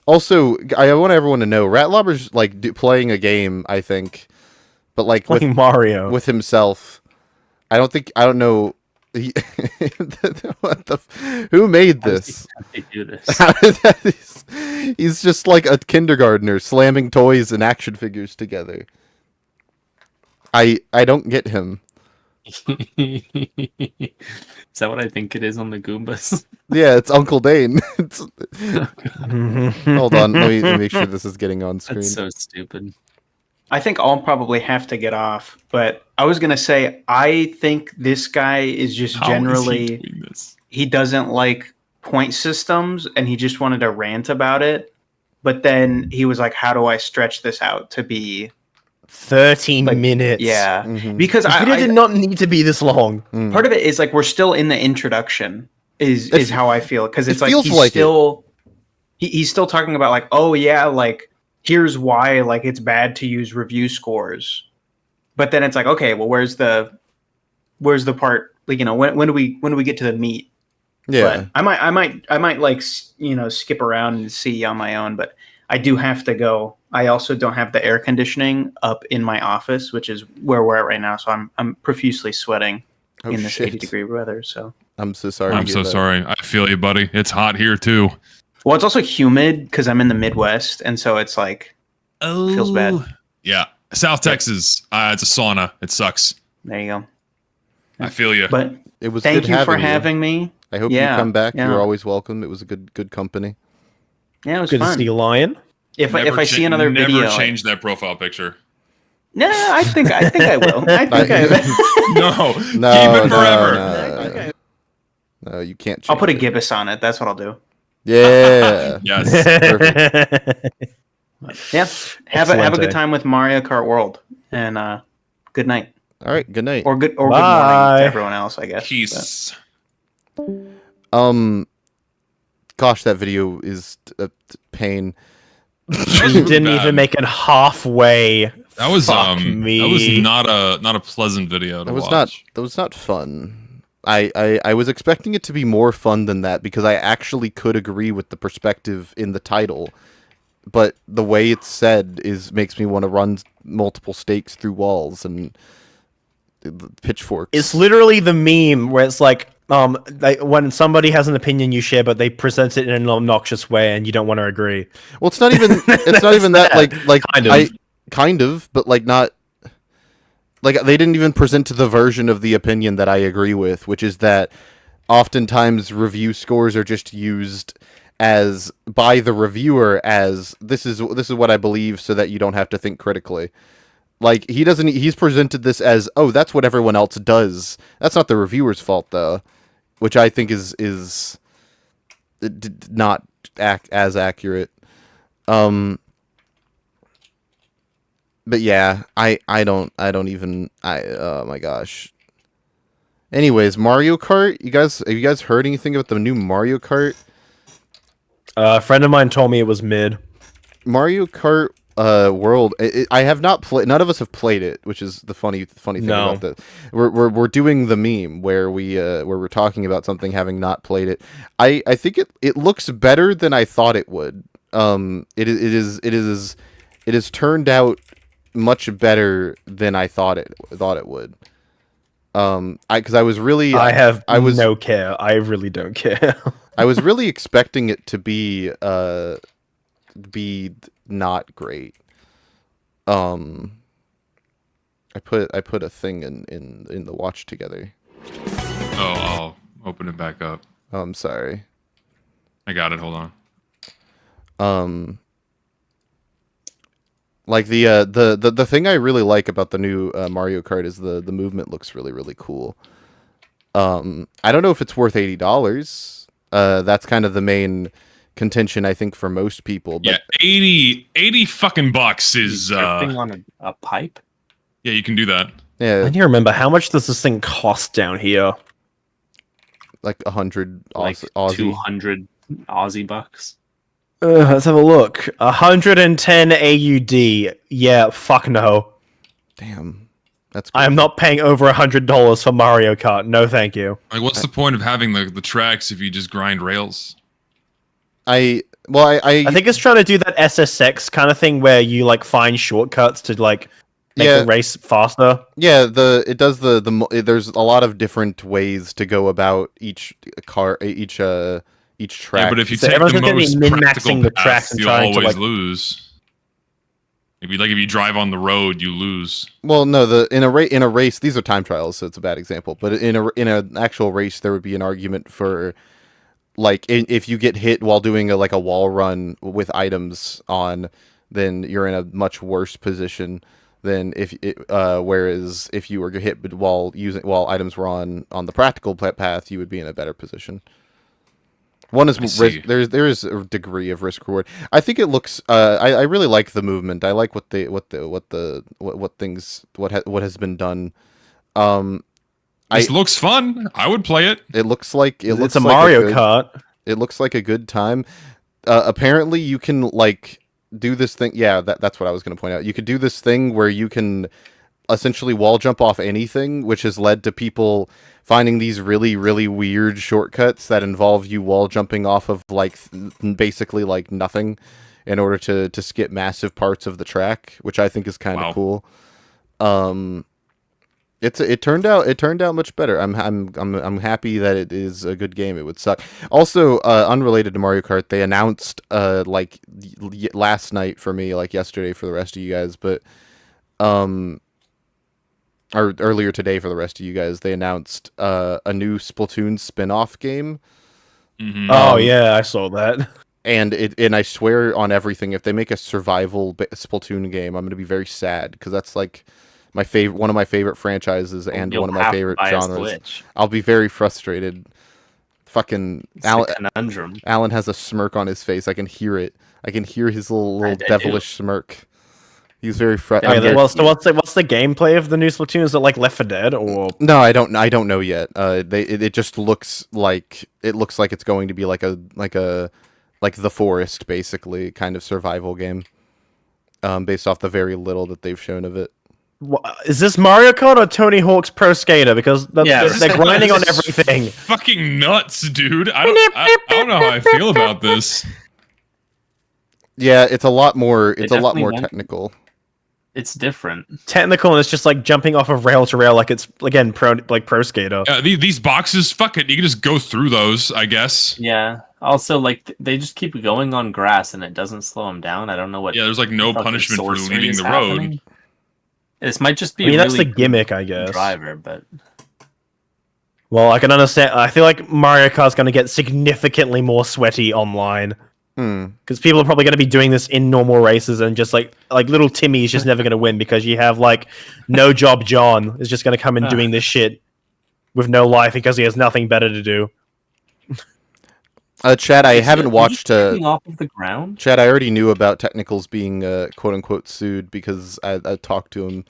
B: Also, I want everyone to know Ratlobber's like playing a game, I think, but like
C: playing Mario
B: with himself. I don't know. Who made this?
E: How did they do this?
B: He's just like a kindergartner slamming toys and action figures together. I don't get him.
E: Is that what I think it is on the Goombas?
B: Yeah, it's Uncle Dane. Hold on, let me make sure this is getting on screen.
E: That's so stupid.
D: I think I'll probably have to get off, but I was gonna say I think this guy is just generally he doesn't like point systems and he just wanted to rant about it. But then he was like, "How do I stretch this out to be
C: 13 minutes?"
D: Yeah, because
C: this video did not need to be this long.
D: Part of it is like we're still in the introduction. Is how I feel because it's like
B: feels
D: he's
B: like
D: still he's still talking about like, oh yeah, like here's why like it's bad to use review scores. But then it's like, okay, well where's the part like, you know, when do we get to the meat?
B: Yeah.
D: But I might like, you know, skip around and see on my own, but I do have to go. I also don't have the air conditioning up in my office, which is where we're at right now, so I'm profusely sweating in this 80-degree weather, so
B: I'm so sorry.
A: I'm so sorry. I feel you, buddy. It's hot here too.
D: well, it's also humid because I'm in the Midwest, and so it's like feels bad.
A: Yeah. South Texas, it's a sauna. It sucks.
D: There you go.
A: I feel you.
D: But
B: it was
D: thank
B: good
D: you for
B: having
D: having me.
B: I hope you come back. You're always welcome. It was a good company.
D: Yeah, it was
C: good
D: fun.
C: to see you, Lion.
D: If I see another video,
A: never change that profile picture.
D: No, I think I will. I think
A: No,
B: no,
A: keep it forever.
B: No, you can't.
D: I'll put a gibbous on it. That's what I'll do.
B: Yeah.
A: Yes.
B: Perfect.
D: Yeah. Have a good time with Mario Kart World, and good night.
B: All right. Good night.
D: Or good morning to everyone else, I guess.
A: Peace.
B: Gosh, that video is a pain.
C: You didn't even make it halfway.
A: That was
C: Fuck me.
A: That was not a pleasant video to watch.
B: That was not fun. I was expecting it to be more fun than that because I actually could agree with the perspective in the title, but the way it's said makes me want to run multiple stakes through walls and pitchforks.
C: It's literally the meme where it's like when somebody has an opinion you share, but they present it in an obnoxious way, and you don't want to agree.
B: Well, it's not even that. Like kind of, but like not. Like they didn't even present the version of the opinion that I agree with, which is that oftentimes review scores are just used as by the reviewer as this is what I believe, so that you don't have to think critically. Like he's presented this as, oh, that's what everyone else does. That's not the reviewer's fault though, which I think is not as accurate. But yeah, oh my gosh. Anyways, Mario Kart, have you guys heard anything about the new Mario Kart?
C: A friend of mine told me it was mid.
B: Mario Kart World. I have not played. None of us have played it, which is the funny thing about that. We're doing the meme where we're talking about something having not played it. I think it looks better than I thought it would. It has turned out much better than I thought it would. Because I was really
C: no care. I really don't care.
B: I was really expecting it to be not great. I put a thing in the watch together.
A: Oh, I'll open it back up.
B: Oh, I'm sorry.
A: I got it. Hold on.
B: Like the thing I really like about the new Mario Kart is the movement looks really, really cool. I don't know if it's worth $80. That's kind of the main contention, I think, for most people. But
A: yeah, 80 fucking bucks is
E: thing on a pipe.
A: Yeah, you can do that.
B: Yeah,
C: I need to remember, how much does this thing cost down here?
B: Like 100
E: like
B: Aussie.
E: 200 Aussie bucks.
C: Let's have a look. 110 AUD. Yeah, fuck no.
B: Damn. That's
C: I am not paying over $100 for Mario Kart. No, thank you.
A: Like, what's the point of having the tracks if you just grind rails?
C: I think it's trying to do that SSX kind of thing where you like find shortcuts to like make the race faster.
B: Yeah, there's a lot of different ways to go about each track.
A: Yeah, but if you
C: So
A: take
C: everyone's
A: the
C: gonna be
A: most
C: min-maxing
A: practical
C: the tracks
A: path,
C: and
A: you'll
C: trying to,
A: always
C: like-
A: lose. Maybe like if you drive on the road, you lose.
B: Well, no, in a race, these are time trials, so it's a bad example. But in an actual race, there would be an argument for, like, if you get hit while doing a wall run with items on, then you're in a much worse position than whereas if you were hit while items were on the practical path, you would be in a better position. One is there is a degree of risk reward. I think it looks. I really like the movement. I like what has been done.
A: This looks fun. I would play it.
B: It looks like
C: it's a Mario Kart.
B: It looks like a good time. Apparently, you can like do this thing. Yeah, that's what I was going to point out. You could do this thing where you can essentially wall jump off anything, which has led to people finding these really, really weird shortcuts that involve you wall jumping off of like basically like nothing in order to skip massive parts of the track, which I think is kind of cool. It turned out much better. I'm happy that it is a good game. It would suck. Also, unrelated to Mario Kart, they announced like last night for me, like yesterday for the rest of you guys, but or earlier today for the rest of you guys, they announced a new Splatoon spin-off game.
C: Mm-hmm. Oh yeah, I saw that.
B: And I swear on everything, if they make a survival Splatoon game, I'm going to be very sad because that's like one of my favorite franchises and one of my favorite genres. I'll be very frustrated. Fucking Alan has a smirk on his face. I can hear it. I can hear his little devilish smirk. He's very frustrated.
C: Well, so what's the gameplay of the new Splatoon? Is it like Left 4 Dead or?
B: No, I don't know yet. It just looks like it's going to be like The Forest, basically, kind of survival game. Based off the very little that they've shown of it.
C: Is this Mario Kart or Tony Hawk's Pro Skater? Because they're grinding on everything.
A: Fucking nuts, dude. I don't know how I feel about this.
B: Yeah, it's a lot more technical.
E: It's different.
C: Technical, and it's just like jumping off of rail to rail, like it's again Pro Skater.
A: These boxes, fuck it, you can just go through those, I guess.
E: Yeah. Also, like they just keep going on grass, and it doesn't slow them down. I don't know what.
A: Yeah, there's like no punishment for leaving the road.
E: This might just be.
C: I mean, that's the gimmick, I guess.
E: Driver, but.
C: Well, I can understand. I feel like Mario Kart's going to get significantly more sweaty online. Because people are probably going to be doing this in normal races, and just like little Timmy is just never going to win because you have like no job John is just going to come in doing this shit with no life because he has nothing better to do.
B: Chad, I haven't watched.
E: Off of the ground.
B: Chad, I already knew about Technicals being quote unquote sued because I talked to him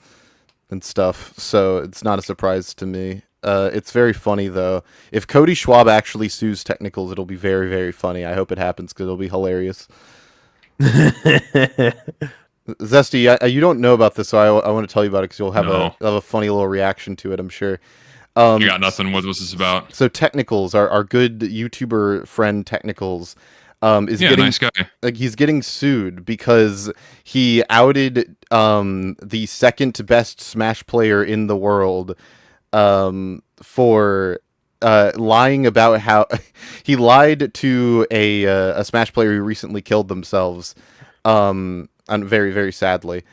B: and stuff, so it's not a surprise to me. It's very funny though. If Cody Schwab actually sues Technicals, it'll be very, very funny. I hope it happens because it'll be hilarious. Zesty, you don't know about this, so I want to tell you about it because you'll have a funny little reaction to it, I'm sure.
A: You got nothing. What's this about?
B: So Technicals, our good YouTuber friend Technicals, is getting
A: nice guy.
B: He's getting sued because he outed the second best Smash player in the world for lying about how he lied to a Smash player who recently killed themselves, and very, very sadly.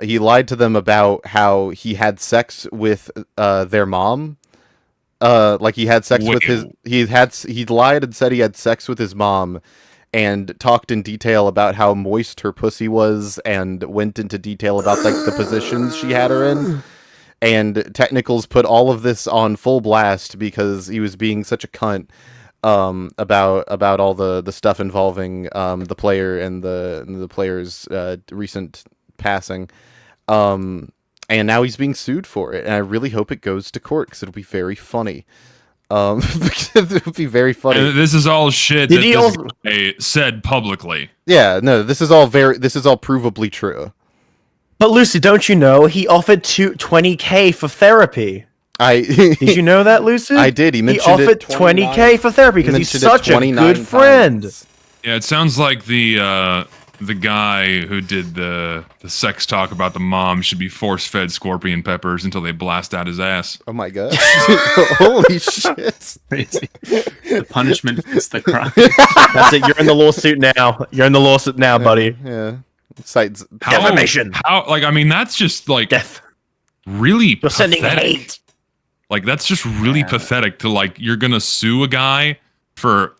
B: He lied to them about how he had sex with their mom. Like he had sex with he lied and said he had sex with his mom, and talked in detail about how moist her pussy was, and went into detail about like the positions she had her in. And Technicals put all of this on full blast because he was being such a cunt about all the stuff involving the player and the player's recent passing. And now he's being sued for it, and I really hope it goes to court because it'll be very funny. It'll be very funny.
A: And this is all shit that this guy said publicly.
B: Yeah, no, this is all provably true.
C: But Lucy, don't you know he offered $20K for therapy? Did you know that, Lucy?
B: I did. He offered
C: $20K for therapy because he's such a good friend.
A: Yeah, it sounds like the guy who did the sex talk about the mom should be force-fed scorpion peppers until they blast out his ass.
B: Oh my god. Holy shit.
E: Crazy. The punishment is the crime.
C: That's it. You're in the lawsuit now. You're in the lawsuit now, buddy.
B: Yeah. Sites
C: defamation.
A: How? Like, I mean, that's just like
C: death.
A: Really
C: You're sending
A: pathetic.
C: hate.
A: Like, that's just really pathetic to like. You're gonna sue a guy for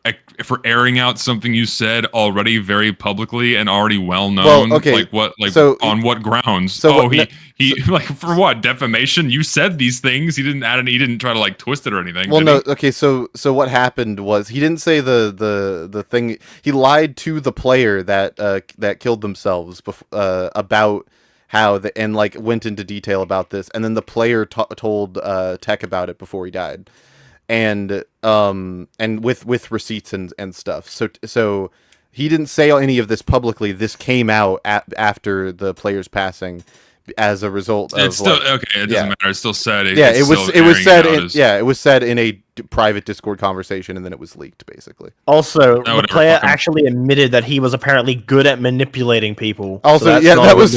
A: airing out something you said already very publicly and already well known.
B: Well, okay.
A: Like what? Like
B: so,
A: on what grounds?
B: So
A: he like for what? Defamation? You said these things. He didn't add any. He didn't try to like twist it or anything.
B: Well,
A: did
B: no.
A: he?
B: Okay. So what happened was he didn't say the thing. He lied to the player that killed themselves about how and like went into detail about this, and then the player told Tech about it before he died. And with receipts and stuff. So he didn't say any of this publicly. This came out after the player's passing, as a result of.
A: It's still okay. It doesn't matter. It's still said.
B: It was said in a private Discord conversation, and then it was leaked, basically.
C: Also, the player actually admitted that he was apparently good at manipulating people.
B: Also,
C: so
B: that was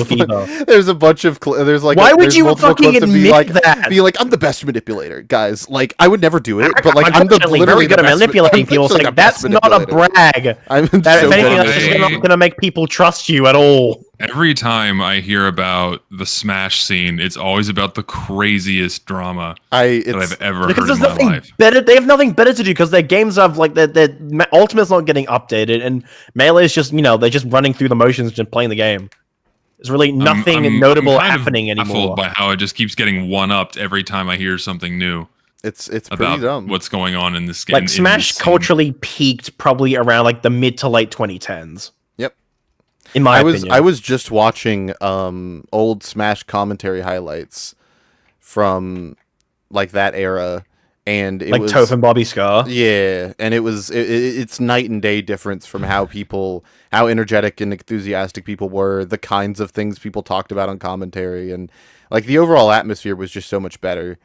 B: there's a bunch of there's like
C: why would you fucking admit that?
B: Be like, I'm the best manipulator, guys. Like, I would never do it, but like I'm
C: literally
B: very
C: good at manipulating people. So like, that's not a brag.
B: I'm
C: if anything, that's just not going to make people trust you at all.
A: Every time I hear about the Smash scene, it's always about the craziest drama that I've ever heard in my life.
C: They have nothing better to do because their games have like their Ultimate's not getting updated, and Melee is just they're just running through the motions, just playing the game. There's really nothing notable happening anymore.
A: By how it just keeps getting one-upped every time I hear something new.
B: It's
A: about
B: pretty dumb.
A: What's going on in this game.
C: Like Smash culturally peaked probably around like the mid to late 2010s.
B: Yep.
C: In my opinion.
B: I was just watching old Smash commentary highlights from like that era, and it was
C: Toph and Bobby Scar.
B: Yeah, and it's night and day difference from how energetic and enthusiastic people were, the kinds of things people talked about on commentary, and like the overall atmosphere was just so much better.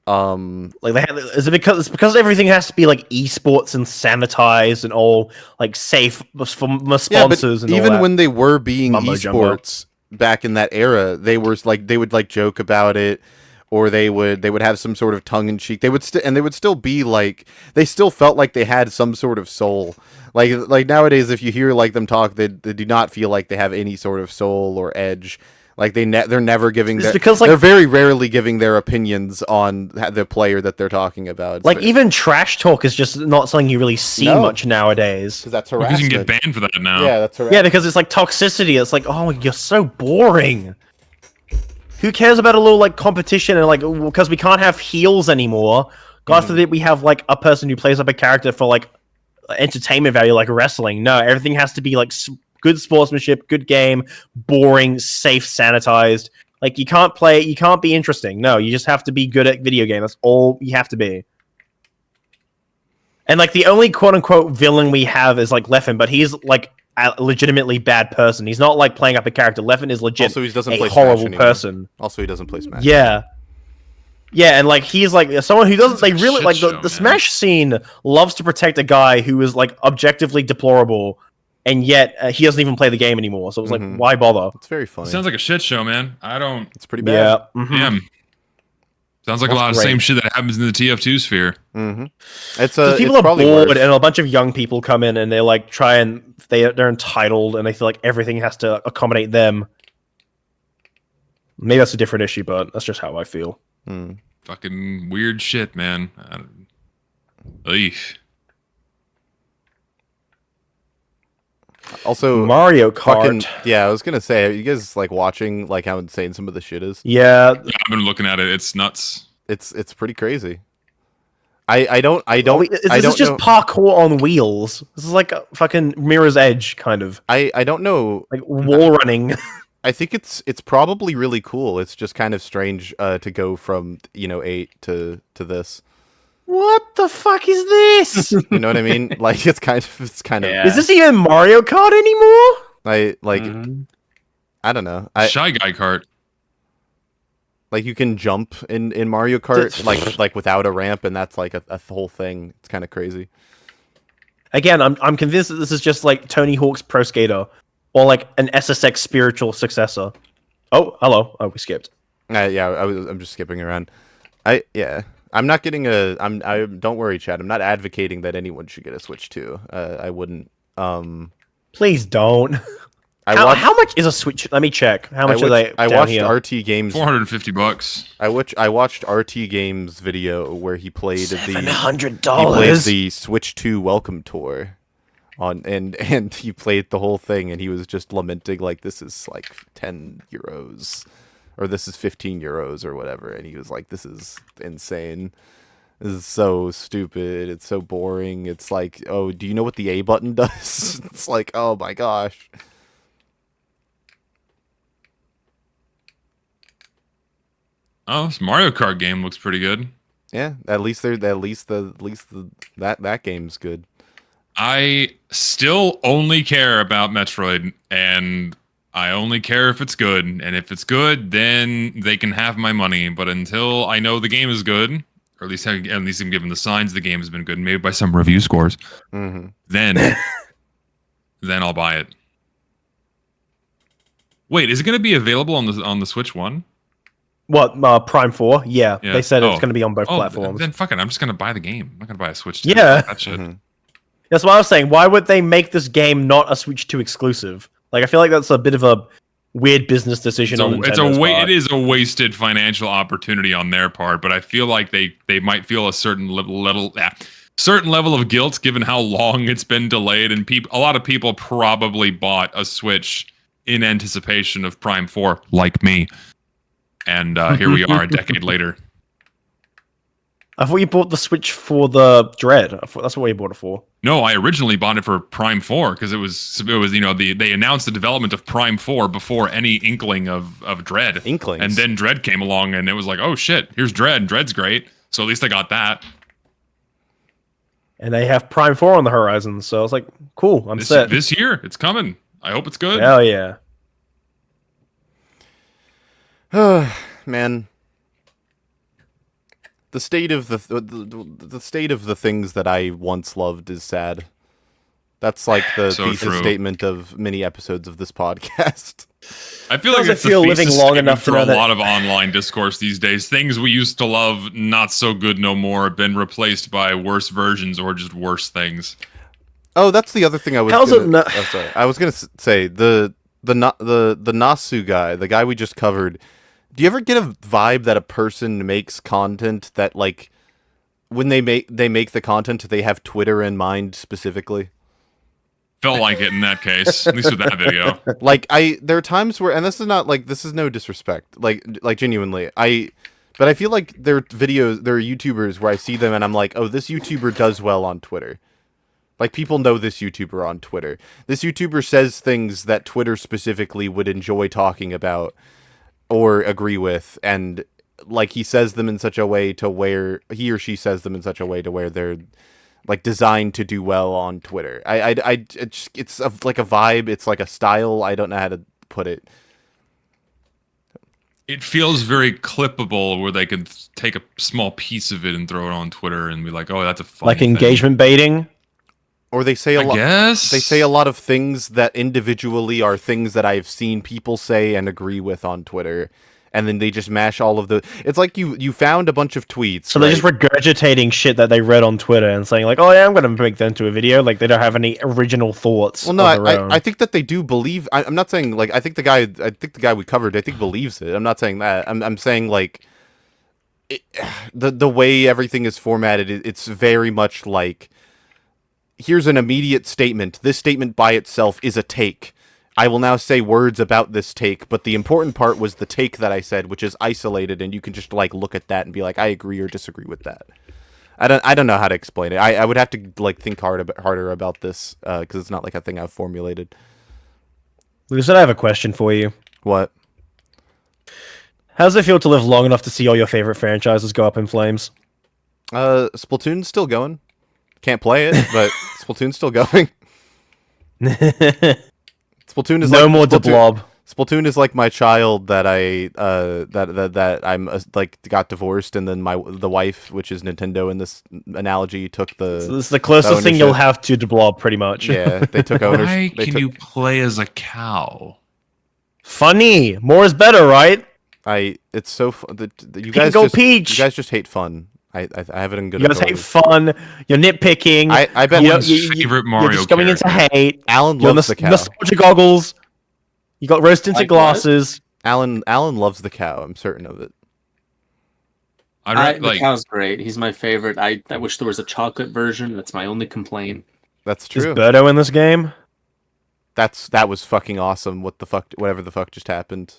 C: Is it because everything has to be like esports and sanitized and all like safe from sponsors and
B: even
C: all that
B: when they were being
C: mumbo-jumbo.
B: esports back in that era, they would like joke about it, or they would have some sort of tongue in cheek. They would still be like, they still felt like they had some sort of soul. Like nowadays, if you hear like them talk, they do not feel like they have any sort of soul or edge. Like they're never giving they're very rarely giving their opinions on the player that they're talking about.
C: Even trash talk is just not something you really see much nowadays.
B: Because that's
A: Because
B: harassment.
A: you can get banned for that now.
B: Yeah, that's harassment.
C: Yeah, because it's like toxicity. It's like, oh, you're so boring. Who cares about a little like competition and like because we can't have heels anymore. God forbid we have like a person who plays up a character for like entertainment value, like wrestling. No, everything has to be like good sportsmanship, good game, boring, safe, sanitized. Like you can't be interesting. No, you just have to be good at video game. That's all you have to be. And like the only quote unquote villain we have is like Leffen, but he's like a legitimately bad person. He's not like playing up a character. Leffen is legit
B: Also, he doesn't
C: a
B: play
C: horrible
B: Smash anymore.
C: person.
B: Also, he doesn't play Smash.
C: Yeah. Yeah, and like he's like someone who doesn't they really like
A: show,
C: the Smash scene loves to protect a guy who is like objectively deplorable, and yet he doesn't even play the game anymore. So it's like, why bother?
B: It's very funny.
A: Sounds like a shit show, man.
B: It's pretty bad.
C: Yeah.
A: Damn. Sounds like a lot of the same shit that happens in the TF2 sphere.
C: People are bored, and a bunch of young people come in, and they like try and they're entitled, and they feel like everything has to accommodate them. Maybe that's a different issue, but that's just how I feel.
A: Fucking weird shit, man. Eesh.
B: Also,
C: Mario Kart.
B: Yeah, I was gonna say, are you guys like watching like how insane some of the shit is?
C: Yeah,
A: I've been looking at it. It's nuts.
B: It's pretty crazy. I don't
C: This is just parkour on wheels. This is like a fucking Mirror's Edge kind of.
B: I don't know,
C: like wall running.
B: I think it's probably really cool. It's just kind of strange to go from 8 to this.
C: What the fuck is this?
B: You know what I mean? Like it's kind of.
C: Yeah. Is this even Mario Kart anymore?
B: I don't know.
A: Shy Guy Kart.
B: Like you can jump in Mario Kart like without a ramp, and that's like a whole thing. It's kind of crazy.
C: Again, I'm convinced that this is just like Tony Hawk's Pro Skater, or like an SSX spiritual successor. Oh, hello. Oh, we skipped.
B: I'm just skipping around. I'm not getting don't worry, Chad. I'm not advocating that anyone should get a Switch 2. I wouldn't.
C: Please don't. How much is a Switch? Let me check. How much are they?
B: I
C: down
B: watched
C: here?
B: RT Games.
A: $450.
B: I watched RT Games video where he played
C: $700.
B: the Switch 2 Welcome Tour. And he played the whole thing, and he was just lamenting like, this is like €10 or this is €15 or whatever, and he was like, this is insane. This is so stupid. It's so boring. It's like, oh, do you know what the A button does? It's like, oh my gosh.
A: Oh, this Mario Kart game looks pretty good.
B: Yeah, at least that game's good.
A: I still only care about Metroid, and I only care if it's good. And if it's good, then they can have my money. But until I know the game is good, or at least I'm given the signs the game has been good, maybe by some review scores, then I'll buy it. Wait, is it going to be available on the Switch 1?
C: What, Prime 4? Yeah, they said it's going to be on both platforms.
A: Then fuck it, I'm just going to buy the game. I'm not going to buy a Switch 2.
C: Yeah.
A: That shit.
C: That's what I was saying. Why would they make this game not a Switch 2 exclusive? Like, I feel like that's a bit of a weird business decision on Nintendo's part.
A: It is a wasted financial opportunity on their part, but I feel like they might feel a certain level of guilt given how long it's been delayed, and a lot of people probably bought a Switch in anticipation of Prime 4, like me. And here we are a decade later.
C: I thought you bought the Switch for the Dread. I thought that's what you bought it for.
A: No, I originally bought it for Prime 4 because it was they announced the development of Prime 4 before any inkling of Dread.
B: Inklings.
A: And then Dread came along and it was like, oh shit, here's Dread. Dread's great. So at least I got that.
C: And they have Prime 4 on the horizon, so I was like, cool, I'm set.
A: This year, it's coming. I hope it's good.
C: Hell yeah.
B: Man. The state of the state of the things that I once loved is sad. That's like the thesis statement of many episodes of this podcast.
A: I feel like it's the thesis statement for a lot of online discourse these days. Things we used to love, not so good no more, have been replaced by worse versions or just worse things.
B: Oh, that's the other thing I was. Sorry, I was gonna say the Nasu guy, the guy we just covered. Do you ever get a vibe that a person makes content that, like, when they make the content, they have Twitter in mind specifically?
A: Felt like it in that case, at least with that video.
B: Like, there are times where, and this is not, like, this is no disrespect, like genuinely, but I feel like there are YouTubers where I see them and I'm like, oh, this YouTuber does well on Twitter. Like, people know this YouTuber on Twitter. This YouTuber says things that Twitter specifically would enjoy talking about or agree with, and like he says them in such a way to where he or she says them in such a way to where they're like designed to do well on Twitter. It's like a vibe. It's like a style. I don't know how to put it.
A: It feels very clippable, where they could take a small piece of it and throw it on Twitter and be like, "Oh, that's a fun
C: like
A: thing."
C: Engagement baiting."
B: Or they say a lot.
A: Guess
B: they say a lot of things that individually are things that I've seen people say and agree with on Twitter, and then they just mash all of the. It's like you found a bunch of tweets.
C: So they're just regurgitating shit that they read on Twitter and saying like, "Oh yeah, I'm going to make that into a video." Like they don't have any original thoughts.
B: Well, no, I think that they do believe. I'm not saying like I think the guy we covered believes it. I'm not saying that. I'm saying like the way everything is formatted, it's very much like. Here's an immediate statement. This statement by itself is a take. I will now say words about this take, but the important part was the take that I said, which is isolated, and you can just like look at that and be like, I agree or disagree with that. I don't know how to explain it. I would have to like think harder about this because it's not like a thing I've formulated.
C: Lucid, I have a question for you.
B: What?
C: How does it feel to live long enough to see all your favorite franchises go up in flames?
B: Splatoon's still going. Can't play it, but Splatoon's still going. Splatoon is
C: no more Blob.
B: Splatoon is like my child that I'm like got divorced, and then the wife, which is Nintendo in this analogy, took the.
C: So this is the closest thing you'll have to Blob, pretty much.
B: Yeah, they took ownership.
A: Why can you play as a cow?
C: Funny, more is better, right?
B: It's so fun. You
C: guys go Peach.
B: You guys just hate fun. I have it in good.
C: You guys hate fun. You're nitpicking.
B: I bet
A: one's favorite Mario.
C: You're just going into hate.
B: Alan loves the cow.
C: Nostalgia goggles. You got rose tinted
E: Like what?
C: glasses.
B: Alan loves the cow. I'm certain of it.
E: The cow's great. He's my favorite. I wish there was a chocolate version. That's my only complaint.
B: That's
C: Is
B: true.
C: Birdo in this game?
B: That was fucking awesome. Whatever the fuck just happened.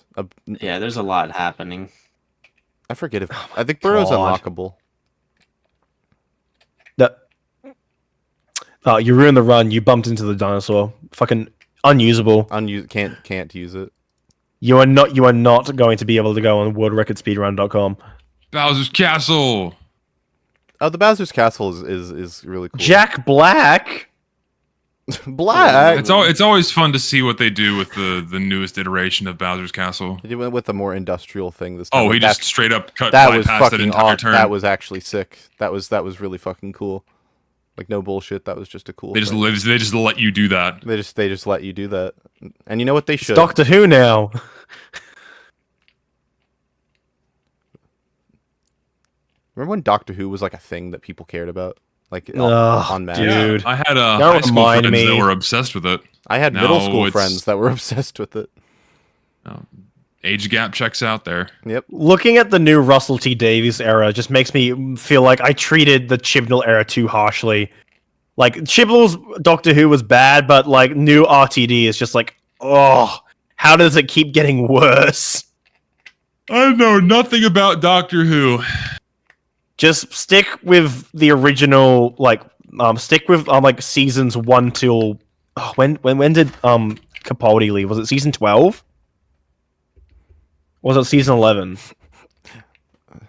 E: Yeah, there's a lot happening.
B: I forget if I think Burrow's
C: God.
B: unlockable.
C: You ruined the run. You bumped into the dinosaur. Fucking unusable.
B: Can't use it.
C: You are not going to be able to go on worldrecordspeedrun.com.
A: Bowser's Castle.
B: Oh, the Bowser's Castle is really cool.
C: Jack Black.
B: Black.
A: It's always fun to see what they do with the newest iteration of Bowser's Castle.
B: He went with a more industrial thing this time.
A: Oh,
B: Like,
A: he just straight up cut
B: that was
A: bypassed
B: fucking
A: that entire turn.
B: That was actually sick. That was really fucking cool. Like, no bullshit. That was just a cool.
A: They just let you do that.
B: They just let you do that. And you know what they should?
C: It's Doctor Who now.
B: Remember when Doctor Who was like a thing that people cared about? Like on Mass?
C: Dude.
A: I had high
C: Don't
A: school
C: remind
A: friends
C: me.
A: that were obsessed with it.
B: I had
A: Now
B: middle school
A: it's-
B: friends that were obsessed with it.
A: Age gap checks out there.
B: Yep.
C: Looking at the new Russell T Davies era just makes me feel like I treated the Chibnall era too harshly. Like, Chibnall's Doctor Who was bad, but, like, new RTD is just like, oh, how does it keep getting worse?
A: I know nothing about Doctor Who.
C: Just stick with the original, like, stick with, like, seasons 1 till... Oh, when did, Capaldi leave? Was it season 12? Or was it season 11?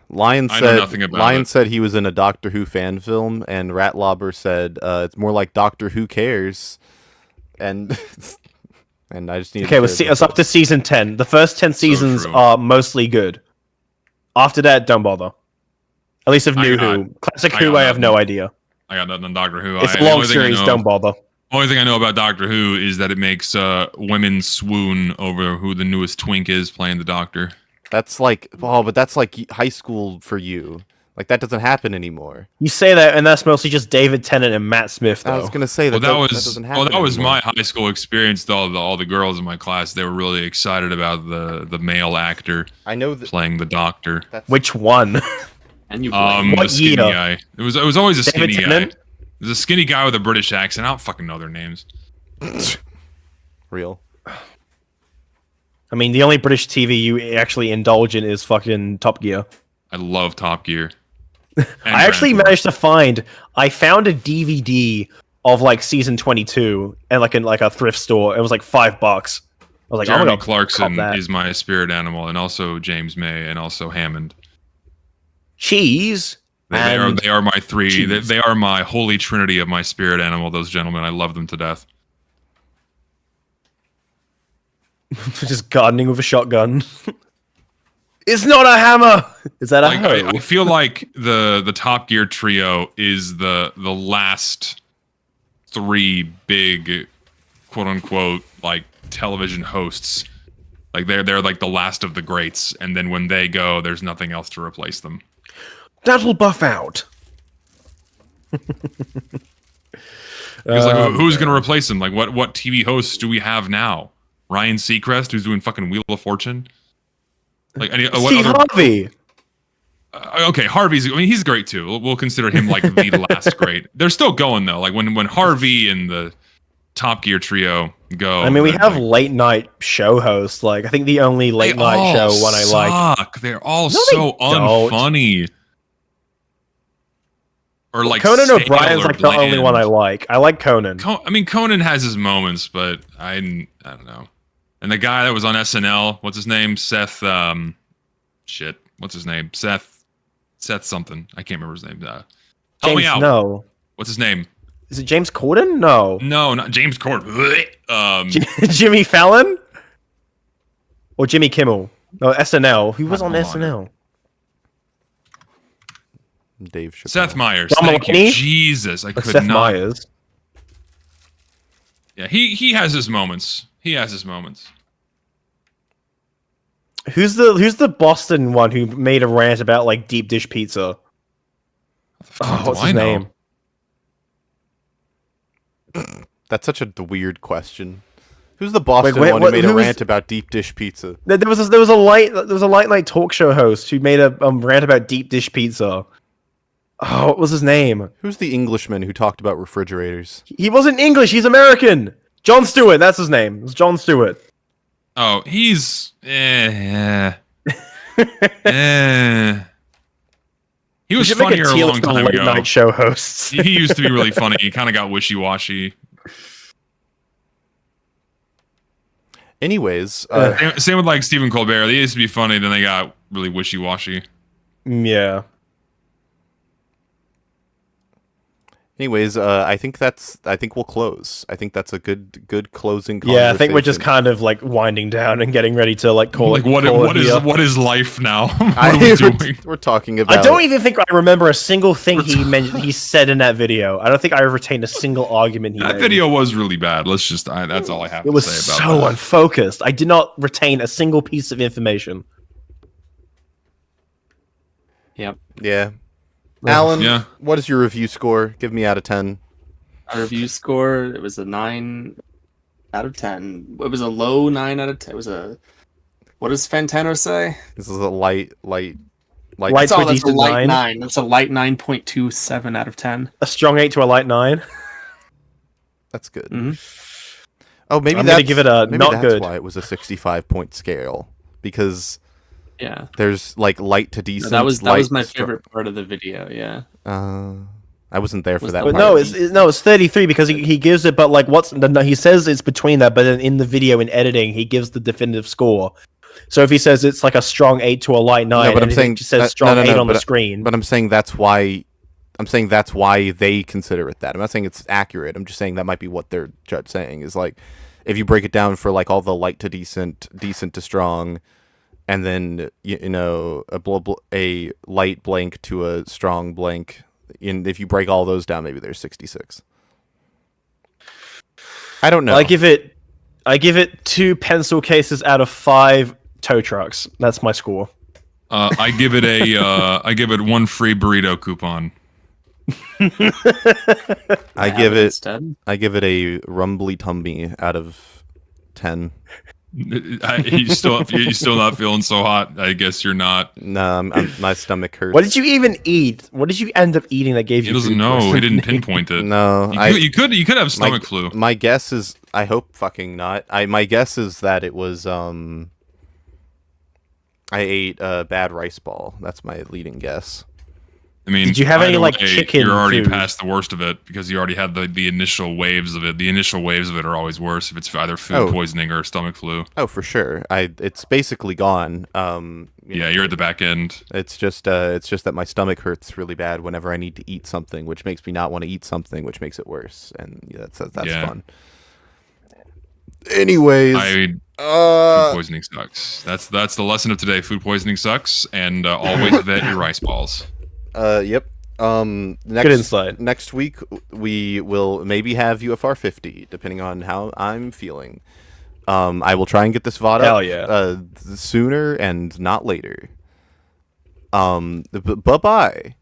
B: Lion
A: I know nothing about it.
B: said he was in a Doctor Who fan film, and Ratlobber said it's more like Doctor Who cares. And and I just need.
C: Okay, it's up to season 10. The first 10 seasons
A: true.
C: are mostly good. After that, don't bother. At least of New Who. Classic Who, I have no idea.
A: I got nothing on Doctor Who.
C: It's a
A: the
C: long
A: only thing I
C: series,
A: know-
C: don't bother.
A: Only thing I know about Doctor Who is that it makes women swoon over who the newest twink is playing the Doctor.
B: That's like, but that's like high school for you. Like, that doesn't happen anymore.
C: You say that, and that's mostly just David Tennant and Matt Smith, though.
B: I was gonna say that.
A: That
B: doesn't happen.
A: that was
B: anymore.
A: my high school experience. Though all the girls in my class, they were really excited about the male actor.
B: I know
A: playing the Doctor.
C: Which one?
E: And you
A: the
C: What
A: skinny
C: year?
A: guy. It was always a
C: David
A: skinny guy.
C: Tennant?
A: It was a skinny guy with a British accent. I don't fucking know their names.
B: Real.
C: I mean, the only British TV you actually indulge in is fucking Top Gear.
A: I love Top Gear.
C: I actually managed to find... I found a DVD of, like, season 22 and like in like a thrift store. It was like $5. I was like,
A: Jeremy
C: I'm gonna
A: Clarkson
C: cop that.
A: is my spirit animal, and also James May, and also Hammond.
C: Cheese.
A: They are my three.
C: cheese.
A: They are my holy trinity of my spirit animal. Those gentlemen, I love them to death.
C: Just gardening with a shotgun. It's not a hammer. Is that a
A: Like,
C: hoe?
A: I feel like the Top Gear trio is the last three big, quote unquote, like television hosts. Like they're like the last of the greats, and then when they go, there's nothing else to replace them.
C: That'll buff out.
A: Because like, who's going to replace them? Like, what TV hosts do we have now? Ryan Seacrest, who's doing fucking Wheel of Fortune. Like,
C: Steve Harvey.
A: Okay, Harvey's. I mean, he's great too. We'll consider him like the last great. They're still going though. Like when Harvey and the Top Gear trio go.
C: I mean, we
A: then,
C: have
A: like,
C: late night show hosts. Like, I think the only late
A: they
C: night
A: all
C: show one I like.
A: suck. They're all
C: No, they
A: so
C: don't.
A: unfunny. Or like
C: Conan
A: stale
C: O'Brien's
A: or
C: like the only one I
A: bland.
C: like. I like Conan.
A: I mean, Conan has his moments, but I don't know. And the guy that was on SNL, what's his name? Seth. Shit. What's his name? Seth something. I can't remember his name. Help me
C: James-
A: out.
C: No.
A: What's his name?
C: Is it James Corden? No.
A: No, not James Corden.
C: Jimmy Fallon? Or Jimmy Kimmel? No, SNL. Who was on
A: Hold on.
C: SNL?
B: Dave Chappelle.
A: Seth Meyers.
C: Don
A: Thank you.
C: Mulaney?
A: Jesus, I could
C: Seth
A: not.
C: Meyers.
A: Yeah, he has his moments. He has his moments.
C: Who's the Boston one who made a rant about like deep dish pizza? Oh, what's
A: do I
C: his
A: know?
C: name?
B: That's such a weird question. Who's the Boston
C: Wait,
B: one
C: what-
B: who made a
C: who was-
B: rant about deep dish pizza?
C: There was a late night talk show host who made a rant about deep dish pizza. Oh, what was his name?
B: Who's the Englishman who talked about refrigerators?
C: He wasn't English. He's American. Jon Stewart. That's his name. It was Jon Stewart.
A: Oh, he's He was
C: should make a
A: funnier a
C: tier
A: long
C: list of
A: time
C: late
A: ago.
C: night show hosts.
A: He used to be really funny. He kind of got wishy-washy.
B: Anyways,
A: Same with like Stephen Colbert. They used to be funny, then they got really wishy-washy.
C: Yeah.
B: Anyways, I think we'll close. I think that's a good closing conversation.
C: Yeah, I think we're just kind of like winding down and getting ready to like call
A: Like
C: it.
A: what is life now? What are we doing?
B: We're talking about.
C: I don't even think I remember a single thing he mentioned. He said in that video. I don't think I retained a single argument he
A: That
C: made.
A: video was really bad. That's all I have
C: It
A: to
C: was
A: say about
C: so
A: that.
C: unfocused. I did not retain a single piece of information.
E: Yep.
B: Yeah. Alan,
A: Yeah.
B: what is your review score? Give me out of 10.
E: Our review score, it was a 9 out of 10. It was a low 9 out of 10. It was a... What does Fantano say?
B: This is a light.
E: That's a
C: decent
E: light
C: 9.
E: 9. That's a light 9.27 out of 10.
C: A strong 8 to a light 9.
B: That's good.
E: Mhm.
B: Oh, maybe
C: I'm
B: that's
C: gonna give it a
B: maybe
C: not
B: that's
C: good.
B: why it was a 65-point scale, because
E: Yeah.
B: there's like light to decent.
E: That was
B: light,
E: my
B: strong-
E: favorite part of the video, yeah.
B: I wasn't there for
E: Was
B: that.
E: that-
B: part
C: No,
B: of it.
C: it's 33 because he gives it, but like he says it's between that, but then in the video in editing he gives the definitive score. So if he says it's like a strong 8 to a light 9,
B: No, but I'm
C: and
B: saying
C: it just says
B: that-
C: strong
B: no,
C: 8 on the
B: but-
C: screen.
B: But I'm saying that's why. I'm saying that's why they consider it that. I'm not saying it's accurate. I'm just saying that might be what they're saying is like, if you break it down for like all the light to decent, decent to strong, and then you know a light blank to a strong blank, and if you break all those down, maybe there's 66. I don't know.
C: I give it 2 pencil cases out of 5 tow trucks. That's my score.
A: I give it one free burrito coupon.
B: I give it a rumbly tummy out of 10.
A: You still not feeling so hot? I guess you're not.
B: No, my stomach hurts.
C: What did you even eat? What did you end up eating that gave
A: He
C: you?
A: doesn't
C: food
A: know. He
C: poisoning?
A: didn't pinpoint it.
B: No,
A: you could have stomach flu.
B: My guess is, I hope fucking not. My guess is that it was I ate a bad rice ball. That's my leading guess.
A: I mean,
C: Did you have any,
A: either
C: like,
A: way,
C: chicken
A: You're already
C: food?
A: past the worst of it because you already had the initial waves of it. The initial waves of it are always worse if it's either food poisoning or stomach flu.
B: Oh, for sure. It's basically gone.
A: You're at the back end.
B: It's just that my stomach hurts really bad whenever I need to eat something, which makes me not want to eat something, which makes it worse. And that's fun. Anyways,
A: food poisoning sucks. That's the lesson of today. Food poisoning sucks, and always vet your rice balls.
B: Yep.
C: Good insight.
B: Next week we will maybe have UFR 50, depending on how I'm feeling. I will try and get this VOD
C: Hell
B: up
C: yeah.
B: sooner and not later. Bye-bye.